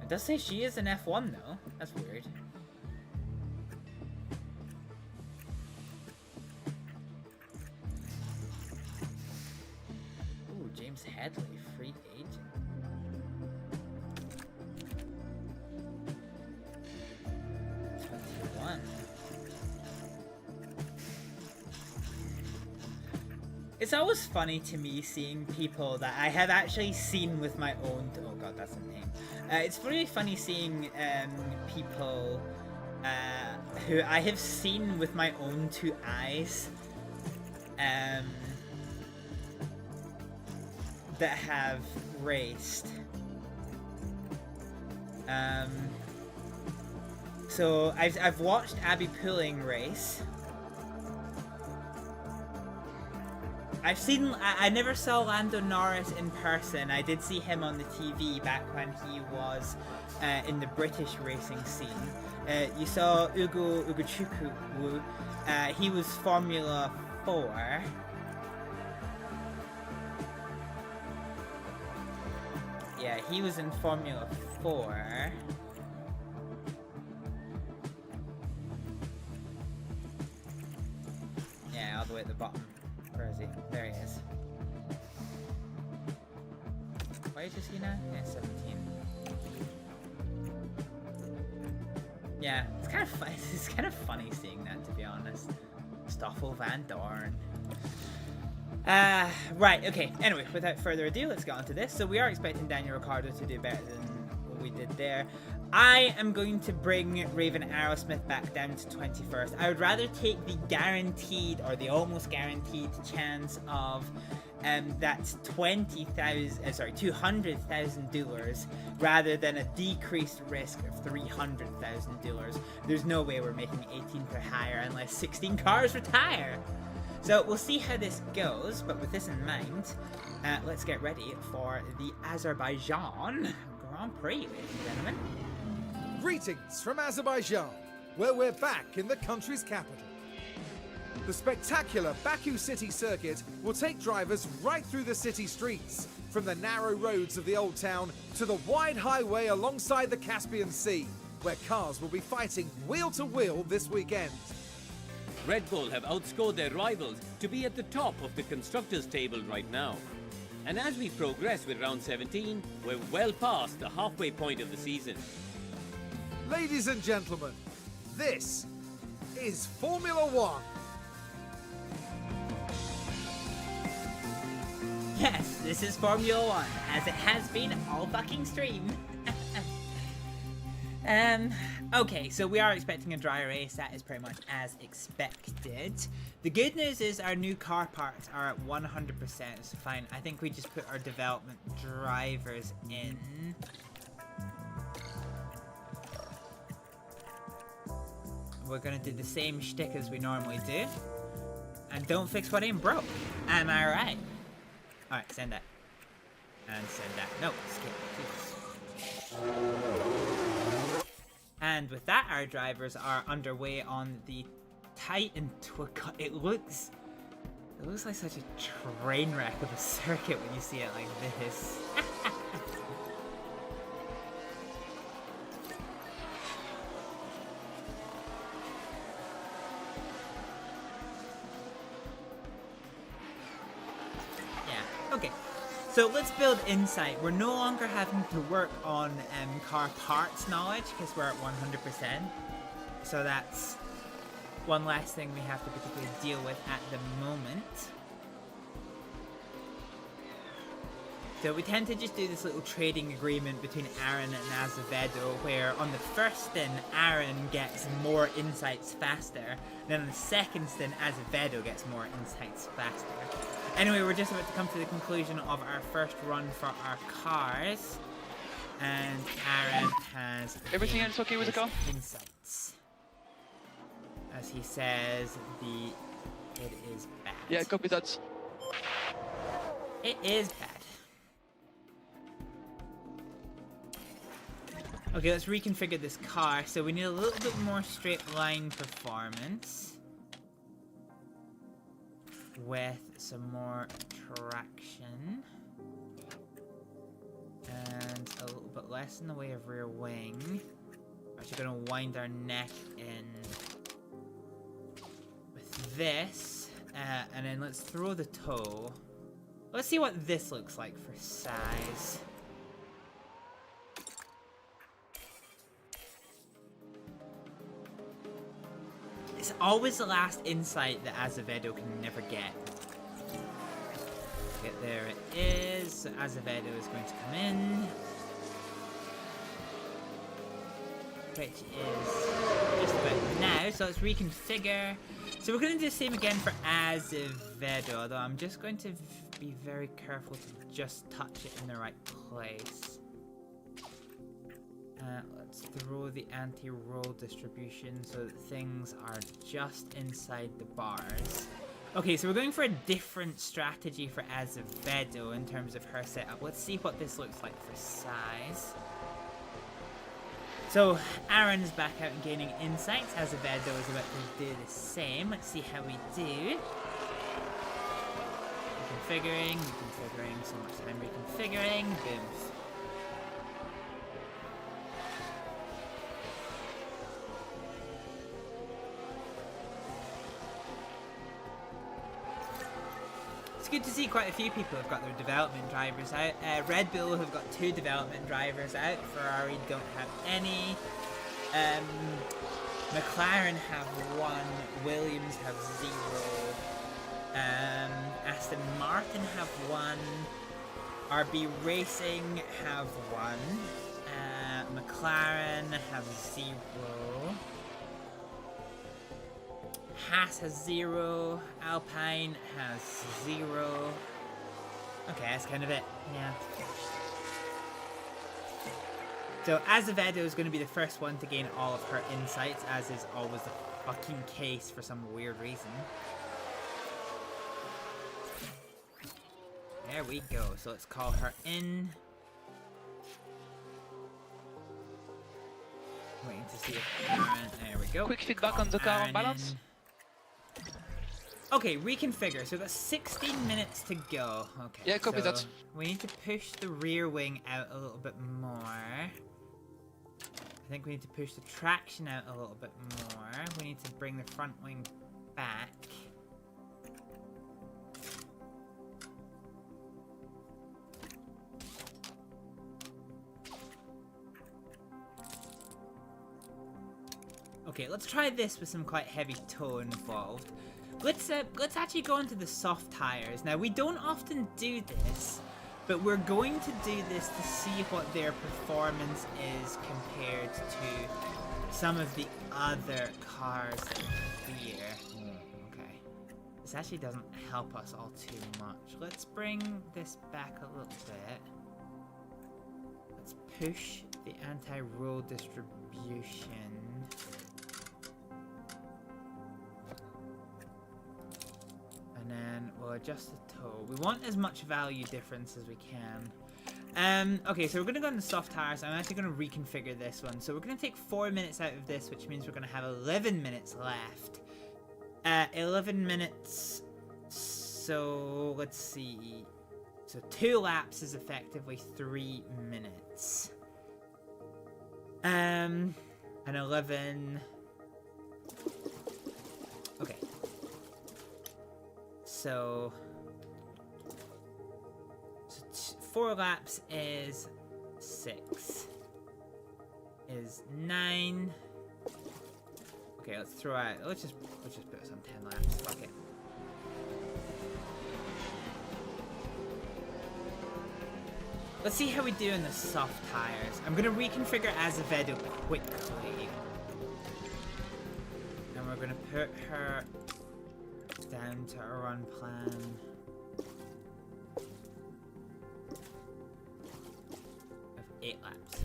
It does say she is in F1 though. That's weird. Ooh, James Headley, free agent. It's always funny to me seeing people that I have actually seen with my own... Oh god, that's a name. It's really funny seeing people who I have seen with my own 2 eyes that have raced. So I've watched Abby Pulling race. I've seen... I never saw Lando Norris in person. I did see him on the TV back when he was in the British racing scene. You saw Ugo Chukwu. He was Formula 4. Yeah, he was in Formula 4. Yeah, all the way at the bottom. Where is he? There he is. What age is he now? Yeah, 17. Yeah, it's kind of fun. It's kind of funny seeing that, to be honest. Stoffel Van Dorn. Right, okay. Anyway, without further ado, let's get on to this. So we are expecting Daniel Ricciardo to do better than what we did there. I am going to bring Raven Aerosmith back down to 21st. I would rather take the guaranteed, or the almost guaranteed chance of that's $200,000 rather than a decreased risk of $300,000. There's no way we're making 18 per hire unless 16 cars retire. So we'll see how this goes, but with this in mind, let's get ready for the Azerbaijan Grand Prix, ladies and gentlemen. Greetings from Azerbaijan, where we're back in the country's capital. The spectacular Baku city circuit will take drivers right through the city streets, from the narrow roads of the old town to the wide highway alongside the Caspian Sea, where cars will be fighting wheel to wheel this weekend. Red Bull have outscored their rivals to be at the top of the constructors' table right now. And as we progress with round 17, we're well past the halfway point of the season. Ladies and gentlemen, this is Formula 1. Yes, this is Formula 1, as it has been all fucking stream. Okay, so we are expecting a dry race. That is pretty much as expected. The good news is our new car parts are at 100%, so fine. I think we just put our development drivers in. We're gonna do the same shtick as we normally do. And don't fix what ain't broke. Am I right? Alright, send that. And send that. No, skip. Please. And with that, our drivers are underway on the Titan Tour. It looks It looks like such a train wreck of a circuit when you see it like this. Yeah, okay. So let's build insight. We're no longer having to work on car parts knowledge because we're at 100%. So that's one last thing we have to particularly deal with at the moment. So we tend to just do this little trading agreement between Aaron and Azevedo, where on the first stint, Aaron gets more insights faster, and then on the second stint, Azevedo gets more insights faster. Anyway, we're just about to come to the conclusion of our first run for our cars, and Aaron has everything else okay with the car? Insights. As he says, it is bad. Yeah, copy that. It is bad. Okay, let's reconfigure this car. So we need a little bit more straight line performance with some more traction and a little bit less in the way of rear wing. We're actually going to wind our neck in with this, and then let's throw the toe. Let's see what this looks like for size. It's always the last insight that Azevedo can never get. Okay, there it is. So Azevedo is going to come in. Which is just about now. So let's reconfigure. So we're going to do the same again for Azevedo, although I'm just going to be very careful to just touch it in the right place. Let's throw the anti-roll distribution so that things are just inside the bars. Okay, so we're going for a different strategy for Azevedo in terms of her setup. Let's see what this looks like for size. So Aaron is back out and gaining insights. Azevedo is about to do the same. Let's see how we do. Reconfiguring, so much time reconfiguring. Boom. It's good to see quite a few people have got their development drivers out. Red Bull have got 2 development drivers out. Ferrari don't have any. McLaren have 1. Williams have 0. Aston Martin have 1. RB Racing have 1. McLaren have 0. Haas has 0, Alpine has 0. Okay, that's kind of it, yeah. So Azevedo is going to be the first one to gain all of her insights, as is always the fucking case for some weird reason. There we go, so let's call her in. Waiting to see if Aaron, there we go. Quick feedback on the car on balance. Okay, reconfigure. So that's 16 minutes to go. Okay. Yeah, copy that. We need to push the rear wing out a little bit more. I think we need to push the traction out a little bit more. We need to bring the front wing back. Okay, let's try this with some quite heavy toe involved. Let's actually go into the soft tires. Now, we don't often do this, but we're going to do this to see what their performance is compared to some of the other cars here. Okay. This actually doesn't help us all too much. Let's bring this back a little bit. Let's push the anti-roll distribution. And then we'll adjust the toe. We want as much value difference as we can. Okay, so we're going to go on the soft tires. I'm actually going to reconfigure this one. So we're going to take 4 minutes out of this, which means we're going to have 11 minutes left. 11 minutes So let's see. So 2 laps is effectively 3 minutes. And 11. Okay. So 4 laps is 6. Is 9. Okay, let's throw out. Let's just put some 10 laps. Fuck it. Let's see how we do in the soft tires. I'm gonna reconfigure Azevedo quickly. And we're gonna put her down to a run plan. Of 8 laps.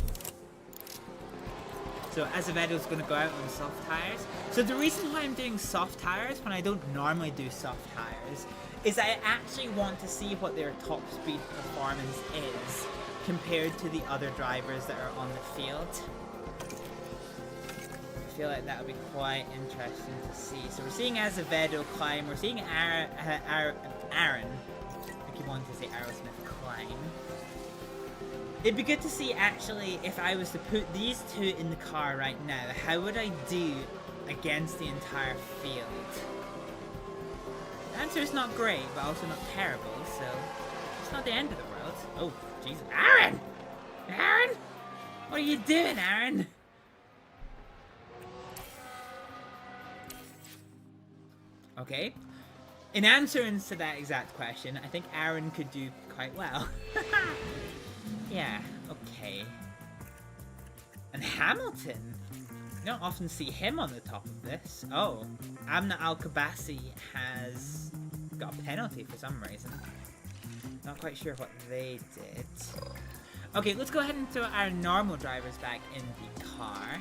So Azevedo's gonna go out on soft tires. So the reason why I'm doing soft tires when I don't normally do soft tires is I actually want to see what their top speed performance is compared to the other drivers that are on the field. I feel like that would be quite interesting to see. So we're seeing Azevedo climb, we're seeing Aaron, I keep wanting to say Aerosmith climb. It'd be good to see actually if I was to put these 2 in the car right now, how would I do against the entire field? The answer is not great, but also not terrible, so it's not the end of the world. Oh, Jesus. Aaron! Aaron? What are you doing, Aaron? Okay. In answering to that exact question, I think Aaron could do quite well. Yeah, okay. And Hamilton? You don't often see him on the top of this. Oh, Amna Al-Kabasi has got a penalty for some reason. Not quite sure what they did. Okay, let's go ahead and throw our normal drivers back in the car.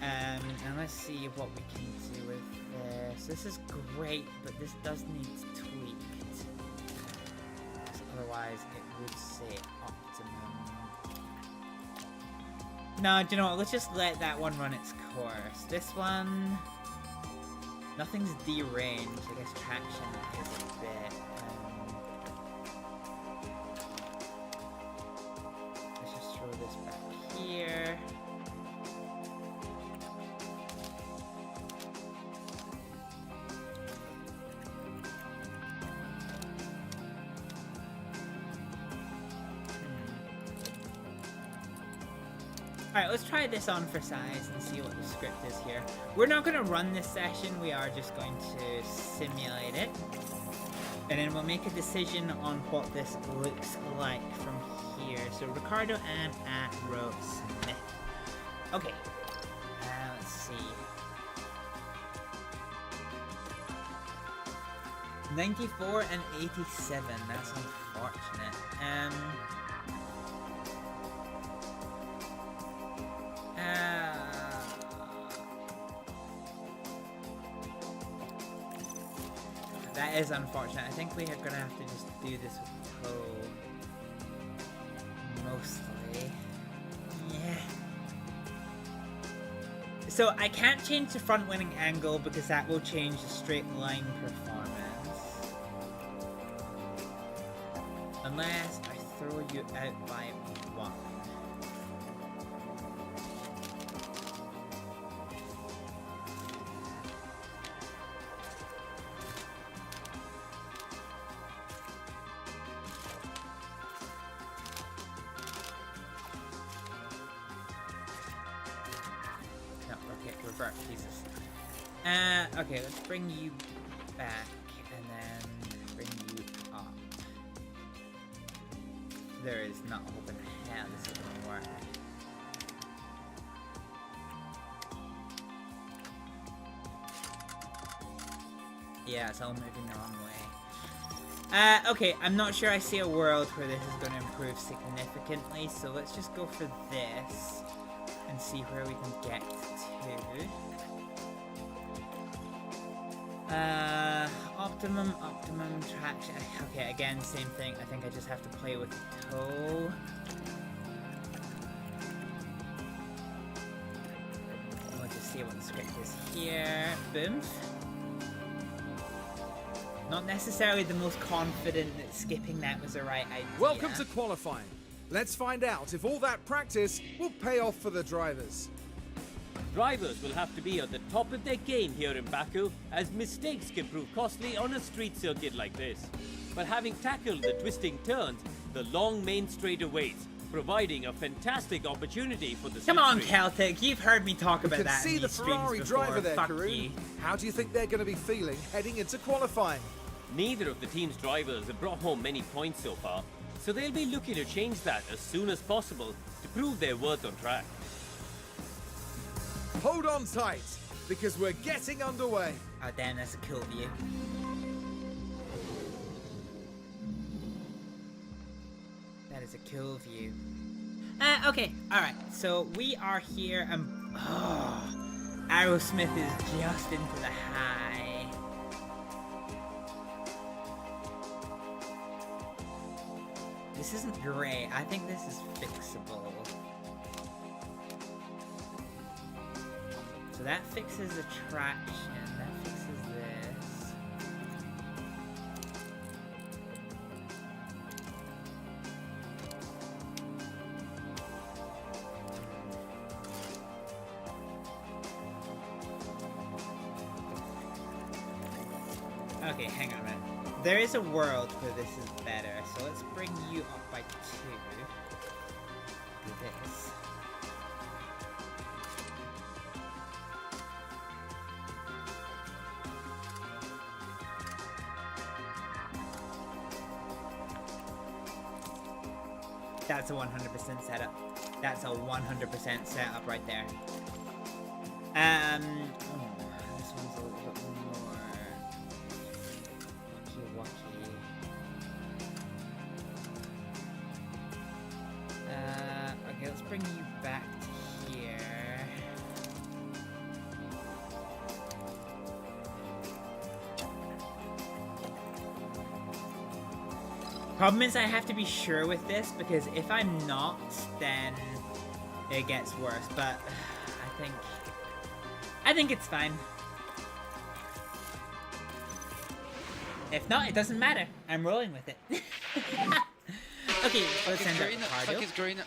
And let's see what we can do with this. This is great, but this does need tweaked. Otherwise, it would say optimum. No, do you know what? Let's just let that one run its course. This one... Nothing's deranged. I guess traction is a bit... let's just throw this back here. Alright, let's try this on for size and see what the script is here. We're not going to run this session, we are just going to simulate it. And then we'll make a decision on what this looks like from here. So Ricardo and Aerosmith. Okay, let's see. 94 and 87, that's unfortunate. That is unfortunate. I think we are gonna have to just do this with toe. Mostly. Yeah. So I can't change the front wing angle because that will change the straight line performance. Unless I throw you out by 1. Jesus. Okay, let's bring you back and then bring you up. There is not a hope in hell this is gonna work. Yeah, it's all moving the wrong way. Okay, I'm not sure I see a world where this is going to improve significantly, so let's just go for this and see where we can get to. Optimum traction. Okay, again, same thing. I think I just have to play with the toe. We'll just see what the script is here. Boom. Not necessarily the most confident that skipping that was the right idea. Welcome to qualifying. Let's find out if all that practice will pay off for the drivers. Drivers will have to be at the top of their game here in Baku, as mistakes can prove costly on a street circuit like this. But having tackled the twisting turns, the long main straight awaits, providing a fantastic opportunity for the Come on, slipstream. Celtic, you've heard me talk You about can that see in the these streams Ferrari before. driver there, Fuck Karun. you. How do you think they're going to be feeling heading into qualifying? Neither of the team's drivers have brought home many points so far, so they'll be looking to change that as soon as possible to prove their worth on track. Hold on tight, because we're getting underway. Oh damn, that's a cool view. That is a cool view. Okay, alright, so we are here and Aerosmith is just into the high. This isn't great. I think this is fixable. So that fixes the traction. That fixes this. Okay, hang on a minute. There is a world where this is better, so let's bring you up by 2. Do this. That's a 100% setup. That's a 100% setup right there. Oh, this one's a little bit more wacky. Okay, let's bring you back to here. Problem is I have to be sure with this, because if I'm not, then it gets worse, but I think it's fine. If not, it doesn't matter. I'm rolling with it. Okay, let's send out Ricardo.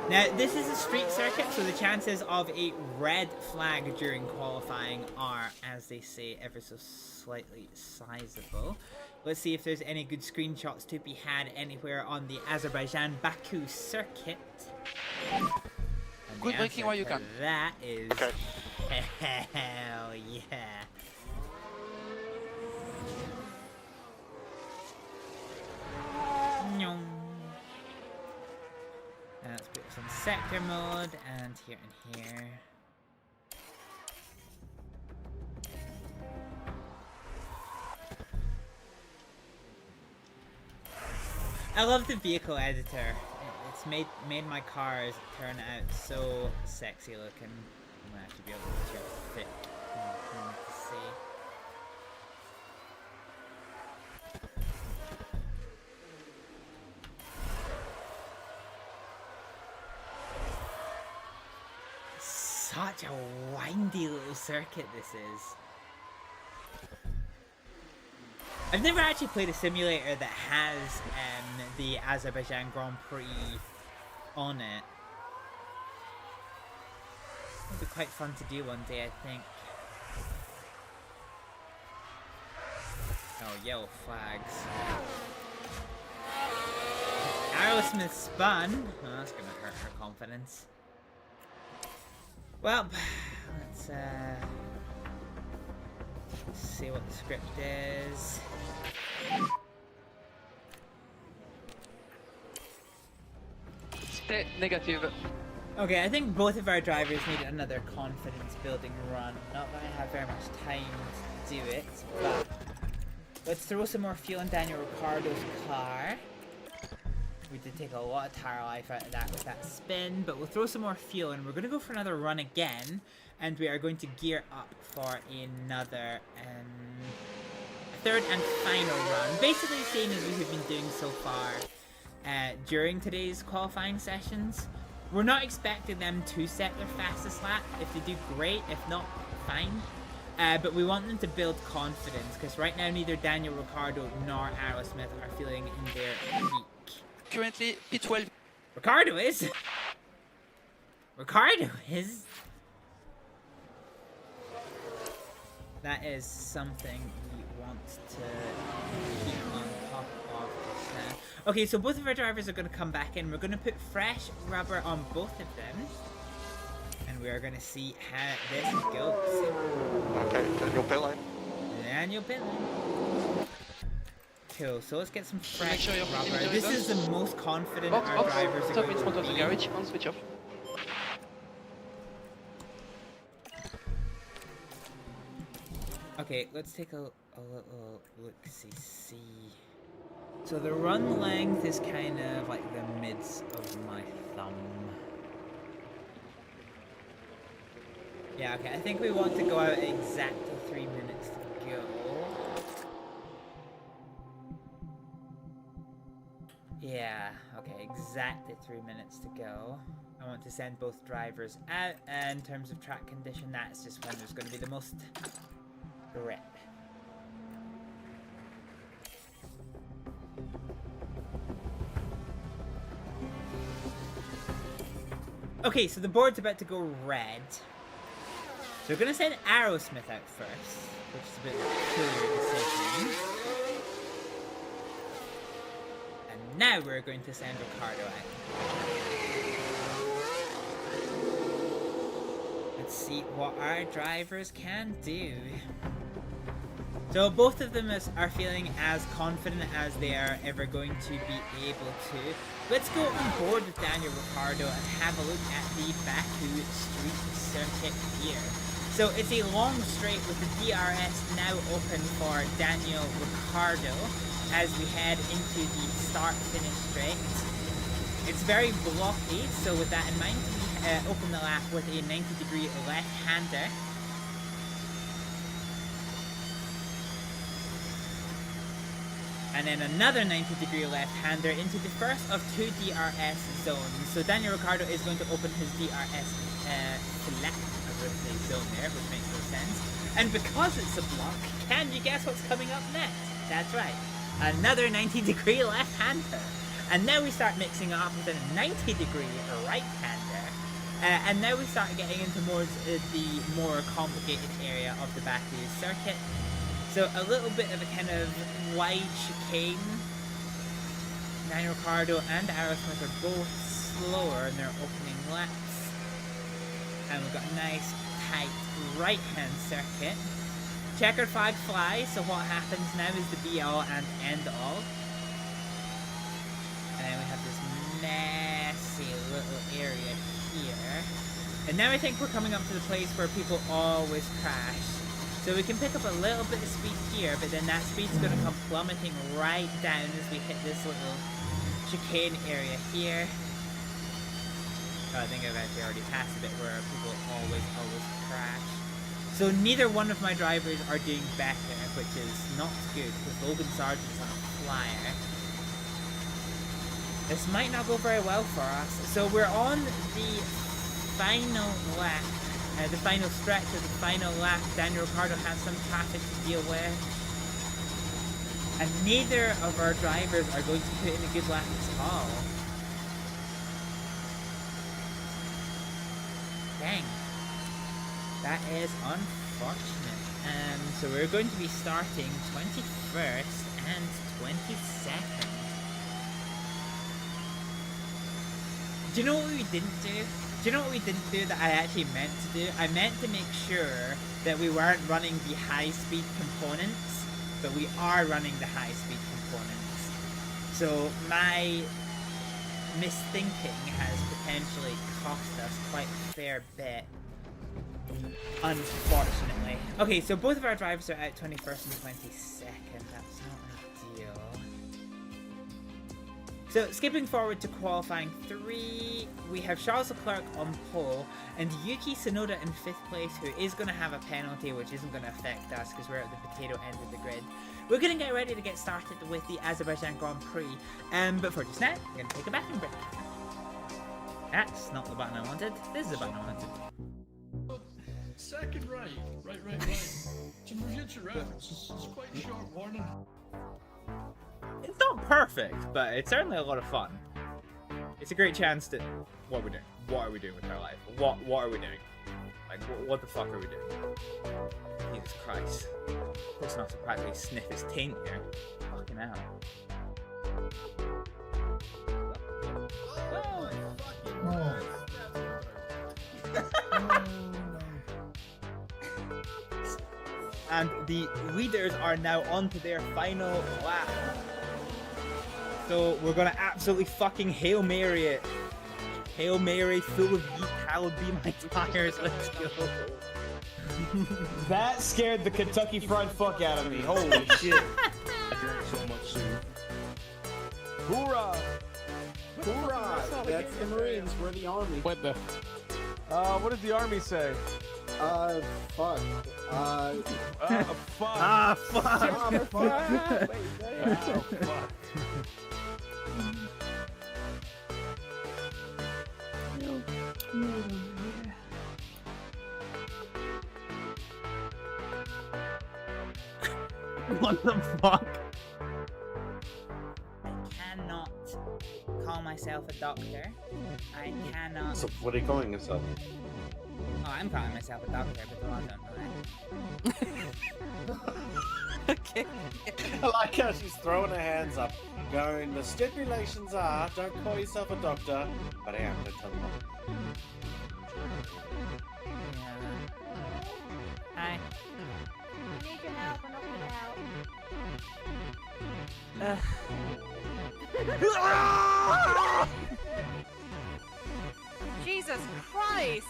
Now, this is a street circuit, so the chances of a red flag during qualifying are, as they say, ever so slightly sizable. Let's see if there's any good screenshots to be had anywhere on the Azerbaijan Baku circuit. Good braking while you can. That is Okay. hell yeah. Nyong. And let's put this on sector mode, and here and here. I love the vehicle editor. It's made my cars turn out so sexy looking. I'm gonna actually be able to fit to see. Such a windy little circuit this is. I've never actually played a simulator that has the Azerbaijan Grand Prix on it. It'll be quite fun to do one day, I think. Oh, yellow flags. Aerosmith spun. Oh, that's gonna hurt her confidence. Well, let's see what the script is. Stay negative. Okay, I think both of our drivers need another confidence building run. Not that I have very much time to do it, but let's throw some more fuel in Daniel Ricciardo's car. We did take a lot of tire life out of that with that spin, but we'll throw some more fuel and we're going to go for another run again, and we are going to gear up for another third and final run. Basically the same as we have been doing so far during today's qualifying sessions. We're not expecting them to set their fastest lap. If they do, great. If not, fine. but we want them to build confidence, because right now neither Daniel Ricciardo nor Aerosmith are feeling in their peak. Currently, P12. Ricciardo is? Ricciardo is? That is something we want to keep on top of this now. Okay, so both of our drivers are going to come back in. We're going to put fresh rubber on both of them. And we're going to see how this goes. Okay, Daniel pit lane. Daniel pit lane. Cool, so let's get some fresh sure you're rubber. This is the most confident our drivers are Stop going in front to of the be. garage, on switch off. Okay, let's take a little look-see. So the run length is kind of like the mids of my thumb. Yeah, okay, I think we want to go out exactly 3 minutes to go. Yeah, okay, exactly 3 minutes to go. I want to send both drivers out, and in terms of track condition, that's just when there's going to be the most grip. Okay, so the board's about to go red. So we're going to send Aerosmith out first, which is a bit of a peculiar decision. And now we're going to send Ricciardo out. Let's see what our drivers can do. So both of them are feeling as confident as they are ever going to be able to. Let's go on board with Daniel Ricciardo and have a look at the Baku Street Circuit here. So it's a long straight with the DRS now open for Daniel Ricciardo as we head into the start-finish straight. It's very blocky, so with that in mind, we open the lap with a 90-degree left-hander. And then another 90-degree left-hander into the first of 2 DRS zones. So Daniel Ricciardo is going to open his DRS select zone there, which makes no sense. And because it's a block, can you guess what's coming up next? That's right, another 90-degree left-hander. And now we start mixing it up with a 90-degree right-hander. And now we start getting into the more complicated area of the Baku circuit. So a little bit of a kind of wide chicane. Daniel Ricciardo and Aerosmith are both slower in their opening laps. And we've got a nice tight right-hand circuit. Checkered flag flies, so what happens now is the be-all and end-all. And then we have this messy little area here. And now I think we're coming up to the place where people always crash. So we can pick up a little bit of speed here, but then that speed's going to come plummeting right down as we hit this little chicane area here. Oh, I think I've actually already passed a bit where people always crash. So neither one of my drivers are doing better, which is not good, because Logan Sargent's on a flyer. This might not go very well for us. So we're on the final lap. The final stretch of the final lap. Daniel Ricciardo has some traffic to deal with. And neither of our drivers are going to put in a good lap at all. Dang. That is unfortunate. So we're going to be starting 21st and 22nd. Do you know what we didn't do? Do you know what we didn't do that I actually meant to do? I meant to make sure that we weren't running the high-speed components, but we are running the high-speed components. So my misthinking has potentially cost us quite a fair bit, unfortunately. Okay, so both of our drivers are out 21st and 22nd. That's not ideal. So skipping forward to qualifying 3, we have Charles Leclerc on pole and Yuki Tsunoda in 5th place, who is going to have a penalty which isn't going to affect us because we're at the potato end of the grid. We're going to get ready to get started with the Azerbaijan Grand Prix, but for just now, we're going to take a bathroom break. That's not the button I wanted. This is the button I wanted. second right. Right. Just forget your routes. It's quite a short warning. It's not perfect, but it's certainly a lot of fun. It's a great chance to... What are we doing? What are we doing with our life? What are we doing? Like, what the fuck are we doing? Jesus Christ. Close enough to practically sniff his taint here. Fucking hell. And the leaders are now on to their final lap. So we're gonna absolutely fucking Hail Mary it. Hail Mary, full of yeet, hallowed be my tires, let's go. That scared the Kentucky Fried fuck out of me. Holy shit. So much soon. Hoorah! Hoorah! That's the Marines. We're the Army. What the? What does the Army say? Fuck. Fuck. Fuck. Fuck. Fuck. What the fuck? I cannot call myself a doctor. I cannot... So what are you calling yourself? Oh, I'm calling myself a doctor, but the law don't know that. Okay. I like how she's throwing her hands up, going, the stipulations are, don't call yourself a doctor, but I am going to tell them. Hi. I need your help. I'm not gonna help. Jesus Christ!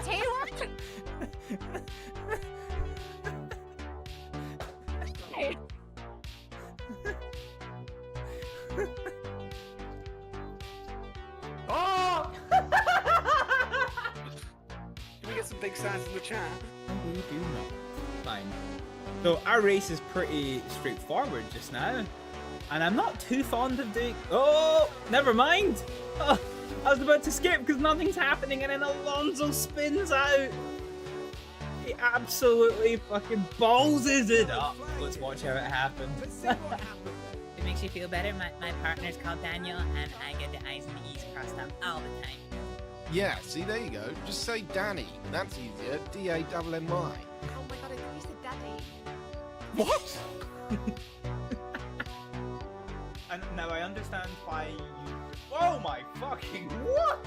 Taylor? Oh! Can we get some big signs in the chat? We do not. Fine. So our race is pretty straightforward just now. And I'm not too fond of doing... Oh! Never mind! Oh, I was about to skip because nothing's happening and then Alonso spins out! He absolutely fucking ballses it up. Let's watch how it happens. It makes you feel better. My partner's called Daniel and I get the I's and the E's crossed up all the time. Yeah, see, there you go. Just say Danny. That's easier. D-A-N-N-Y. Oh my god, I thought you said daddy. What? And now I understand why you... Oh my fucking... What?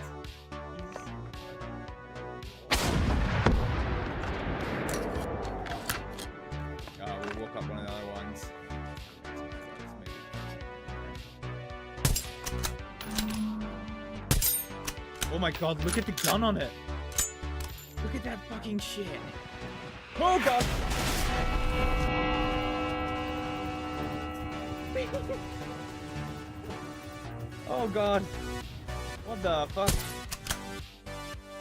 Oh, we woke up one of the other ones. Oh my god, look at the gun on it. Look at that fucking shit. Oh god! Oh god. What the fuck? I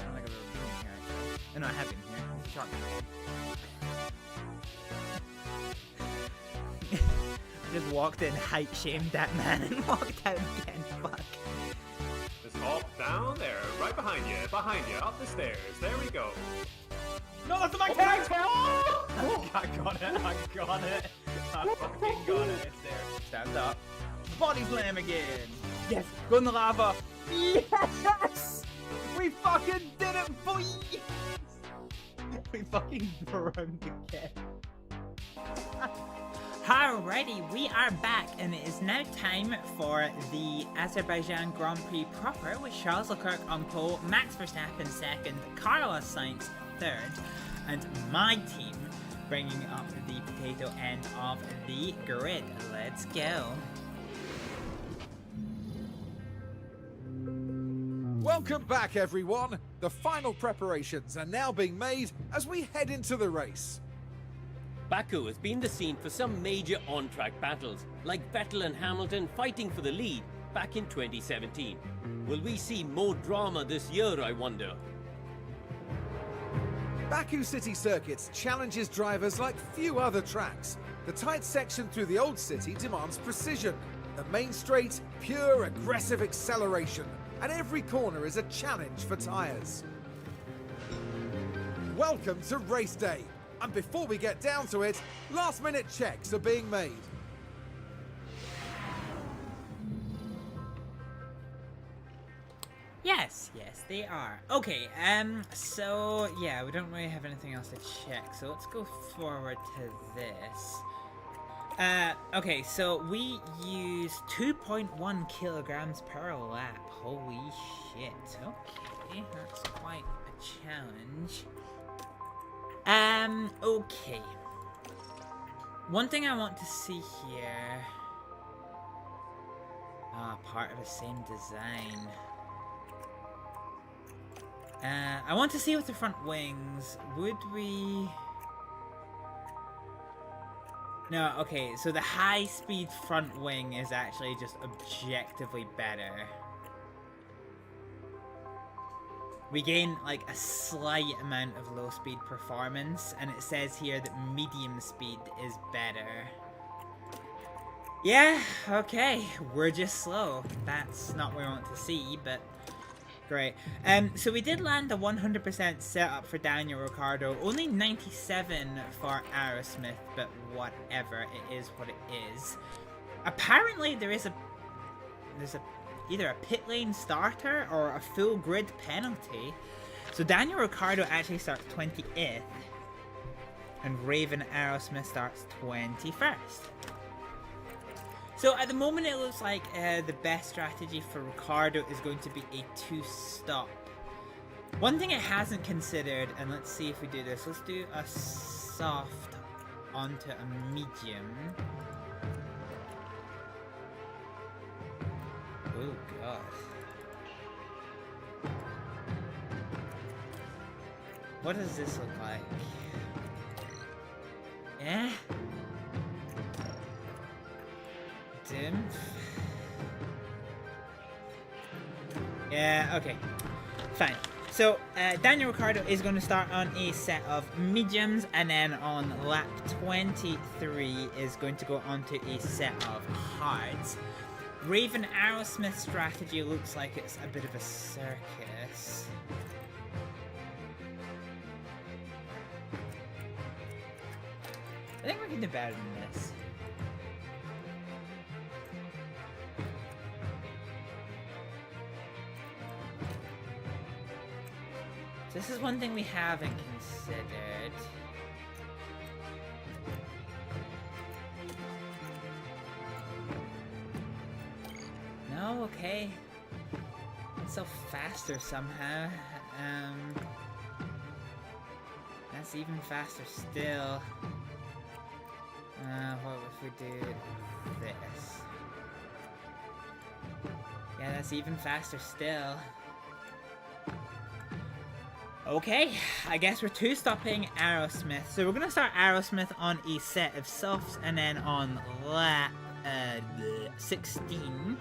don't think I've ever been here actually. No, I have been here. Shark. I just walked in, height shamed that man and walked out again. Fuck. Just hop down there, right behind you, up the stairs. There we go. No, that's my character! Oh! I got it, I got it. I fucking got it. It's there. Stand up. Body slam again. Yes, go in the lava. Yes! We fucking did it, boy! We fucking broke again. Alrighty, we are back, and it is now time for the Azerbaijan Grand Prix proper, with Charles Leclerc on pole, Max Verstappen second, Carlos Sainz third, and my team bringing up the potato end of the grid. Let's go. Welcome back, everyone. The final preparations are now being made as we head into the race. Baku has been the scene for some major on-track battles, like Vettel and Hamilton fighting for the lead back in 2017. Will we see more drama this year, I wonder? Baku City Circuits challenges drivers like few other tracks. The tight section through the old city demands precision. The main straight, pure aggressive acceleration. and every corner is a challenge for tyres. Welcome to race day, and before we get down to it, last-minute checks are being made. Yes, they are. Okay, so yeah, we don't really have anything else to check, so let's go forward to this. Okay, so we use 2.1 kilograms per lap. Holy shit. Okay, that's quite a challenge. Okay. One thing I want to see here. Part of the same design. I want to see with the front wings. Would we... No, okay, so the high-speed front wing is actually just objectively better. We gain, like, a slight amount of low-speed performance, and it says here that medium speed is better. Yeah, okay, we're just slow. That's not what we want to see, but... Great. So we did land a 100% setup for Daniel Ricciardo. Only 97 for Aerosmith, but whatever. It is what it is. Apparently there's either a pit lane starter or a full grid penalty. So Daniel Ricciardo actually starts 20th. And Raven Aerosmith starts 21st. So at the moment it looks like the best strategy for Ricciardo is going to be a 2-stop. One thing it hasn't considered, and let's see if we do this, let's do a soft onto a medium. Oh god. What does this look like? Yeah? Yeah, okay. Fine. So, Daniel Ricciardo is going to start on a set of mediums, and then on lap 23 is going to go onto a set of hards. Raven Aerosmith's strategy looks like it's a bit of a circus. I think we can do better than this. This is one thing we haven't considered. No, okay. It's so faster somehow. That's even faster still. What if we do this? Yeah, that's even faster still. Okay, I guess we're 2-stopping Aerosmith. So we're going to start Aerosmith on a set of softs, and then on lap 16,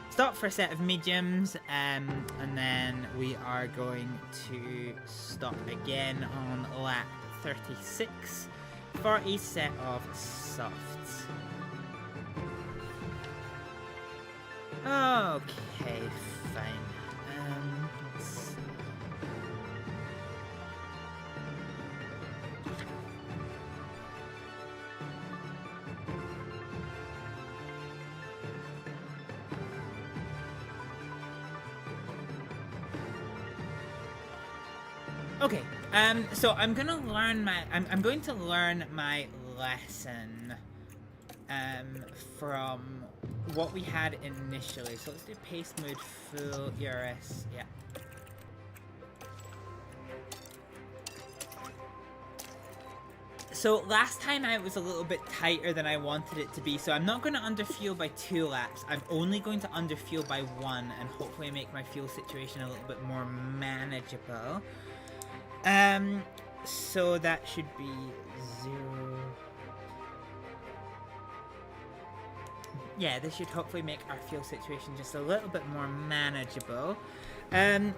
stop for a set of mediums, and then we are going to stop again on lap 36 for a set of softs. Okay, fine. Let's see. Okay, so I'm gonna learn my, I'm going to learn my lesson, from what we had initially. So let's do pace mode full ERS, yeah. So last time out was a little bit tighter than I wanted it to be, so I'm not going to underfuel by 2 laps. I'm only going to underfuel by 1 and hopefully make my fuel situation a little bit more manageable. So that should be 0. Yeah, this should hopefully make our fuel situation just a little bit more manageable.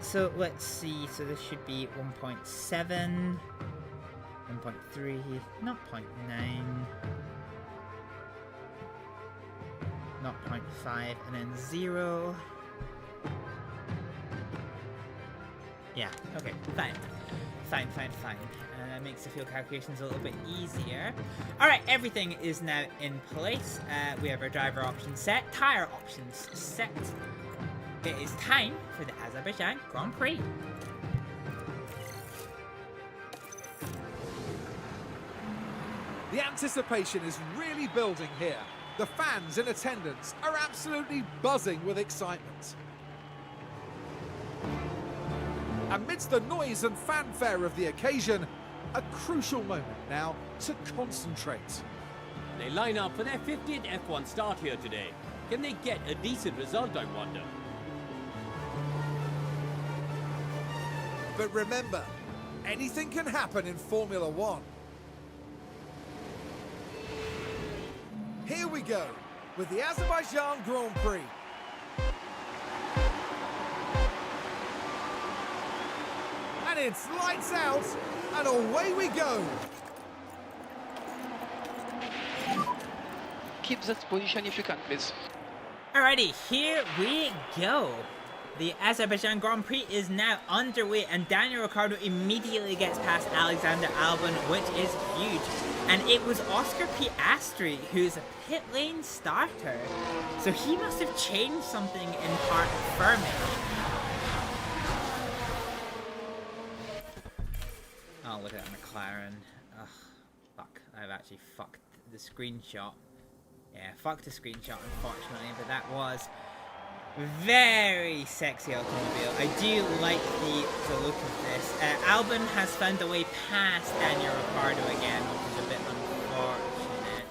So let's see, so this should be 1.7, 1.3, 0.9, 0.5, and then 0. Yeah, okay, fine. Fine. Makes the fuel calculations a little bit easier. Alright, everything is now in place. We have our driver options set, tyre options set. It is time for the Azerbaijan Grand Prix. The anticipation is really building here. The fans in attendance are absolutely buzzing with excitement. Amidst the noise and fanfare of the occasion, a crucial moment now to concentrate. They line up for their 50th F1 start here today. Can they get a decent result, I wonder? But remember, anything can happen in Formula One. Here we go, with the Azerbaijan Grand Prix. And it's lights out, and away we go. Keep that position if you can, please. Alrighty, here we go. The Azerbaijan Grand Prix is now underway, and Daniel Ricciardo immediately gets past Alexander Albon, which is huge. And it was Oscar Piastri who's a pit lane starter. So he must have changed something in part firming. Oh, look at that McLaren. Ugh, fuck. I've actually fucked the screenshot. Yeah, fucked the screenshot, unfortunately, but that was very sexy automobile. I do like the look of this. Albon has found a way past Daniel Ricciardo again, which is a bit unfortunate.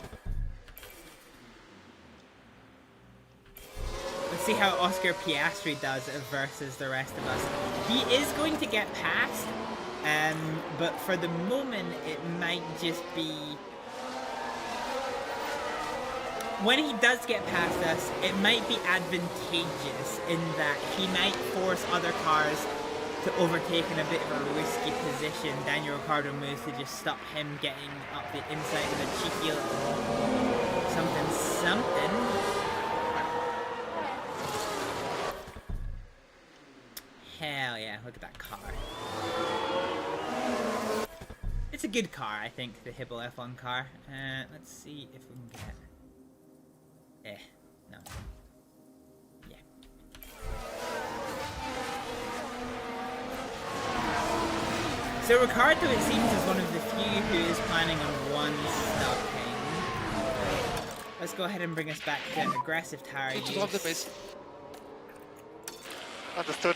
Let's see how Oscar Piastri does versus the rest of us. He is going to get past, but for the moment it might just be... When he does get past us, it might be advantageous in that he might force other cars to overtake in a bit of a risky position. Daniel Ricciardo moves to just stop him getting up the inside of a cheeky little something. Hell yeah, look at that car. It's a good car, I think, the Hibble F1 car. Let's see if we can get... no. Yeah. So Ricciardo, it seems, is one of the few who is planning on one stopping. Let's go ahead and bring us back to aggressive tire use. Drop the pace. Understood.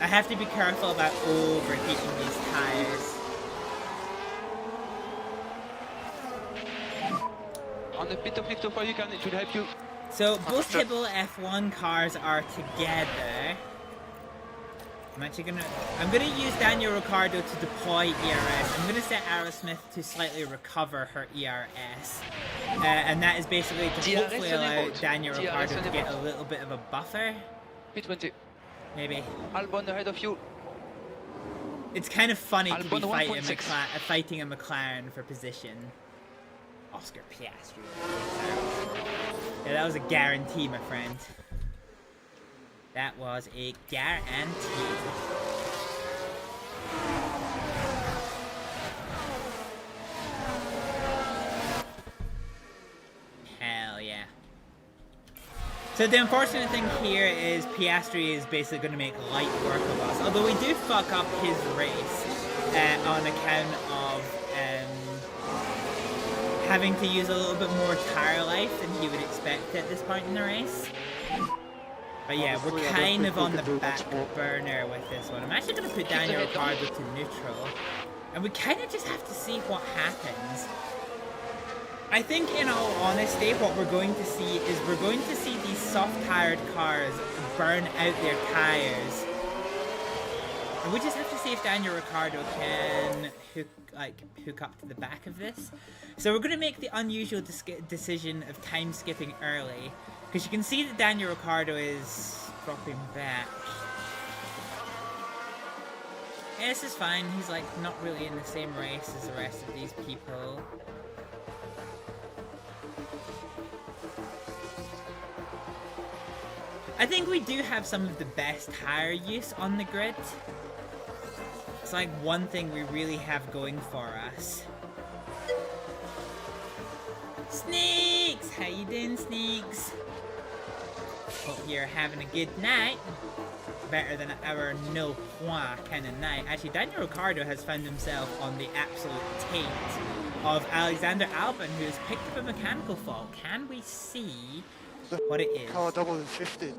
I have to be careful about overheating these tires. On the pit of lift over, it should help you. So both Hibble F1 cars are together. I'm gonna use Daniel Ricciardo to deploy ERS. I'm gonna set Aerosmith to slightly recover her ERS. And that is basically to hopefully allow Daniel Ricciardo to get a little bit of a buffer. P20. Maybe. Albon ahead of you. It's kind of funny to be Albon fighting a McLaren for position. Oscar Piastri. Yeah, that was a guarantee, my friend. That was a guarantee. Hell yeah. So the unfortunate thing here is Piastri is basically going to make light work of us. Although we do fuck up his race on account of having to use a little bit more tire life than he would expect at this point in the race. But yeah, we're kind of on the back burner with this one. I'm actually going to put Daniel Ricciardo to neutral. And we kind of just have to see what happens. I think, in all honesty, what we're going to see is we're going to see these soft-tired cars burn out their tires. And we just have to see if Daniel Ricciardo can hook up to the back of this. So we're going to make the unusual decision of time skipping early. Because you can see that Daniel Ricciardo is dropping back. Yeah, this is fine. He's like not really in the same race as the rest of these people. I think we do have some of the best tire use on the grid. It's like one thing we really have going for us. Sneaks! How you doing, Sneaks? Hope you're having a good night. Better than our no point kind of night. Actually, Daniel Ricciardo has found himself on the absolute taint of Alexander Albon, who has picked up a mechanical fault. Can we see what it is? Car double in 50.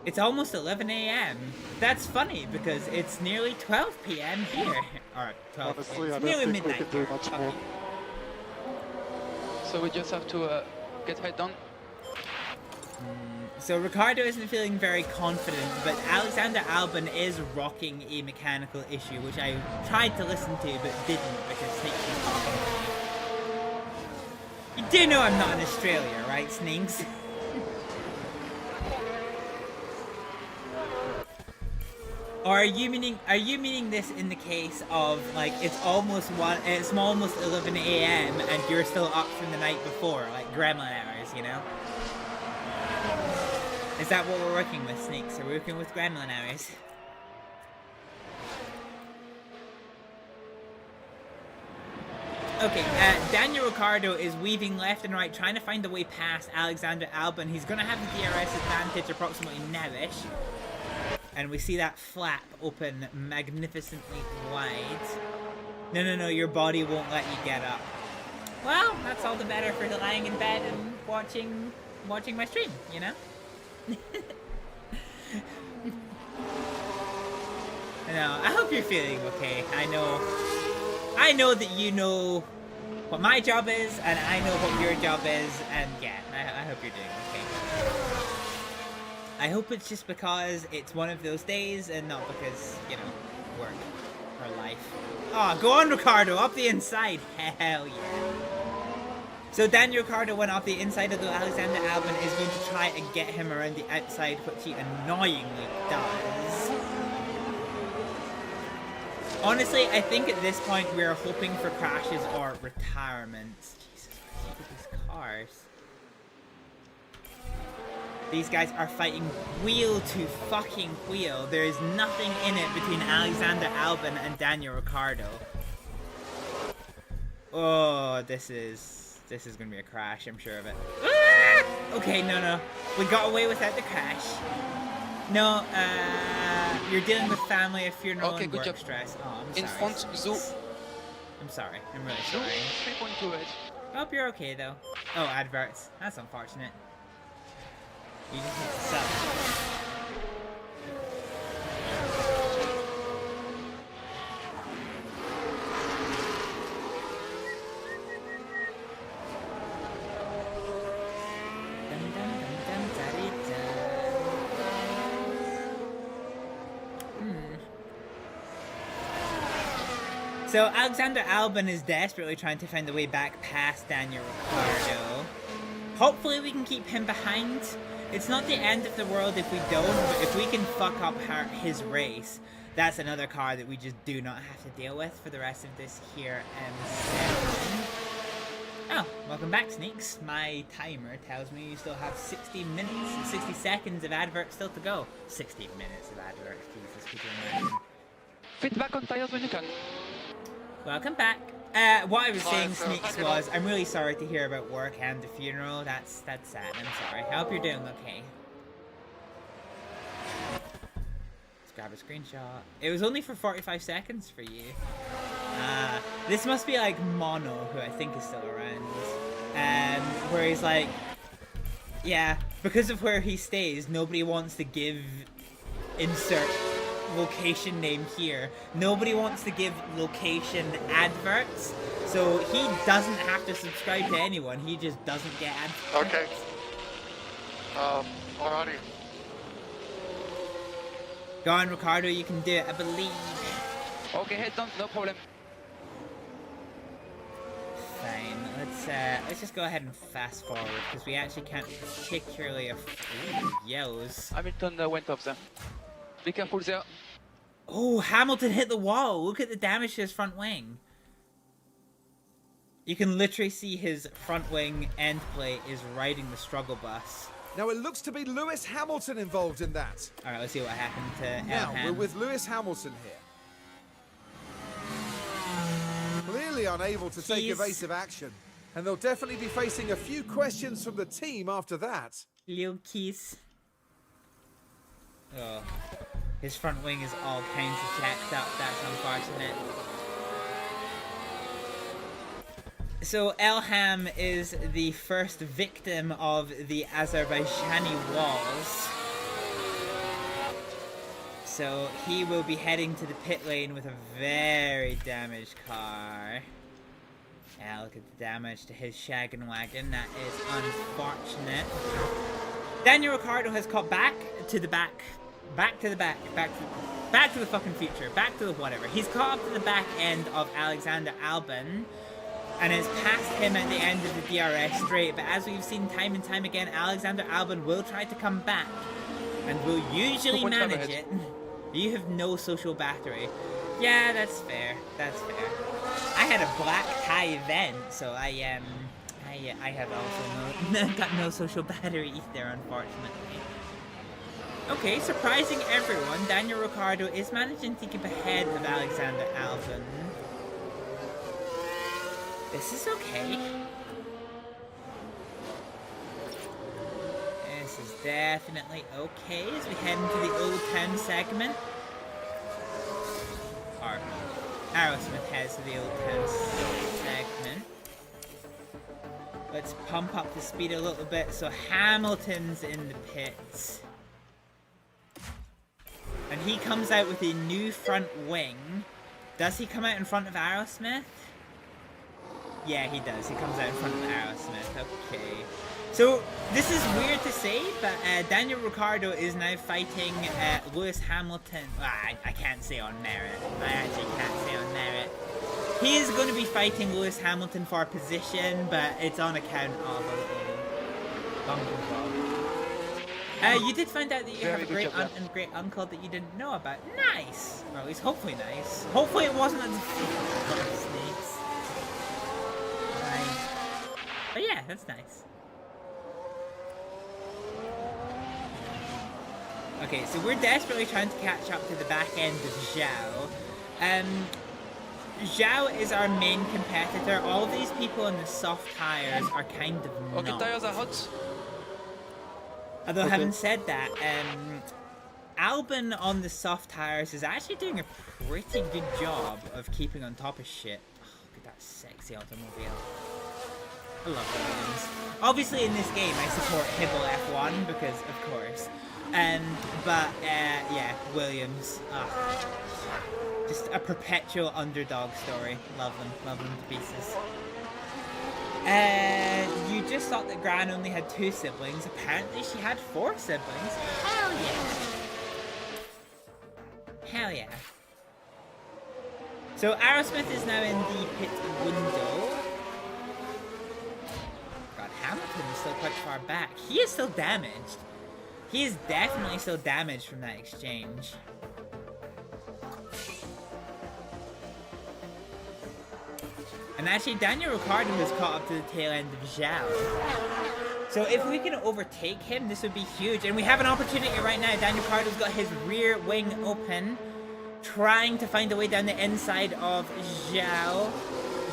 It's almost 11 a.m. That's funny because it's nearly 12 p.m. here. Alright, 12. Honestly, it's I nearly don't think we midnight. can do much more. So we just have to get head down. So Ricardo isn't feeling very confident, but Alexander Albon is rocking a mechanical issue, which I tried to listen to but didn't because Sneaks was talking. You do know I'm not in Australia, right, Sneaks? Or are you meaning this in the case of like it's almost 11 a.m. and you're still up from the night before, like gremlin hours, you know? Is that what we're working with, Sneaks? Are we working with gremlin hours? Okay, Daniel Ricciardo is weaving left and right, trying to find a way past Alexander Albon. He's going to have the DRS advantage approximately now-ish. And we see that flap open magnificently wide. No, your body won't let you get up. Well, that's all the better for lying in bed and watching my stream, you know? No, I hope you're feeling okay. I know that you know what my job is, and I know what your job is, and yeah, I hope you're doing okay. I hope it's just because it's one of those days and not because, you know, work or life. Oh, go on, Ricardo, up the inside. Hell yeah. So Daniel Ricciardo went off the inside, although Alexander Albon is going to try and get him around the outside, which he annoyingly does. Honestly, I think at this point we're hoping for crashes or retirements. Jesus Christ, look at these cars. These guys are fighting wheel to fucking wheel. There is nothing in it between Alexander Albon and Daniel Ricciardo. Oh, this is gonna be a crash, I'm sure of it. Ah! Okay, no. We got away without the crash. No, you're dealing with family, a funeral, and work stress. Oh, I'm sorry. In front, Zoo. I'm sorry. I'm really sorry. 3.28. Hope you're okay, though. Oh, adverts. That's unfortunate. You just need to sell. So Alexander Albon is desperately trying to find a way back past Daniel Ricciardo. Hopefully we can keep him behind. It's not the end of the world if we don't, but if we can fuck up his race, that's another car that we just do not have to deal with for the rest of this here M7. Oh, welcome back, Sneaks. My timer tells me you still have 60 minutes and 60 seconds of adverts still to go. 60 minutes of adverts, Jesus, could you imagine? Feedback on tires when you can. Welcome back. What I was saying, Sneaks, was I'm really sorry to hear about work and the funeral. That's sad. I'm sorry. I hope you're doing okay. Let's grab a screenshot. It was only for 45 seconds for you. This must be like Mono, who I think is still around. Where he's like, yeah, because of where he stays, nobody wants to give insert location name here. Nobody wants to give location adverts, so he doesn't have to subscribe to anyone. He just doesn't get adverts. Okay. Alrighty. Go on, Ricardo, you can do it, I believe. Okay, head down, no problem. Fine, let's just go ahead and fast forward, because we actually can't particularly afford yellows. Hamilton went off there. Be careful there. Oh, Hamilton hit the wall. Look at the damage to his front wing. You can literally see his front wing end plate is riding the struggle bus. Now it looks to be Lewis Hamilton involved in that. Alright, let's see what happened to Now Elham. we're with Lewis Hamilton here. Clearly unable to take evasive action. And they'll definitely be facing a few questions from the team after that. Lil Keys. Oh. His front wing is all kinds of jacked up. That's unfortunate. So Elham is the first victim of the Azerbaijani walls. So he will be heading to the pit lane with a very damaged car. Look at the damage to his shaggin' wagon. That is unfortunate. Daniel Ricciardo has caught back to the fucking future, back to the whatever. He's caught up to the back end of Alexander Albon and has passed him at the end of the DRS straight. But as we've seen time and time again, Alexander Albon will try to come back and will usually manage it. You have no social battery. Yeah, that's fair. That's fair. I had a black tie event, so I have also got no social battery either, unfortunately. Okay, surprising everyone, Daniel Ricciardo is managing to keep ahead of Alexander Albon. This is okay. This is definitely okay as we head into the Old Town segment. Or Aerosmith heads to the Old Town segment. Let's pump up the speed a little bit. So Hamilton's in the pits. And he comes out with a new front wing. Does he come out in front of Aerosmith? Yeah, he does. He comes out in front of Aerosmith. Okay. So, this is weird to say, but Daniel Ricciardo is now fighting Lewis Hamilton. I can't say on merit. I actually can't say on merit. He is going to be fighting Lewis Hamilton for position, but it's on account of a bum bum. You did find out that you have a great aunt and great uncle that you didn't know about. Nice! Or at least hopefully nice. Hopefully it wasn't a snakes. Nice. But yeah, that's nice. Okay, so we're desperately trying to catch up to the back end of Zhao. Zhao is our main competitor. All of these people in the soft tires are kind of Okay, tires are hot. Although having said that, Albon on the soft tires is actually doing a pretty good job of keeping on top of shit. Oh, look at that sexy automobile. I love Williams. Obviously in this game I support Hibble F1 because of course. Yeah, Williams. Just a perpetual underdog story. Love them to pieces. You just thought that Gran only had 2 siblings. Apparently she had 4 siblings. Hell yeah. Hell yeah. So Aerosmith is now in the pit window. God, Hamilton is still quite far back. He is still damaged. He is definitely still damaged from that exchange. And actually, Daniel Ricciardo has caught up to the tail end of Zhao. So if we can overtake him, this would be huge. And we have an opportunity right now. Daniel Ricciardo's got his rear wing open, trying to find a way down the inside of Zhao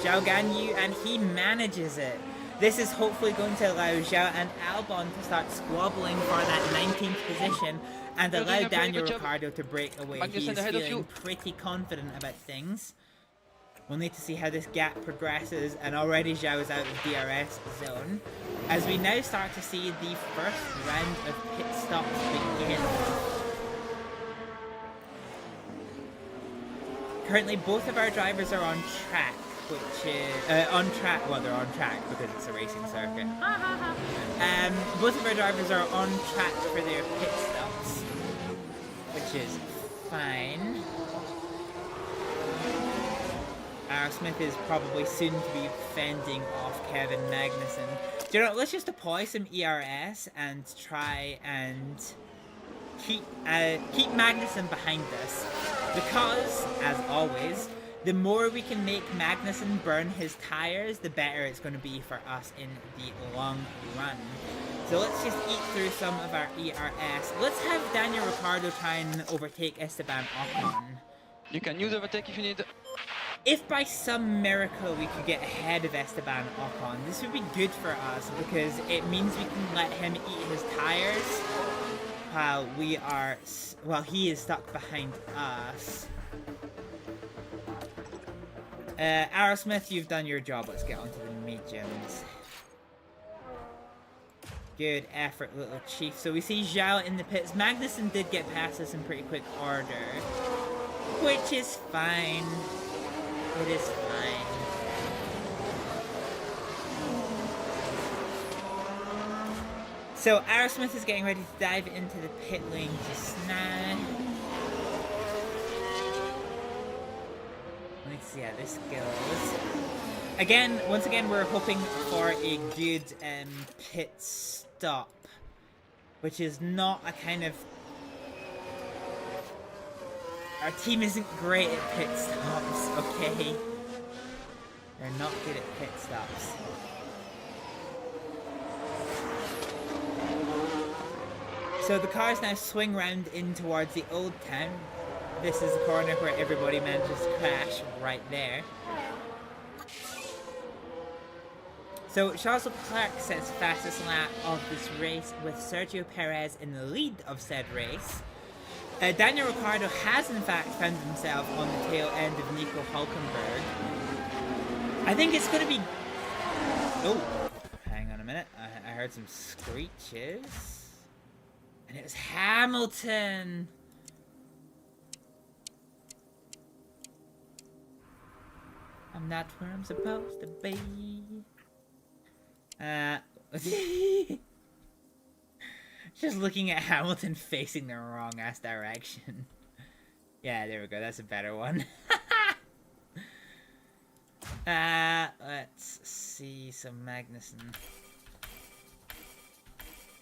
Ganyu, and he manages it. This is hopefully going to allow Zhao and Albon to start squabbling for that 19th position and allow Daniel Ricciardo to break away. He is feeling pretty confident about things. We'll need to see how this gap progresses, and already Zhao is out of DRS zone. As we now start to see the first round of pit stops begin. Currently, both of our drivers are on track, which is well, they're on track because it's a racing circuit. Both of our drivers are on track for their pit stops, which is fine. Smith is probably soon to be fending off Kevin Magnussen. Do you know, let's just deploy some ERS and try and keep Magnussen behind us, because, as always, the more we can make Magnussen burn his tires, the better it's going to be for us in the long run. So let's just eat through some of our ERS. Let's have Daniel Ricciardo try and overtake Esteban Ocon. You can use overtake if you need. If by some miracle we could get ahead of Esteban Ocon, this would be good for us because it means we can let him eat his tires while he is stuck behind us. Aerosmith, you've done your job. Let's get on to the mediums. Good effort, little chief. So we see Zhao in the pits. Magnussen did get past us in pretty quick order, which is fine. It is fine. So Aerosmith is getting ready to dive into the pit lane just now. Let's see how this goes. Again, once again, we're hoping for a good pit stop, which is not a kind of... Our team isn't great at pit stops, okay? They're not good at pit stops. So the cars now swing round in towards the old town. This is the corner where everybody manages to crash, right there. So Charles Leclerc sets fastest lap of this race with Sergio Perez in the lead of said race. Daniel Ricciardo has in fact found himself on the tail end of Nico Hülkenberg. I think it's going to be... Oh, hang on a minute. I heard some screeches. And it was Hamilton! I'm not where I'm supposed to be. Just looking at Hamilton facing the wrong ass direction. Yeah, there we go. That's a better one. Let's see. So Magnussen.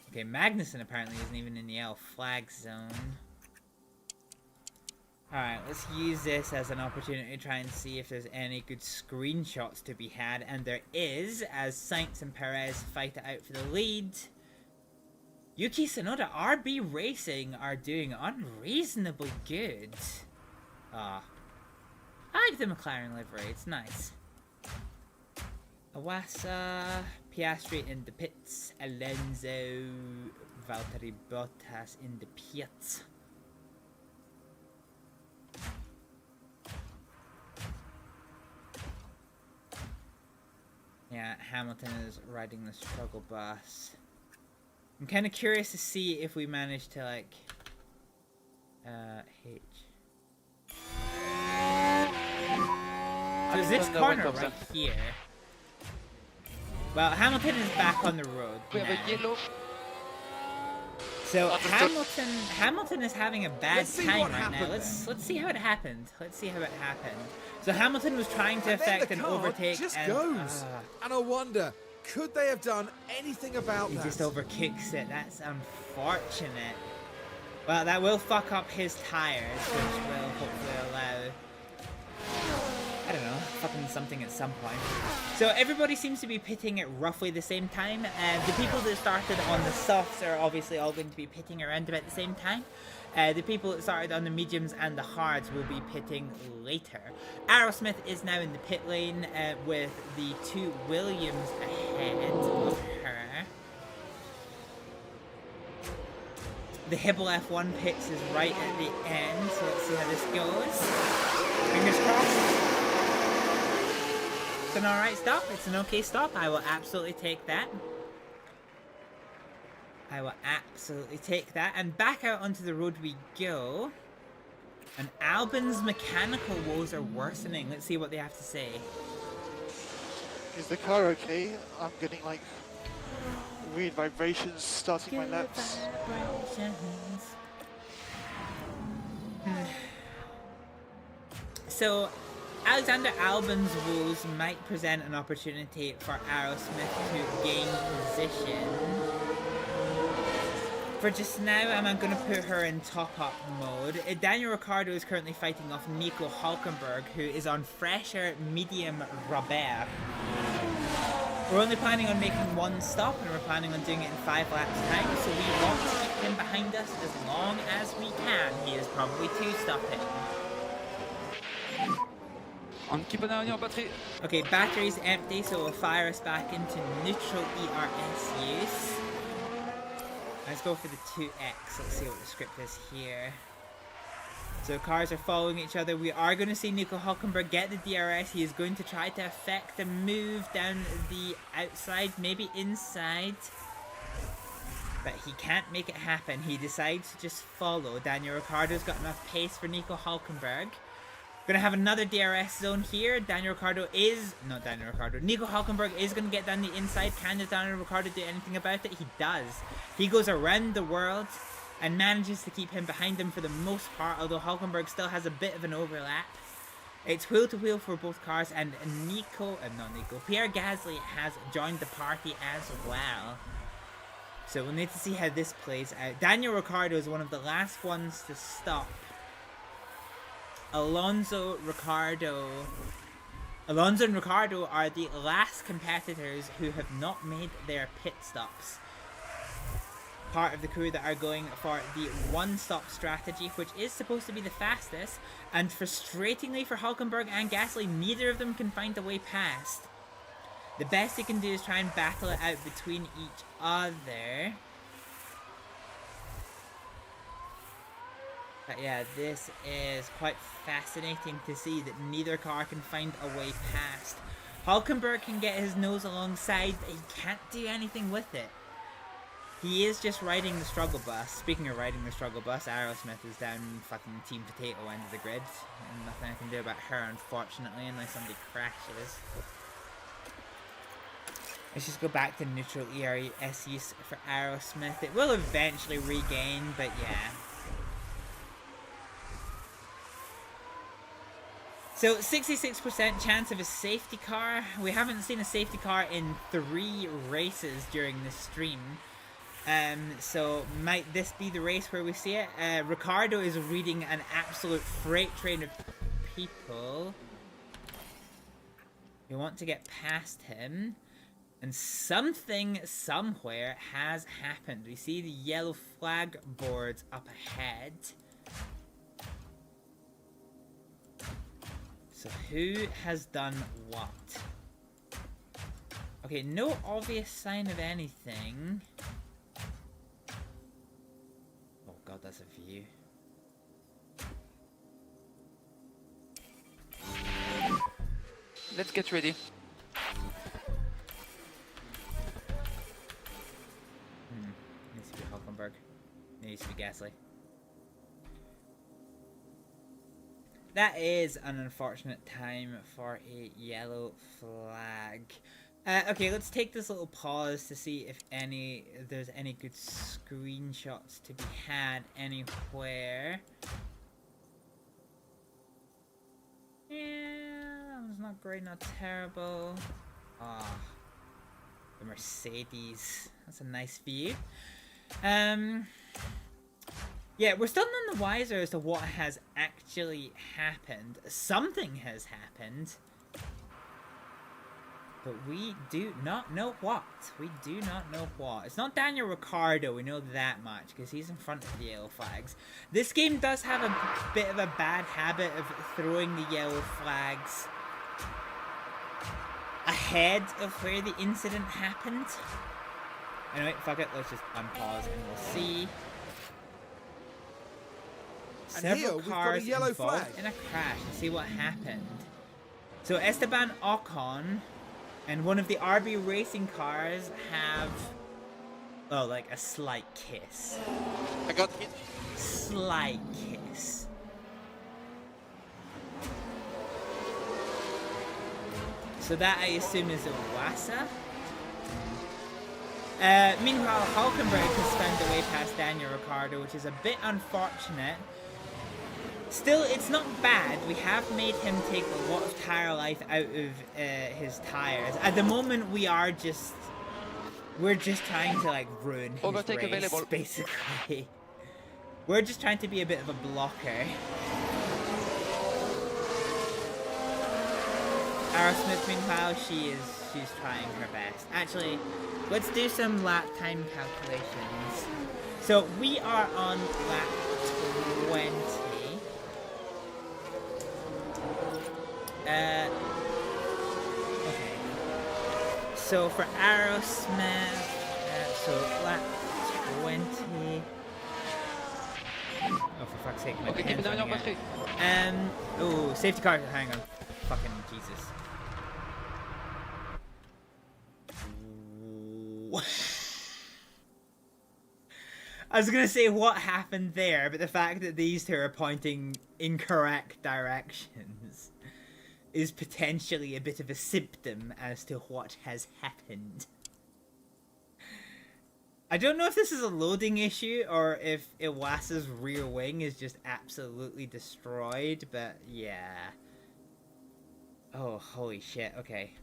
Okay, Magnussen apparently isn't even in the yellow flag zone. Alright, let's use this as an opportunity to try and see if there's any good screenshots to be had. And there is, as Sainz and Perez fight it out for the lead. Yuki Tsunoda, RB Racing are doing unreasonably good. I like the McLaren livery, it's nice. Awasa, Piastri in the pits, Alonso, Valtteri Bottas in the pits. Yeah, Hamilton is riding the struggle bus. I'm kind of curious to see if we manage to, like, H. So is this corner right here? Well, Hamilton is back on the road now. So Hamilton is having a bad time right now. Let's see how it happened. Let's see how it happened. So Hamilton was trying to effect an overtake and goes. And I wonder, could they have done anything about that? He just overkicks it. That's unfortunate. Well, that will fuck up his tires, which will hopefully allow, I don't know, fucking something at some point. So everybody seems to be pitting at roughly the same time. The people that started on the softs are obviously all going to be pitting around about the same time. The people that started on the mediums and the hards will be pitting later. Aerosmith is now in the pit lane with the two Williams ahead of her. The Hibble F1 pits is right at the end, so let's see how this goes. Fingers crossed. It's an alright stop. It's an okay stop. I will absolutely take that. I will absolutely take that. And back out onto the road we go. And Albon's mechanical woes are worsening. Let's see what they have to say. Is the car okay? I'm getting like weird vibrations starting my laps. So Alexander Albon's woes might present an opportunity for Aerosmith to gain position. For just now, I'm going to put her in top-up mode. Daniel Ricciardo is currently fighting off Nico Hülkenberg, who is on fresher medium Robert. We're only planning on making one stop, and we're planning on doing it in 5 laps time, so we want to keep him behind us as long as we can. He is probably 2 stopping. On keep an eye on your battery. Okay, battery's empty, so we'll fire us back into neutral ERS use. Let's go for the 2X. Let's see what the script is here. So cars are following each other. We are going to see Nico Hülkenberg get the DRS. He is going to try to affect the move down the outside, maybe inside. But he can't make it happen. He decides to just follow. Daniel Ricciardo's got enough pace for Nico Hülkenberg. Gonna have another DRS zone here. Nico Hülkenberg is gonna get down the inside. Can Daniel Ricciardo do anything about it? He does. He goes around the world and manages to keep him behind him for the most part, although Hülkenberg still has a bit of an overlap. It's wheel to wheel for both cars, and Pierre Gasly has joined the party as well. So we'll need to see how this plays out. Daniel Ricciardo is one of the last ones to stop. Alonso and Ricciardo are the last competitors who have not made their pit stops. Part of the crew that are going for the one-stop strategy, which is supposed to be the fastest, and frustratingly for Hülkenberg and Gasly, neither of them can find a way past. The best they can do is try and battle it out between each other. But yeah, this is quite fascinating to see that neither car can find a way past. Hülkenberg can get his nose alongside, but he can't do anything with it. He is just riding the struggle bus. Speaking of riding the struggle bus, Aerosmith is down fucking Team Potato end of the grid. And nothing I can do about her, unfortunately, unless somebody crashes. Let's just go back to neutral ERS use for Aerosmith. It will eventually regain, but yeah. So 66% chance of a safety car. We haven't seen a safety car in 3 races during this stream. So might this be the race where we see it? Ricciardo is reading an absolute freight train of people. We want to get past him. And something somewhere has happened. We see the yellow flag boards up ahead. So who has done what? Okay, no obvious sign of anything. Oh god, that's a view. Let's get ready. Needs to be Hülkenberg. Needs to be Gasly. That is an unfortunate time for a yellow flag. Okay, let's take this little pause to see if there's any good screenshots to be had anywhere. Yeah, that was not great, not terrible. Ah, the Mercedes. That's a nice view. Yeah, we're still none the wiser as to what has actually happened. Something has happened. But we do not know what. We do not know what. It's not Daniel Ricciardo, we know that much, because he's in front of the yellow flags. This game does have a bit of a bad habit of throwing the yellow flags ahead of where the incident happened. Anyway, fuck it, let's just unpause and we'll see. Several cars involved in a crash and see what happened. So Esteban Ocon and one of the RB racing cars have, oh, like a slight kiss. I got hit. Slight kiss. So that I assume is a Wasa. Meanwhile, Hülkenberg has found a way past Daniel Ricciardo, which is a bit unfortunate. Still, it's not bad. We have made him take a lot of tire life out of his tires. At the moment, we're just trying to like ruin his Overtake race, available. basically. We're just trying to be a bit of a blocker. Aerosmith, meanwhile, she's trying her best. Actually, let's do some lap time calculations. So we are on lap 20. Okay. So for Aerosmith, so lap 20. Oh, for fuck's sake, my pen's running out. Oh, safety car, hang on. Fucking Jesus. I was gonna say what happened there, but the fact that these two are pointing incorrect directions is potentially a bit of a symptom as to what has happened. I don't know if this is a loading issue or if Iwasa's rear wing is just absolutely destroyed, but yeah. Oh, holy shit, okay.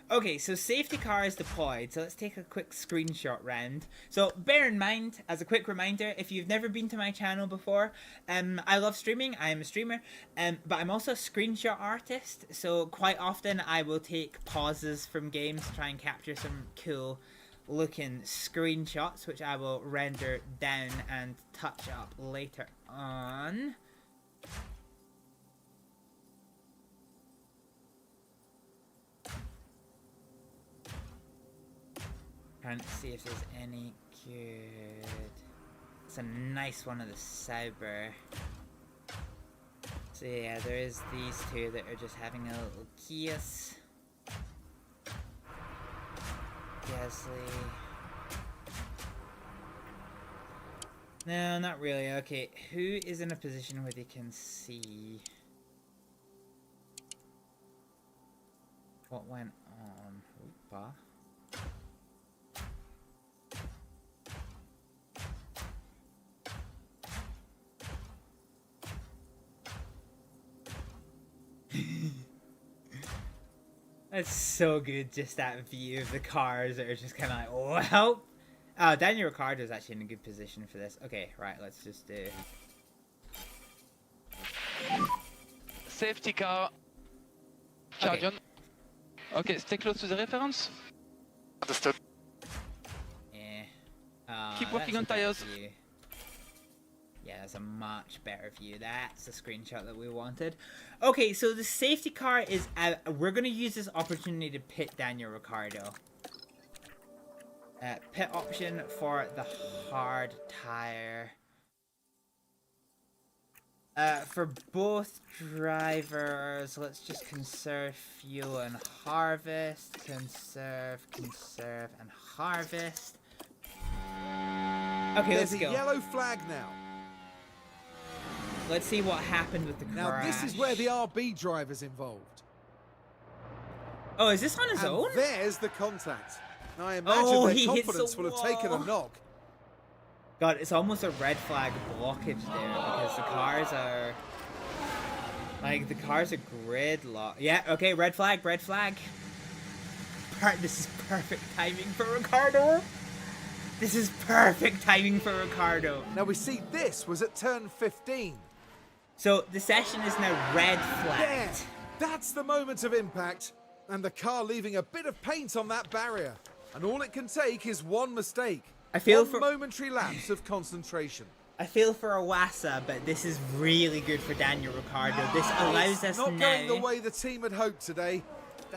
Okay, so safety car is deployed, so let's take a quick screenshot round. So bear in mind, as a quick reminder, if you've never been to my channel before, I love streaming, I am a streamer, but I'm also a screenshot artist, so quite often I will take pauses from games to try and capture some cool looking screenshots, which I will render down and touch up later on. Trying to see if there's any good. It's a nice one of the Sauber. So yeah, there is these two that are just having a little kiss. Gasly. No, not really. Okay, who is in a position where they can see what went on? Oopa. That's so good, just that view of the cars that are just kind of like, oh, help! Oh, Daniel Ricciardo is actually in a good position for this. Okay, right, let's just do... Safety car. Charge on. Okay, stay close to the reference. Understood. Yeah. Keep working on tires. View. Yeah, that's a much better view. That's the screenshot that we wanted. Okay, so the safety car is out. We're going to use this opportunity to pit Daniel Ricciardo. Pit option for the hard tire. For both drivers, let's just conserve fuel and harvest. Conserve, and harvest. Okay, There's let's go. a yellow flag now. Let's see what happened with the crash. Now this is where the RB driver's involved. Oh, is this on his and own? There's the contact. I imagine their he confidence will have taken a knock. God, it's almost a red flag blockage there because the cars are... Like, the cars are gridlocked. Yeah, okay, red flag, red flag. This is perfect timing for Ricciardo. This is perfect timing for Ricciardo. Now we see this was at turn 15. So the session is now red flagged. There, that's the moment of impact. And the car leaving a bit of paint on that barrier. And all it can take is one mistake. I feel one momentary lapse of concentration. I feel for Iwasa, but this is really good for Daniel Ricciardo. This allows us not now... going the way the team had hoped today.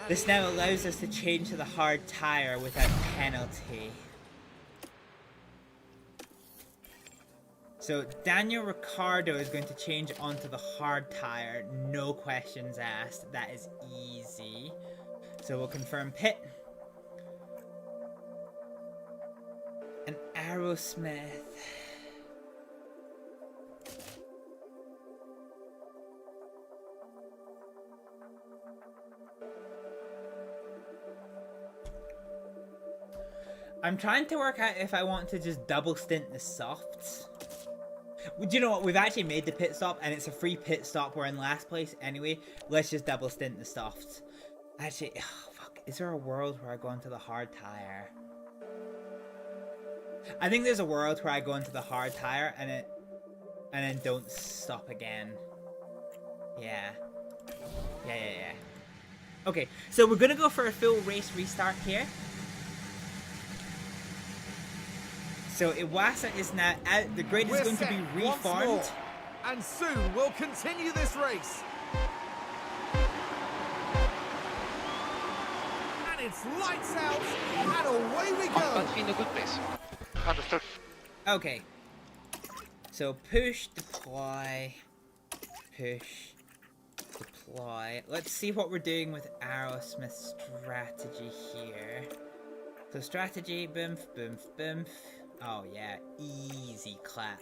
This now allows us to change to the hard tyre without penalty. So Daniel Ricciardo is going to change onto the hard tyre, no questions asked. That is easy. So we'll confirm pit. And Aerosmith. I'm trying to work out if I want to just double stint the softs. Do you know what? We've actually made the pit stop, and it's a free pit stop. We're in last place anyway. Let's just double stint the softs. Actually, oh, fuck. Is there a world where I go into the hard tire? I think there's a world where I go into the hard tire and then don't stop again. Yeah. Yeah. Okay, so we're gonna go for a full race restart here. So Iwasa is now out. The grid is going to be reformed. And soon we'll continue this race. And it's lights out, and away we go. But in a good place. Understood. Okay. So push, deploy, push, deploy. Let's see what we're doing with Aerosmith's strategy here. So strategy, boomf, boomf, boomf. Oh yeah, easy clap.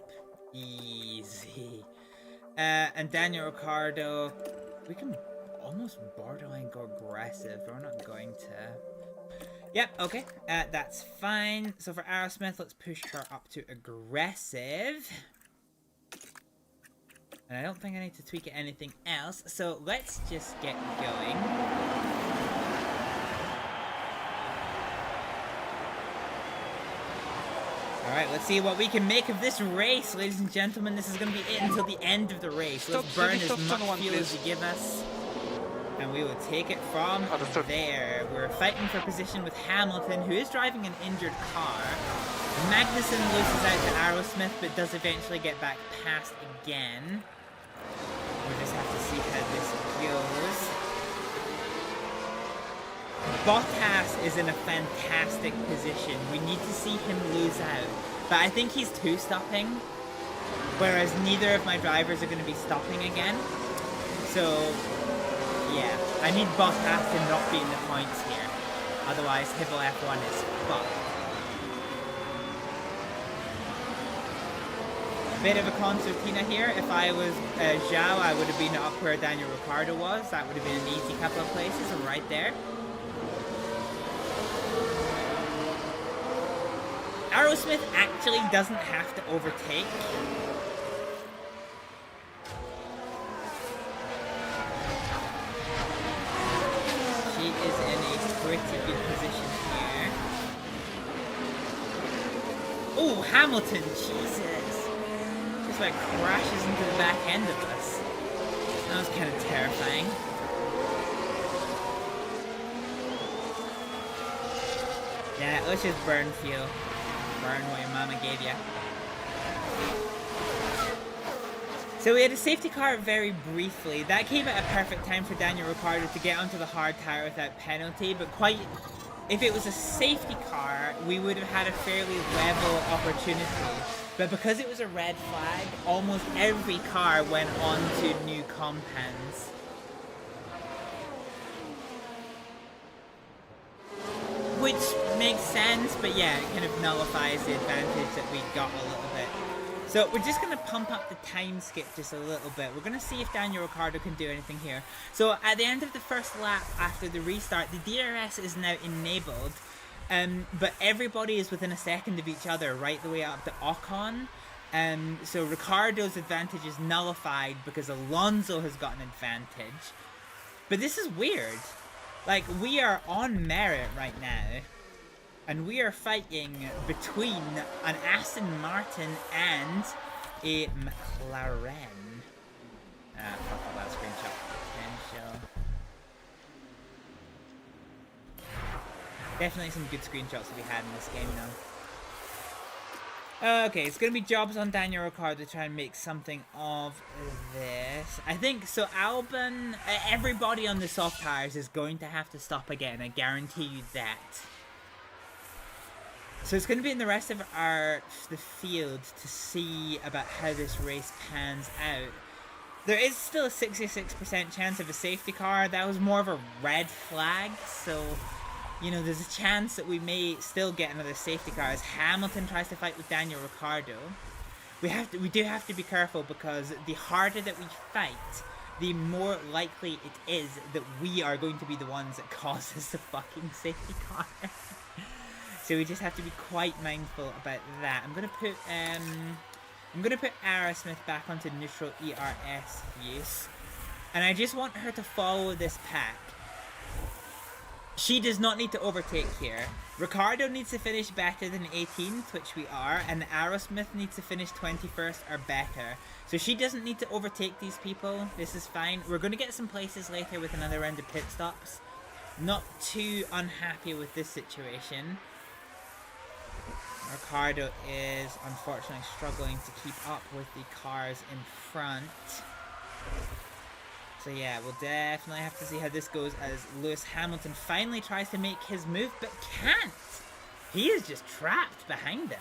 Easy. And Daniel Ricciardo, we can almost borderline go aggressive. We're not going to. Yep, okay. That's fine. So for Aerosmith, let's push her up to aggressive. And I don't think I need to tweak anything else. So let's just get going. Alright, let's see what we can make of this race, ladies and gentlemen. This is going to be it until the end of the race. Let's burn as much fuel as you give us. And we will take it from there. We're fighting for position with Hamilton, who is driving an injured car. Magnussen loses out to Aerosmith, but does eventually get back past again. We'll just have to see how this goes. Bottas is in a fantastic position. We need to see him lose out. But I think he's two-stopping, whereas neither of my drivers are going to be stopping again. So, yeah, I need Bottas to not be in the points here. Otherwise, Hibble F1 is fucked. A bit of a concertina here. If I was Zhao, I would have been up where Daniel Ricciardo was. That would have been an easy couple of places, and right there. Aerosmith actually doesn't have to overtake. She is in a pretty good position here. Oh, Hamilton, Jesus. Just like crashes into the back end of us. That was kind of terrifying. Yeah, let's just burn fuel. Burn what your mama gave ya. So we had a safety car very briefly. That came at a perfect time for Daniel Ricciardo to get onto the hard tire without penalty, but if it was a safety car, we would have had a fairly level opportunity. But because it was a red flag, almost every car went on to new compounds. Which makes sense, but yeah, it kind of nullifies the advantage that we got a little bit. So we're just going to pump up the time skip just a little bit. We're going to see if Daniel Ricciardo can do anything here. So at the end of the first lap after the restart, the DRS is now enabled. But everybody is within a second of each other right the way up to Ocon. So Ricciardo's advantage is nullified because Alonso has got an advantage. But this is weird. Like, we are on merit right now, and we are fighting between an Aston Martin and a McLaren. Fuck all that screenshot potential. Definitely some good screenshots to be had in this game, though. Okay, it's going to be jobs on Daniel Ricciardo to try and make something of this. I think, so Albon, everybody on the soft tires is going to have to stop again, I guarantee you that. So it's going to be in the rest of the field to see about how this race pans out. There is still a 66% chance of a safety car. That was more of a red flag, so... You know, there's a chance that we may still get another safety car as Hamilton tries to fight with Daniel Ricciardo. We do have to be careful because the harder that we fight, the more likely it is that we are going to be the ones that causes the fucking safety car. So we just have to be quite mindful about that. I'm gonna put Aerosmith back onto neutral ERS use, and I just want her to follow this pack. She does not need to overtake here. Ricciardo needs to finish better than 18th, which we are, and Aerosmith needs to finish 21st or better. So she doesn't need to overtake these people. This is fine. We're going to get some places later with another round of pit stops. not too unhappy with this situation. Ricciardo is unfortunately struggling to keep up with the cars in front. So yeah, we'll definitely have to see how this goes as Lewis Hamilton finally tries to make his move, but can't! He is just trapped behind us.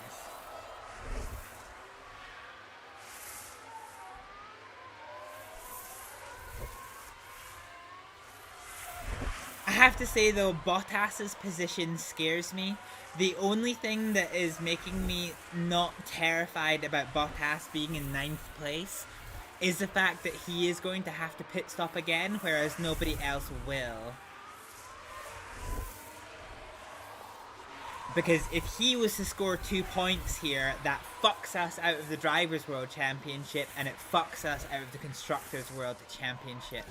I have to say though, Bottas's position scares me. The only thing that is making me not terrified about Bottas being in 9th place is the fact that he is going to have to pit stop again, whereas nobody else will. Because if he was to score 2 points here, that fucks us out of the Drivers' World Championship, and it fucks us out of the Constructors' World Championship.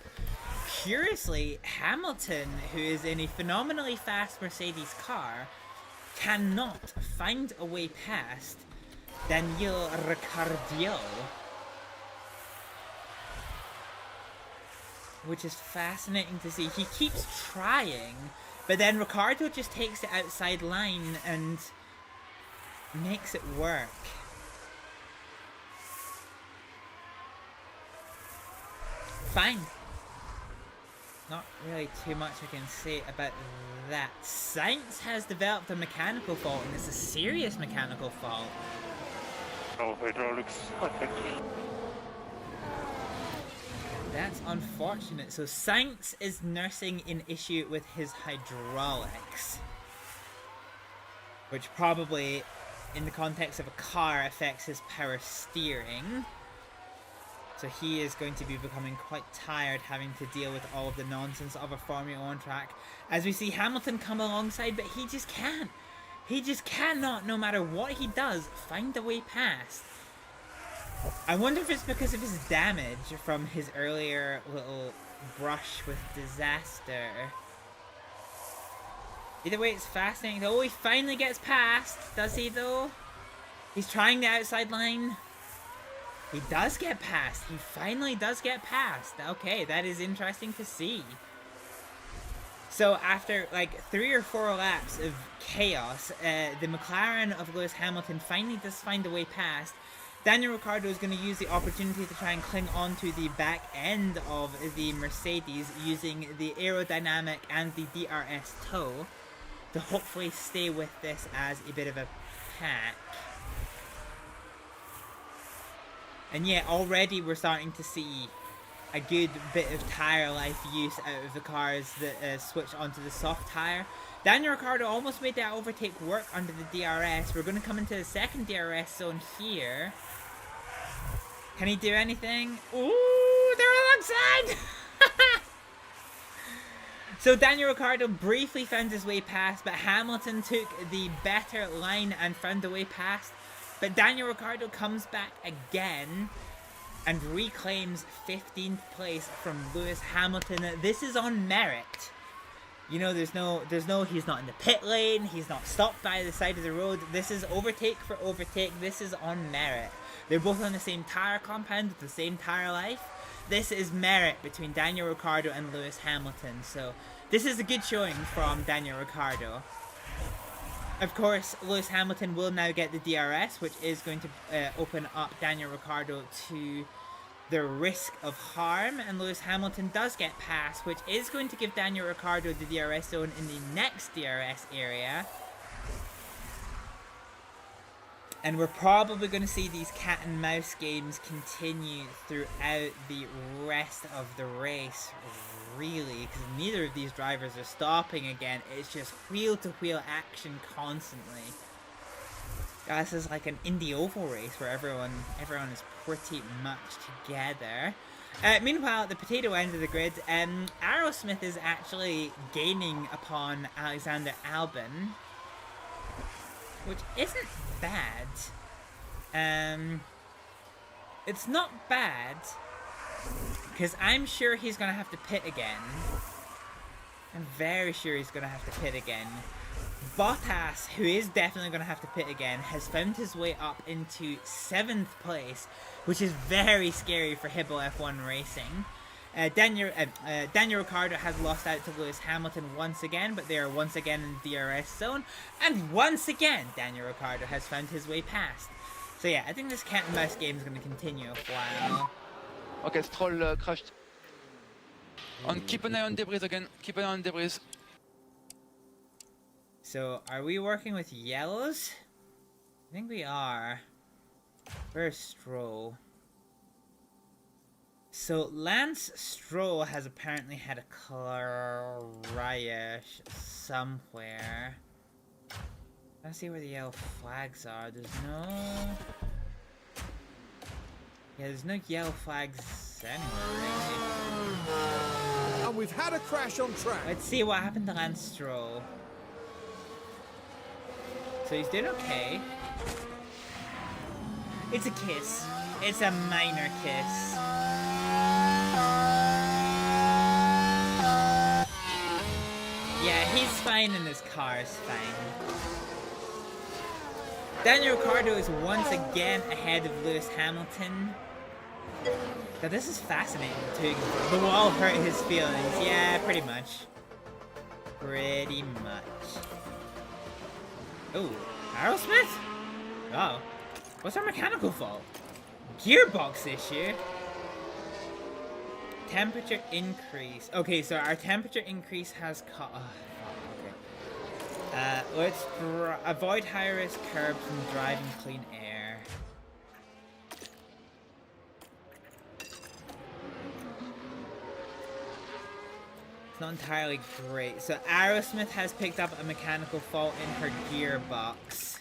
Curiously, Hamilton, who is in a phenomenally fast Mercedes car, cannot find a way past Daniel Ricciardo. Which is fascinating to see. He keeps trying, but then Ricciardo just takes the outside line and makes it work. Fine. Not really too much I can say about that. Sainz has developed a mechanical fault, and it's a serious mechanical fault. Oh, hydraulics. That's unfortunate. So Sainz is nursing an issue with his hydraulics, which probably, in the context of a car, affects his power steering. So he is going to be becoming quite tired having to deal with all of the nonsense of a Formula 1 track. As we see Hamilton come alongside, but he just can't. He just cannot, no matter what he does, find a way past. I wonder if it's because of his damage from his earlier little brush with disaster. Either way, it's fascinating. Oh, he finally gets past. Does he, though? He's trying the outside line. He does get past. He finally does get past. Okay, that is interesting to see. So after like 3 or 4 laps of chaos, the McLaren of Lewis Hamilton finally does find a way past. Daniel Ricciardo is going to use the opportunity to try and cling on to the back end of the Mercedes using the aerodynamic and the DRS toe to hopefully stay with this as a bit of a pack. And yeah, already we're starting to see a good bit of tyre life use out of the cars that switch onto the soft tyre. Daniel Ricciardo almost made that overtake work under the DRS. We're going to come into the second DRS zone here. Can he do anything? Ooh, they're alongside! So Daniel Ricciardo briefly found his way past, but Hamilton took the better line and found the way past. But Daniel Ricciardo comes back again and reclaims 15th place from Lewis Hamilton. This is on merit. You know, he's not in the pit lane, he's not stopped by the side of the road. This is overtake for overtake, this is on merit. They're both on the same tyre compound with the same tyre life. This is merit between Daniel Ricciardo and Lewis Hamilton. So this is a good showing from Daniel Ricciardo. Of course, Lewis Hamilton will now get the DRS, which is going to open up Daniel Ricciardo to the risk of harm, and Lewis Hamilton does get past, which is going to give Daniel Ricciardo the DRS zone in the next DRS area. And we're probably going to see these cat and mouse games continue throughout the rest of the race, really, because neither of these drivers are stopping again. It's just wheel-to-wheel action constantly. This is like an Indy Oval race where everyone is pretty much together. Meanwhile, at the potato end of the grid, Aerosmith is actually gaining upon Alexander Albon, which isn't bad. It's not bad, because I'm sure he's going to have to pit again. I'm very sure he's going to have to pit again. Bottas, who is definitely going to have to pit again, has found his way up into 7th place, which is very scary for Hibble F1 racing. Daniel Ricciardo has lost out to Lewis Hamilton once again, but they are once again in the DRS zone, and once again Daniel Ricciardo has found his way past. So yeah, I think this cat and mouse game is going to continue for a while. Okay, Stroll crashed. And keep an eye on debris again. Keep an eye on debris. So, are we working with yellows? I think we are. Where's Stroll? So, Lance Stroll has apparently had a crash somewhere. Let's see where the yellow flags are. There's no... Yeah, there's no yellow flags anywhere, really. And we've had a crash on track. Let's see what happened to Lance Stroll. So he's doing okay. It's a kiss. It's a minor kiss. Yeah, he's fine and his car's fine. Daniel Ricciardo is once again ahead of Lewis Hamilton. Now this is fascinating too. The wall hurt his feelings. Yeah, pretty much. Pretty much. Oh, Aerosmith? Oh. What's our mechanical fault? Gearbox issue? Temperature increase. Okay, so our temperature increase has caught... okay. Let's avoid high-risk curbs and drive in clean air. It's not entirely great. So Aerosmith has picked up a mechanical fault in her gearbox.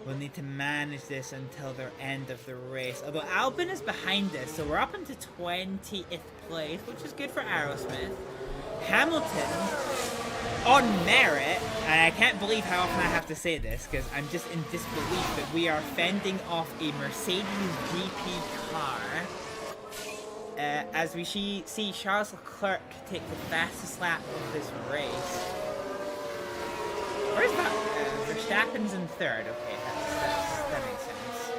We'll need to manage this until the end of the race. Although Albon is behind us, so we're up into 20th place, which is good for Aerosmith. Hamilton, on merit, and I can't believe how often I have to say this, because I'm just in disbelief that we are fending off a Mercedes GP car. As we see Charles Leclerc take the fastest lap of this race. Where's that? Verstappen's in third. Okay, that makes sense.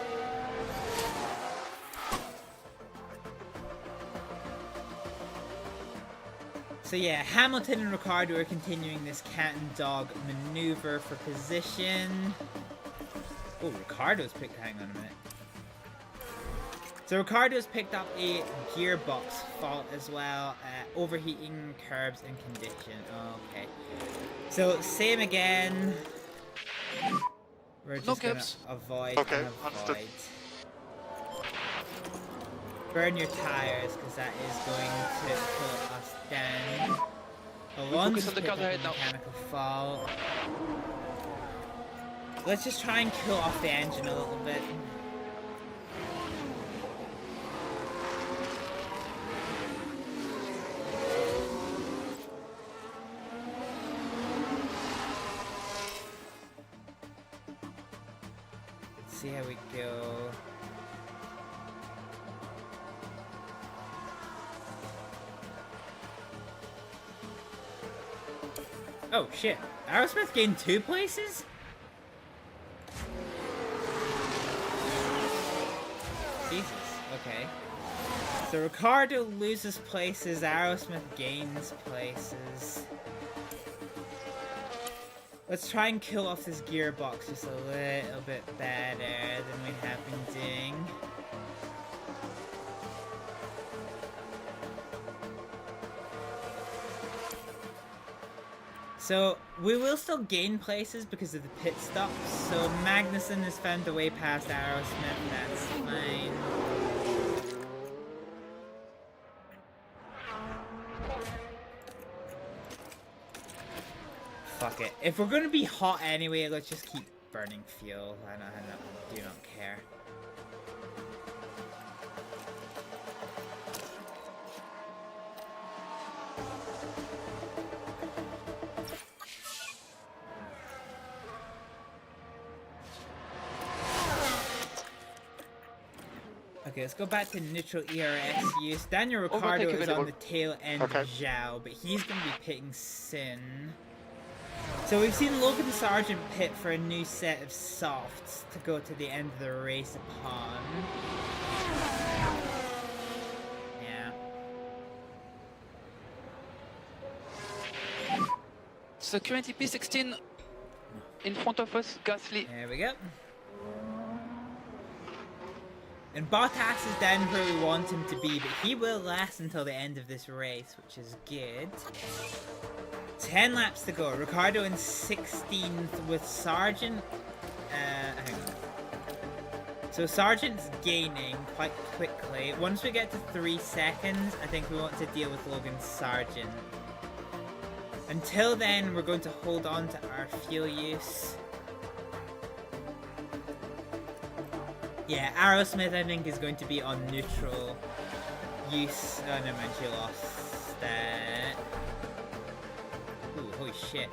So yeah, Hamilton and Ricciardo are continuing this cat and dog maneuver for position. Oh, Ricciardo's picked. Hang on a minute. So Ricciardo's picked up a gearbox fault as well, overheating, curbs, and condition. Okay. So same again. We're just gonna avoid. Okay, understood. Burn your tires, because that is going to pull us down. Alonso's picked up a mechanical fault. Let's just try and cool off the engine a little bit. See how we go. Oh shit, Aerosmith gained 2 places? Jesus, okay. So Ricciardo loses places, Aerosmith gains places. Let's try and kill off this gearbox just a little bit better than we have been doing. So, we will still gain places because of the pit stops. So, Magnussen has found the way past Aerosmith, that's fine. Fuck it. If we're gonna be hot anyway, let's just keep burning fuel. I do not care. Okay, let's go back to neutral ERS use. Daniel Ricciardo is on the tail end of Zhao, but he's going to be pitting soon. So we've seen Logan Sargent pit for a new set of softs to go to the end of the race upon. Yeah. currently P16 in front of us, Gasly. There we go. And Bottas is down where we want him to be, but he will last until the end of this race, which is good. 10 laps to go. Ricciardo in 16th with Sargent. Hang on. So Sargent's gaining quite quickly. Once we get to 3 seconds, I think we want to deal with Logan Sargent. Until then, we're going to hold on to our fuel use. Yeah, Aerosmith I think is going to be on neutral use. Oh, never mind, she lost that. Ooh, holy shit.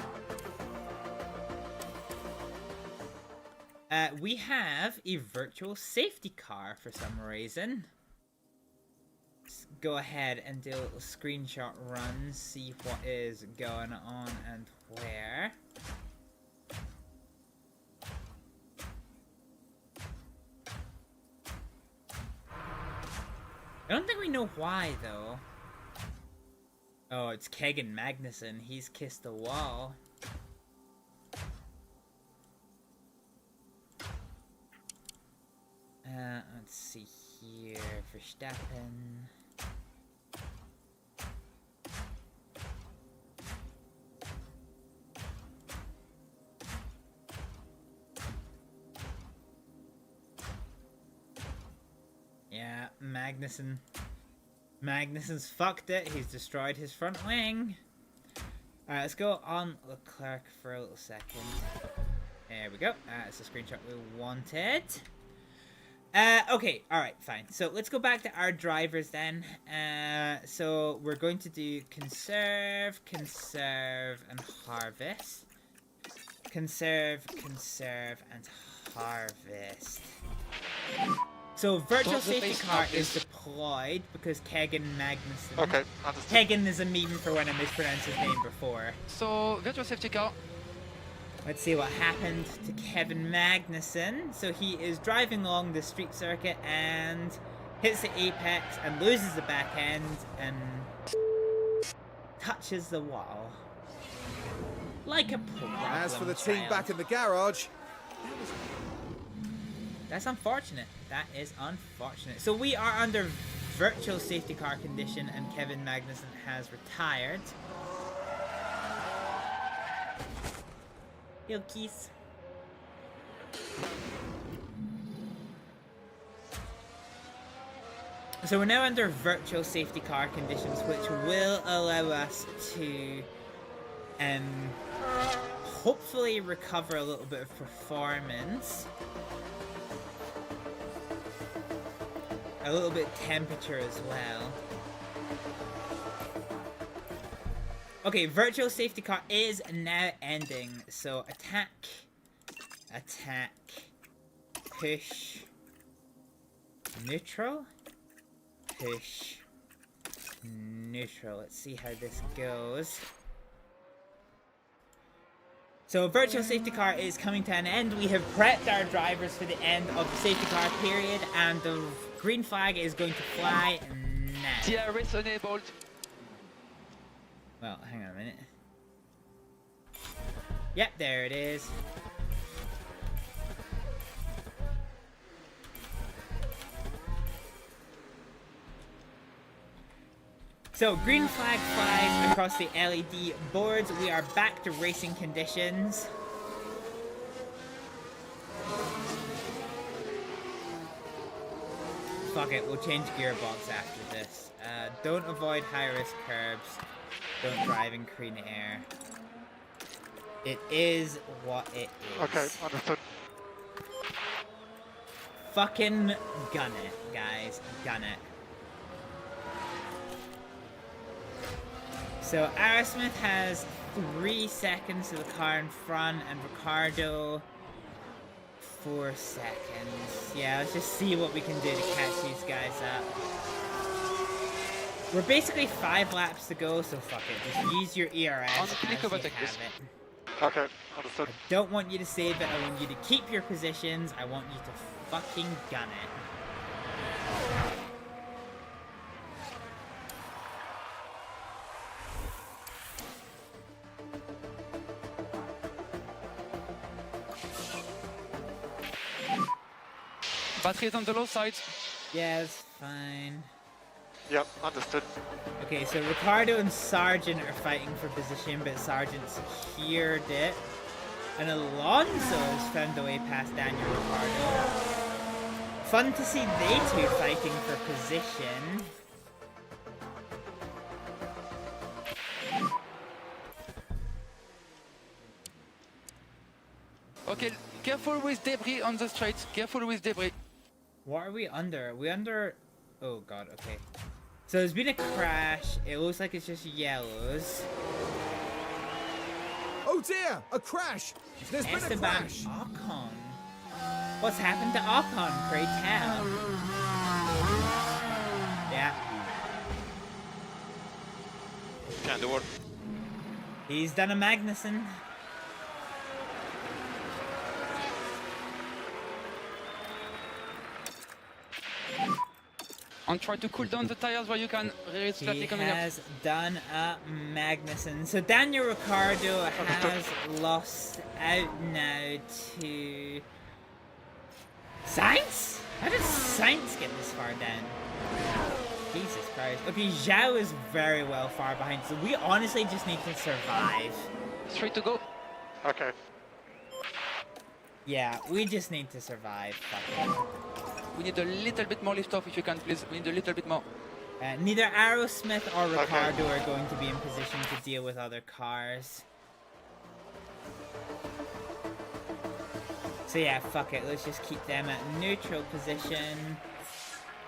We have a virtual safety car for some reason. Let's go ahead and do a little screenshot run, see what is going on and where. I don't think we know why, though. Oh, it's Kegan Magnussen. He's kissed the wall. Let's see here. Verstappen. Yeah, Magnussen. Magnussen's fucked it. He's destroyed his front wing. Alright, let's go on Leclerc for a little second. There we go. That's the screenshot we wanted. Okay, alright, fine. So let's go back to our drivers then. So we're going to do conserve, conserve, and harvest. Conserve, conserve, and harvest. So virtual safety car is deployed because Kegan Magnussen. Okay, understood. Kegan is a meme for when I mispronounced his name before. So virtual safety car. Let's see what happened to Kevin Magnussen. So he is driving along the street circuit and hits the apex and loses the back end and touches the wall. Like a problem As for the team child. back in the garage, That's unfortunate. That is unfortunate. So we are under virtual safety car condition and Kevin Magnussen has retired. Ilkies. So we're now under virtual safety car conditions, which will allow us to hopefully recover a little bit of performance. A little bit of temperature as well. Okay, virtual safety car is now ending. So attack, attack, push, neutral, push, neutral. Let's see how this goes. So virtual safety car is coming to an end. We have prepped our drivers for the end of the safety car period, and the green flag is going to fly now. DRS enabled. Well, hang on a minute. Yep, there it is. So, green flag flies across the LED boards. We are back to racing conditions. Fuck it, we'll change gearbox after this. Don't avoid high-risk curbs. Don't drive in clean air. It is what it is. Okay, understood. Fucking gun it, guys. Gun it. So Aerosmith has 3 seconds to the car in front, and Ricciardo 4 seconds. Yeah, let's just see what we can do to catch these guys up. We're basically 5 laps to go, so fuck it. Just use your ERS as you have it. Okay, understood. I don't want you to save it. I want you to keep your positions. I want you to fucking gun it. Battery is on the low side. Yes, fine. Yep, understood. Okay, so Ricardo and Sargent are fighting for position, but Sargent secured it. And Alonso's found the way past Daniel Ricciardo. Fun to see they two fighting for position. Okay, careful with debris on the straight. Careful with debris. What are we under? Are we under... Oh god, okay. So there's been a crash. It looks like it's just yellows. Oh dear, a crash! There's been a Esteban crash! Ocon. What's happened to Ocon, pray tell? Yeah. Can't do it. He's done a Magnussen. And try to cool down the tires where you can. He has done a Magnussen. So Daniel Ricciardo has lost out now to Sainz? How did Sainz get this far down? Jesus Christ. Okay, Zhao is very well far behind, so we honestly just need to survive. Straight to go. Okay. Yeah, we just need to survive. Fuck it. We need a little bit more lift off if you can, please. We need a little bit more. Neither Aerosmith or Ricardo are going to be in position to deal with other cars. So yeah, fuck it. Let's just keep them at neutral position.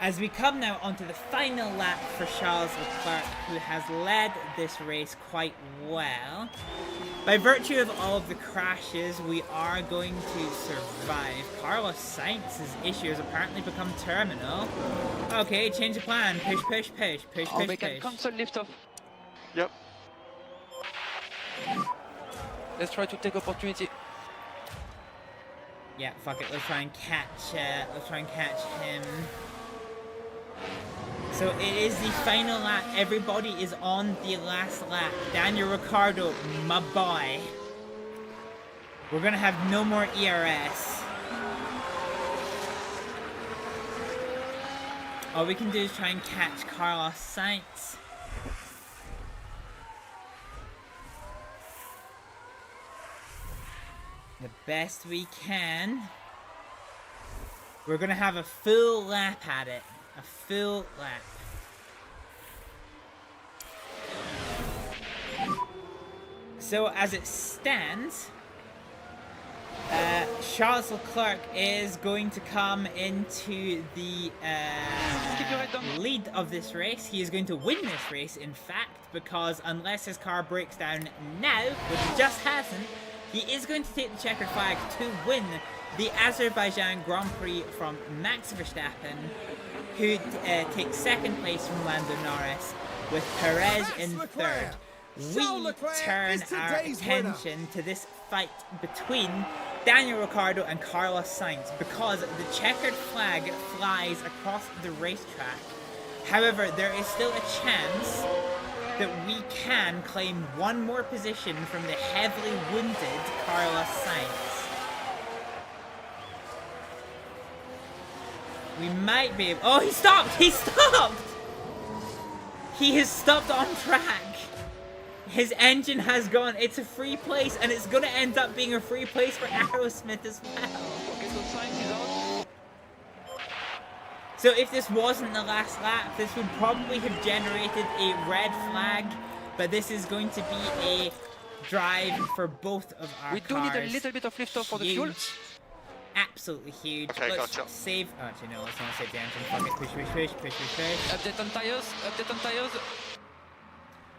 As we come now onto the final lap for Charles Leclerc, who has led this race quite well. By virtue of all of the crashes, we are going to survive. Carlos Sainz's issue has apparently become terminal. Okay, change of plan. Push, push, push, push, push, We can cancel lift off. Yep. Let's try to take opportunity. Yeah, fuck it. Let's try and catch him. So it is the final lap. Everybody is on the last lap. Daniel Ricciardo, my boy. We're gonna have no more ERS. All we can do is try and catch Carlos Sainz. The best we can. We're gonna have a full lap at it. A full lap. So as it stands, Charles Leclerc is going to come into the lead of this race. He is going to win this race, in fact, because unless his car breaks down now, which it just hasn't, he is going to take the checkered flag to win the Azerbaijan Grand Prix from Max Verstappen, who takes second place from Lando Norris, with Perez in third. We turn our attention to this fight between Daniel Ricciardo and Carlos Sainz because the checkered flag flies across the racetrack. However, there is still a chance that we can claim one more position from the heavily wounded Carlos Sainz. We might be able— oh, he stopped! He stopped! He has stopped on track. His engine has gone. It's a free place, and it's going to end up being a free place for Aerosmith as well. So if this wasn't the last lap, this would probably have generated a red flag, but this is going to be a drive for both of our cars. We do need a little bit of lift off for the fuel. Absolutely huge. Okay, let's gotcha. save— oh, actually no, let's not save the engine. Fuck it. Push, push, push, push, push, push. Update on tires. Update on tires.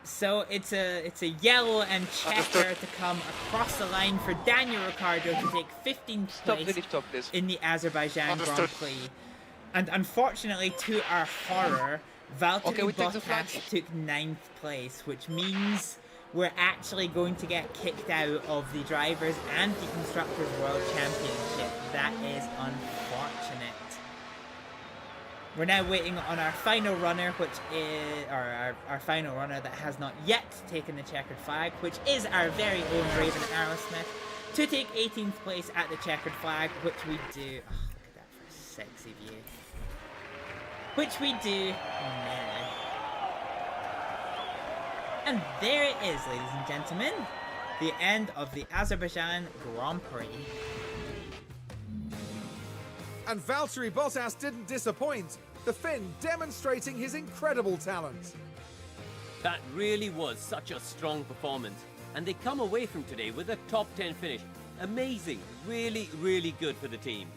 So it's a yellow and checker to come across the line for Daniel Ricciardo to take 15th place in the Azerbaijan Grand Prix. And unfortunately, to our horror, Valtteri Bottas took 9th place, which means we're actually going to get kicked out of the Drivers' and the Constructors' World Championship. That is unfortunate. We're now waiting on our final runner, which is— or our final runner that has not yet taken the checkered flag, which is our very own Raven Aerosmith, to take 18th place at the checkered flag, which we do— oh, look at that for a sexy view. Which we do now. And there it is, ladies and gentlemen. The end of the Azerbaijan Grand Prix. And Valtteri Bottas didn't disappoint, the Finn demonstrating his incredible talent. That really was such a strong performance, and they come away from today with a top 10 finish. Amazing, really, really good for the team.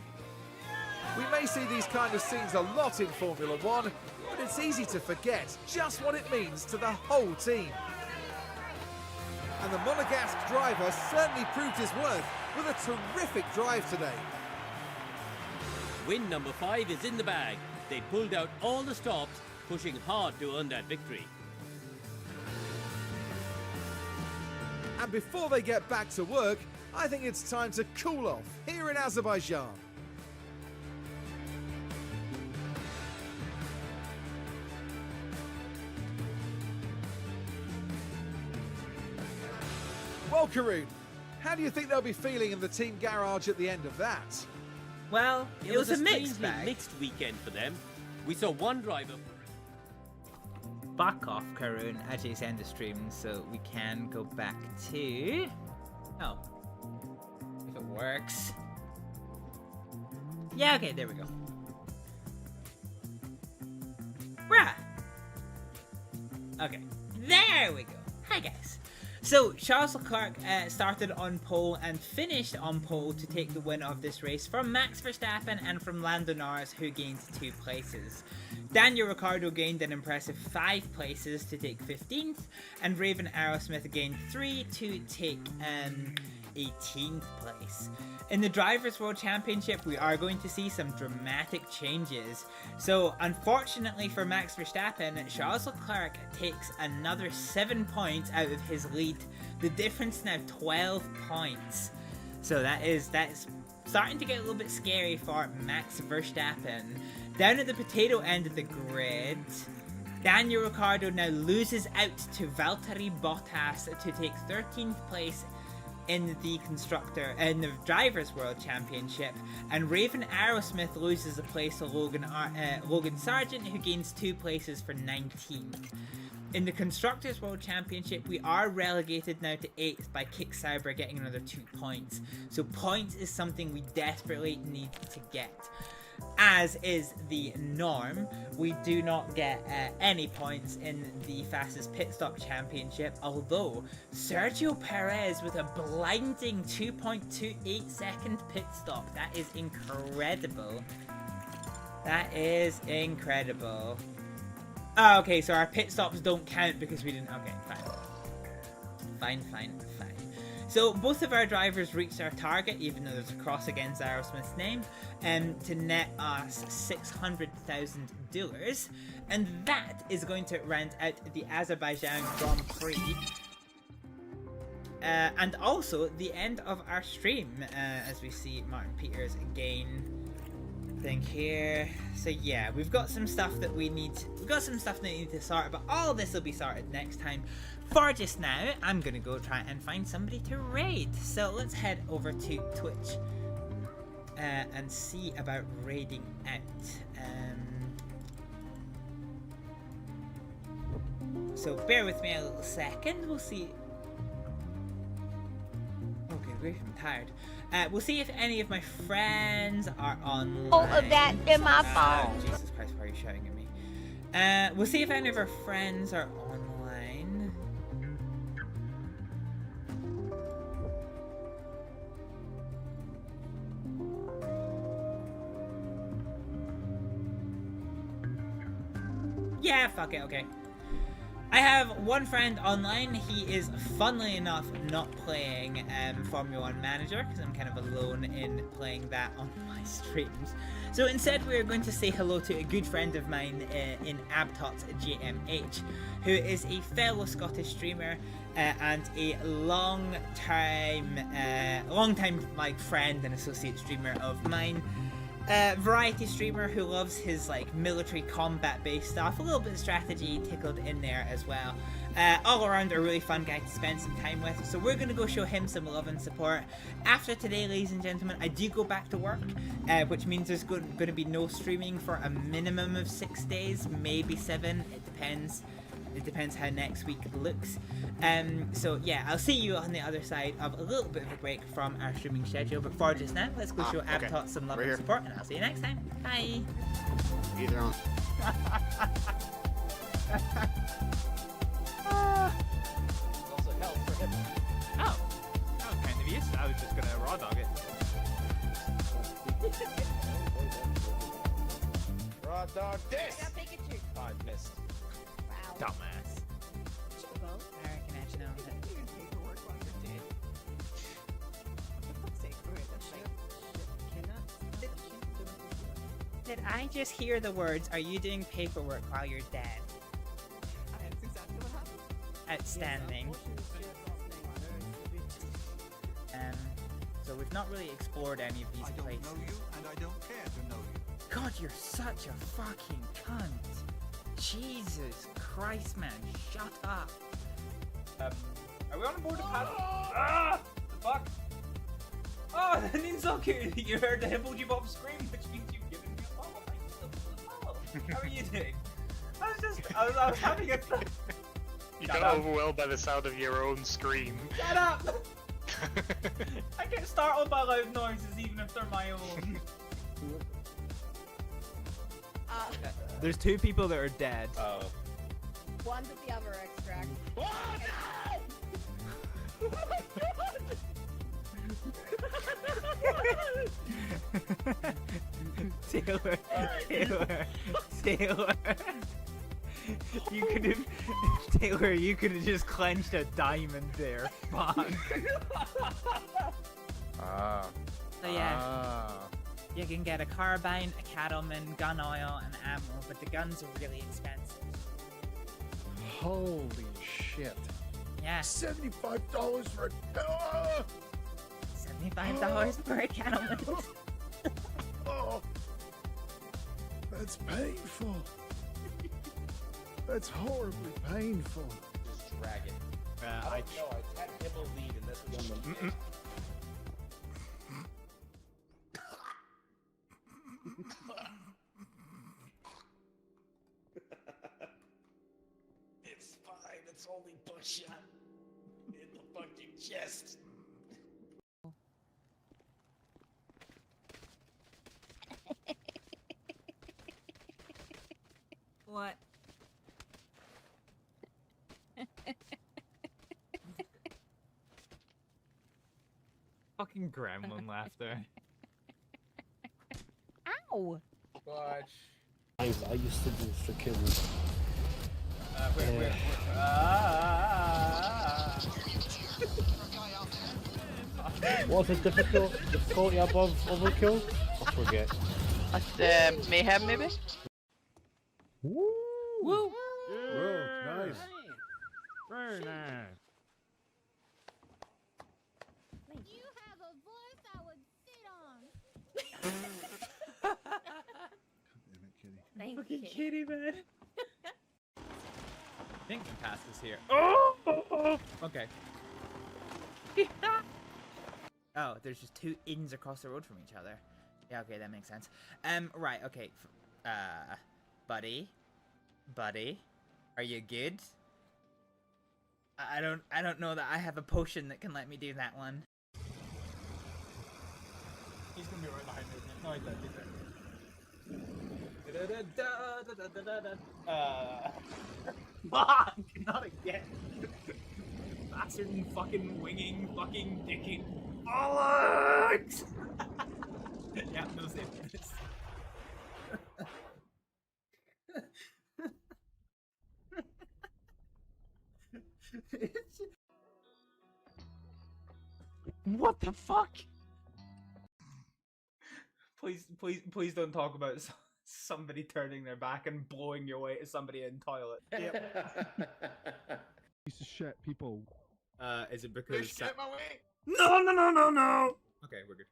We may see these kind of scenes a lot in Formula One, but it's easy to forget just what it means to the whole team. And the Monegasque driver certainly proved his worth with a terrific drive today. Win number 5 is in the bag. They pulled out all the stops, pushing hard to earn that victory. And before they get back to work, I think it's time to cool off here in Azerbaijan. Well, Karun, how do you think they'll be feeling in the team garage at the end of that? Well, it was a mixed strangely bag. mixed weekend for them. We saw one driver. Back off, Karun. Ajay's end the stream, so we can go back to... Oh. If it works. Yeah, okay, there we go. Right. Okay, there we go. Hi, guys. So, Charles Leclerc started on pole and finished on pole to take the win of this race from Max Verstappen and from Lando Norris, who gained 2 places. Daniel Ricciardo gained an impressive 5 places to take 15th, and Raven Aerosmith gained 3 to take 18th place. In the Drivers' World Championship, we are going to see some dramatic changes. So, unfortunately for Max Verstappen, Charles Leclerc takes another 7 points out of his lead. The difference now 12 points. So that's starting to get a little bit scary for Max Verstappen. Down at the potato end of the grid, Daniel Ricciardo now loses out to Valtteri Bottas to take 13th place in the Drivers' World Championship, and Raven Aerosmith loses a place to Logan Sargent, who gains 2 places for 19th. In the Constructors' World Championship, we are relegated now to 8th by Kick Sauber getting another 2 points. So points is something we desperately need to get. As is the norm, we do not get any points in the Fastest Pit Stop Championship, although Sergio Perez with a blinding 2.28 second pit stop. That is incredible. That is incredible. Oh, okay, so our pit stops don't count because we didn't... Okay, fine. Fine. So both of our drivers reached our target, even though there's a cross against Aerosmith's name, to net us $600,000, and that is going to round out the Azerbaijan Grand Prix, and also the end of our stream, as we see Martin Peters gain thing here. So yeah, we've got some stuff that we need. We've got some stuff that we need to sort, but all this will be sorted next time. For just now, I'm gonna go try and find somebody to raid. So let's head over to Twitch and see about raiding out. So bear with me a little second. We'll see. Okay, great. I'm tired. We'll see if any of my friends are online. All of that in my phone. Jesus Christ, why are you shouting at me? We'll see if any of our friends are online. Yeah, fuck it, okay. I have one friend online. He is, funnily enough, not playing Formula 1 Manager, because I'm kind of alone in playing that on my streams. So instead, we're going to say hello to a good friend of mine in Abtots JMH, who is a fellow Scottish streamer and a long-time like friend and associate streamer of mine. variety streamer who loves his like military combat based stuff, a little bit of strategy tickled in there as well. All around a really fun guy to spend some time with, so we're gonna go show him some love and support. After today, ladies and gentlemen, I do go back to work, which means there's going to be no streaming for a minimum of 6 days, maybe 7, it depends. It depends how next week looks. So yeah, I'll see you on the other side of a little bit of a break from our streaming schedule. But for just now, let's go show Avatar some love and support, and I'll see you next time. Bye. Either on. Also help for him. Oh, that was kind of used. I was just gonna raw dog it. Raw dog this! Oh, I missed. Dumbass. I recognize now that Did I just hear the words, "Are you doing paperwork while you're dead"? That's exactly what happened. Outstanding. So we've not really explored any of these places. I don't know you, and I don't care to know you. God, you're such a fucking cunt. Jesus Christ, man, shut up. Are we on board the paddock? Ah! The fuck? Oh, that means okay. You heard the Hibblejaybob scream, which means you've given me a follow. Thank you so much for the follow. How are you doing? I was having a... You got overwhelmed by the sound of your own scream. Shut up! I get startled by loud noises even if they're my own. There's 2 people that are dead. Oh. One to the other extract. Oh, Taylor. You could have just clenched a diamond there. Fuck. So yeah, you can get a carbine, a cattleman, gun oil, and ammo, but the guns are really expensive. Holy shit. Yeah. $75 for a... $75 for a cattleman. Oh, that's painful. That's horribly painful. Just drag it. I don't know, I had Hibble lead and this was on It's fine, it's only buckshot in the fucking chest. What? Fucking gremlin laughter. Ow! Watch. I used to do for kids. What's the difficulty above overkill? I forget. Mayhem, maybe? Woo! Woo! Whoa, nice. Very nice. You have a voice I would sit on. Thank you, kitty. Kitty, man. I think the pass is here. Oh! Okay. Oh, there's just 2 inns across the road from each other. Yeah, okay, that makes sense. Right, okay. Buddy, are you good? I don't know that I have a potion that can let me do that one. He's gonna be right behind me, isn't he? No, he's not. Fuck! Not again. Bastard and fucking winging, fucking dicking. Bollocks! Yeah, no save for this. What the fuck? Please don't talk about somebody turning their back and blowing your way to somebody in toilet. Piece of shit, people. Is it because... Get my way! No! Okay, we're good.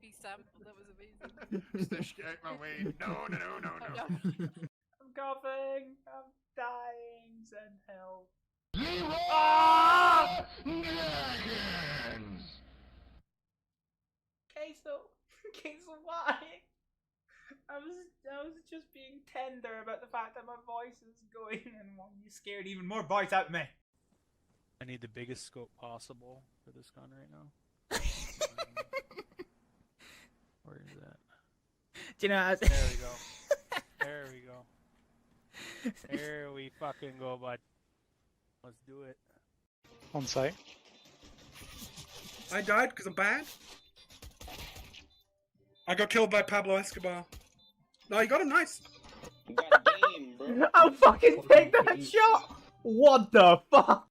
baby sample. That was amazing. Just escape my way. No. I'm coughing. I'm dying. Send help. Queso, why? I was just being tender about the fact that my voice is going, and you scared even more voice out of me. I need the biggest scope possible for this gun right now. Where is that? Do you know? There we go. There we go. There we fucking go, bud. Let's do it. On site. I died because I'm bad. I got killed by Pablo Escobar. No, you got him nice. I'll fucking take that shot! What the fuck?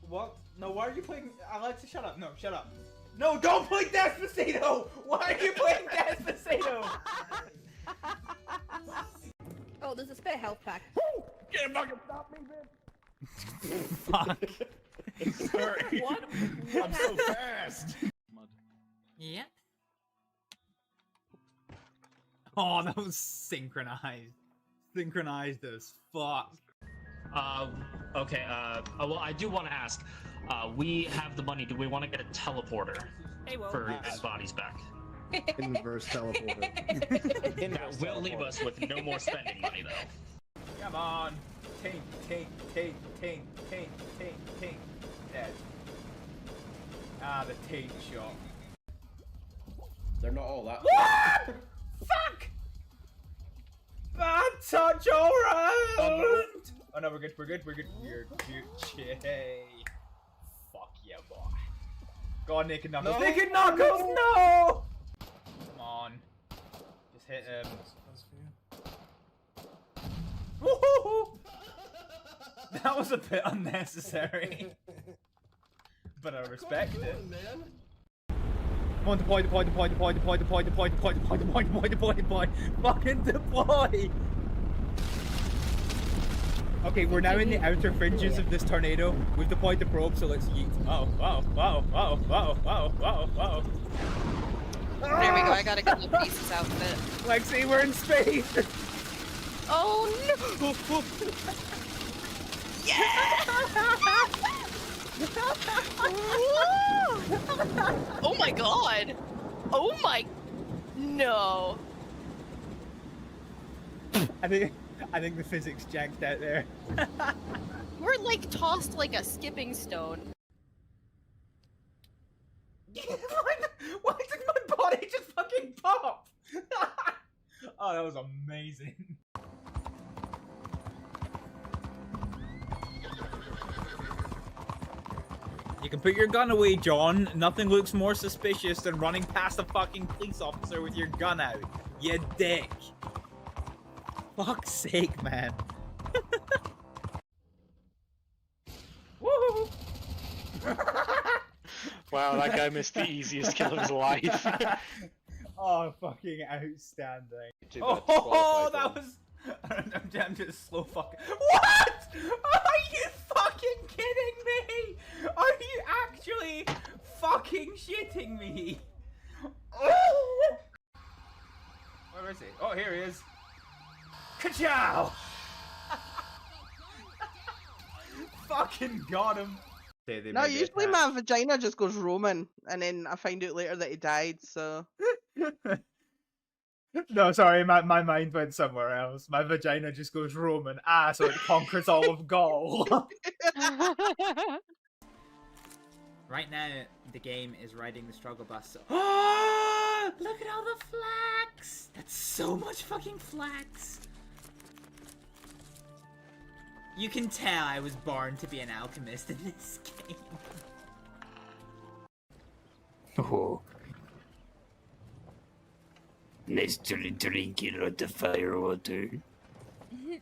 What? No, why are you playing... Alexa, shut up. No, shut up. No, don't play Despacito! Why are you playing Despacito? Oh, there's a spare health pack. Can't fucking stop me, bitch. Fuck. Sorry. What? I'm so fast. Yep. Oh, that was synchronized. Synchronized as fuck. Okay, well, I do want to ask, we have the money, do we want to get a teleporter for his bodies back? Inverse teleporter. That will leave us with no more spending money, though. Come on. Tink. Dead. Ah, the take shot. They're not all that. What? Fuck! Bad touch, alright! Oh no, we're good. You're Gucci. Fuck yeah, boy. Go on, Naked Knuckles. No. Naked Knuckles, no! Come on. Just hit him. Woohoo! That was a bit unnecessary. But I respect it. Come on, deploy. Fucking deploy! Okay, we're now in the outer fringes of this tornado. We've deployed the probe, so let's yeet. Wow. There we go, I gotta get the pieces outfit. Lexi, we're in space! Oh no! Oh my god! Oh my... No. I think the physics janked out there. We're like tossed like a skipping stone. Why did my body just fucking pop? Oh, that was amazing. You can put your gun away, John. Nothing looks more suspicious than running past a fucking police officer with your gun out. You dick. Fuck's sake, man. Woo! Wow, that guy missed the easiest kill of his life. Oh, fucking outstanding. Oh, that was... I'm just slow fucking... What?! Are you fucking kidding me?! Are you actually fucking shitting me?! Oh! Where is he? Oh, here he is. Ka-chow! Fucking got him. No, usually my vagina just goes Roman, and then I find out later that he died, so... No, sorry, my mind went somewhere else. My vagina just goes Roman. Ah, so it conquers all of Gaul. Right now, the game is riding the struggle bus. So look at all the flax! That's so much fucking flax! You can tell I was born to be an alchemist in this game. Oh. Nice to drink a lot of fire water.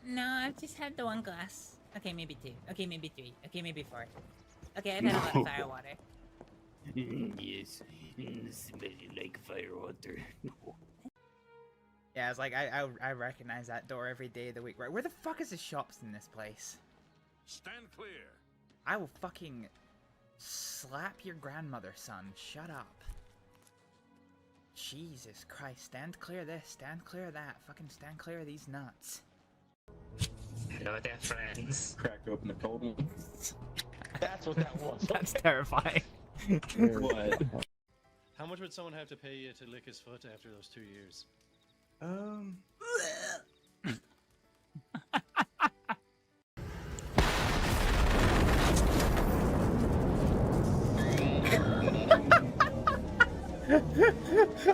No, I've just had the one glass. Okay, maybe two. Okay, maybe three. Okay, maybe four. Okay, I've had a lot of fire water. Yes, smell like fire water. Yeah, it's like I recognize that door every day of the week. Right, where the fuck is the shops in this place? Stand clear. I will fucking slap your grandmother, son. Shut up. Jesus Christ, stand clear of this, stand clear of that, fucking stand clear of these nuts. Hello there, friends. Cracked open the cold one. That's what that was. That's terrifying. What? How much would someone have to pay you to lick his foot after those 2 years?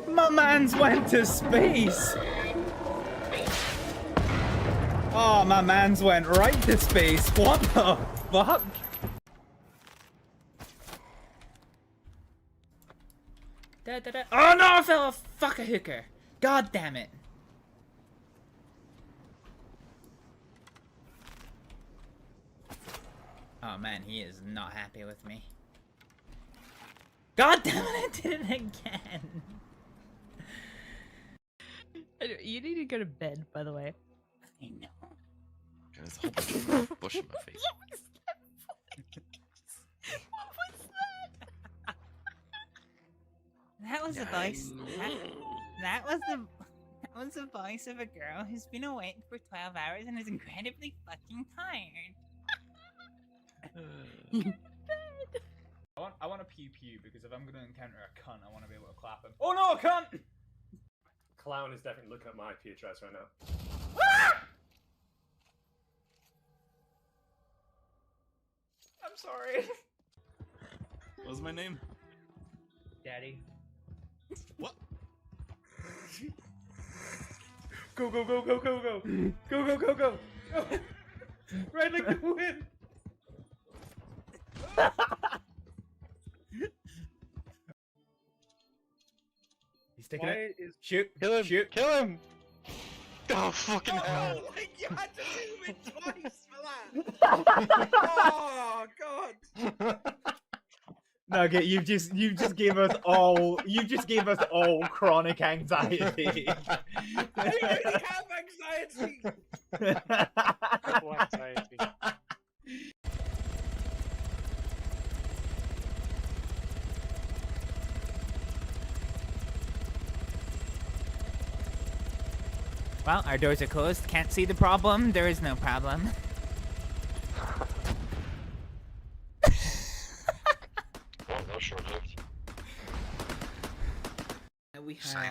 My man's went to space! Oh, my man's went right to space. What the fuck? Oh no, I fell off! Fuck a hooker! God damn it! Oh man, he is not happy with me. God damn it, I did it again! You need to go to bed, by the way. I know. There's a whole bunch of bush in my face. What was that? That was a voice. That was the voice of a girl who's been awake for 12 hours and is incredibly fucking tired. I want a pew pew because if I'm gonna encounter a cunt, I want to be able to clap him. Oh no, a cunt! Clown is definitely looking at my pew address right now. I'm sorry. What was my name? Daddy. What? Go, go, go, go, go, go! Go, go, go, go! Go! Right like the wind! He's taking it. Shoot! Kill him! Shoot! Kill him! Oh, fucking hell! Oh, like you had to do it twice for that! Oh, God! Nugget, you just gave us all chronic anxiety. I really have anxiety! What anxiety? Well, our doors are closed. Can't see the problem. There is no problem. Oh, that was short-lived. We have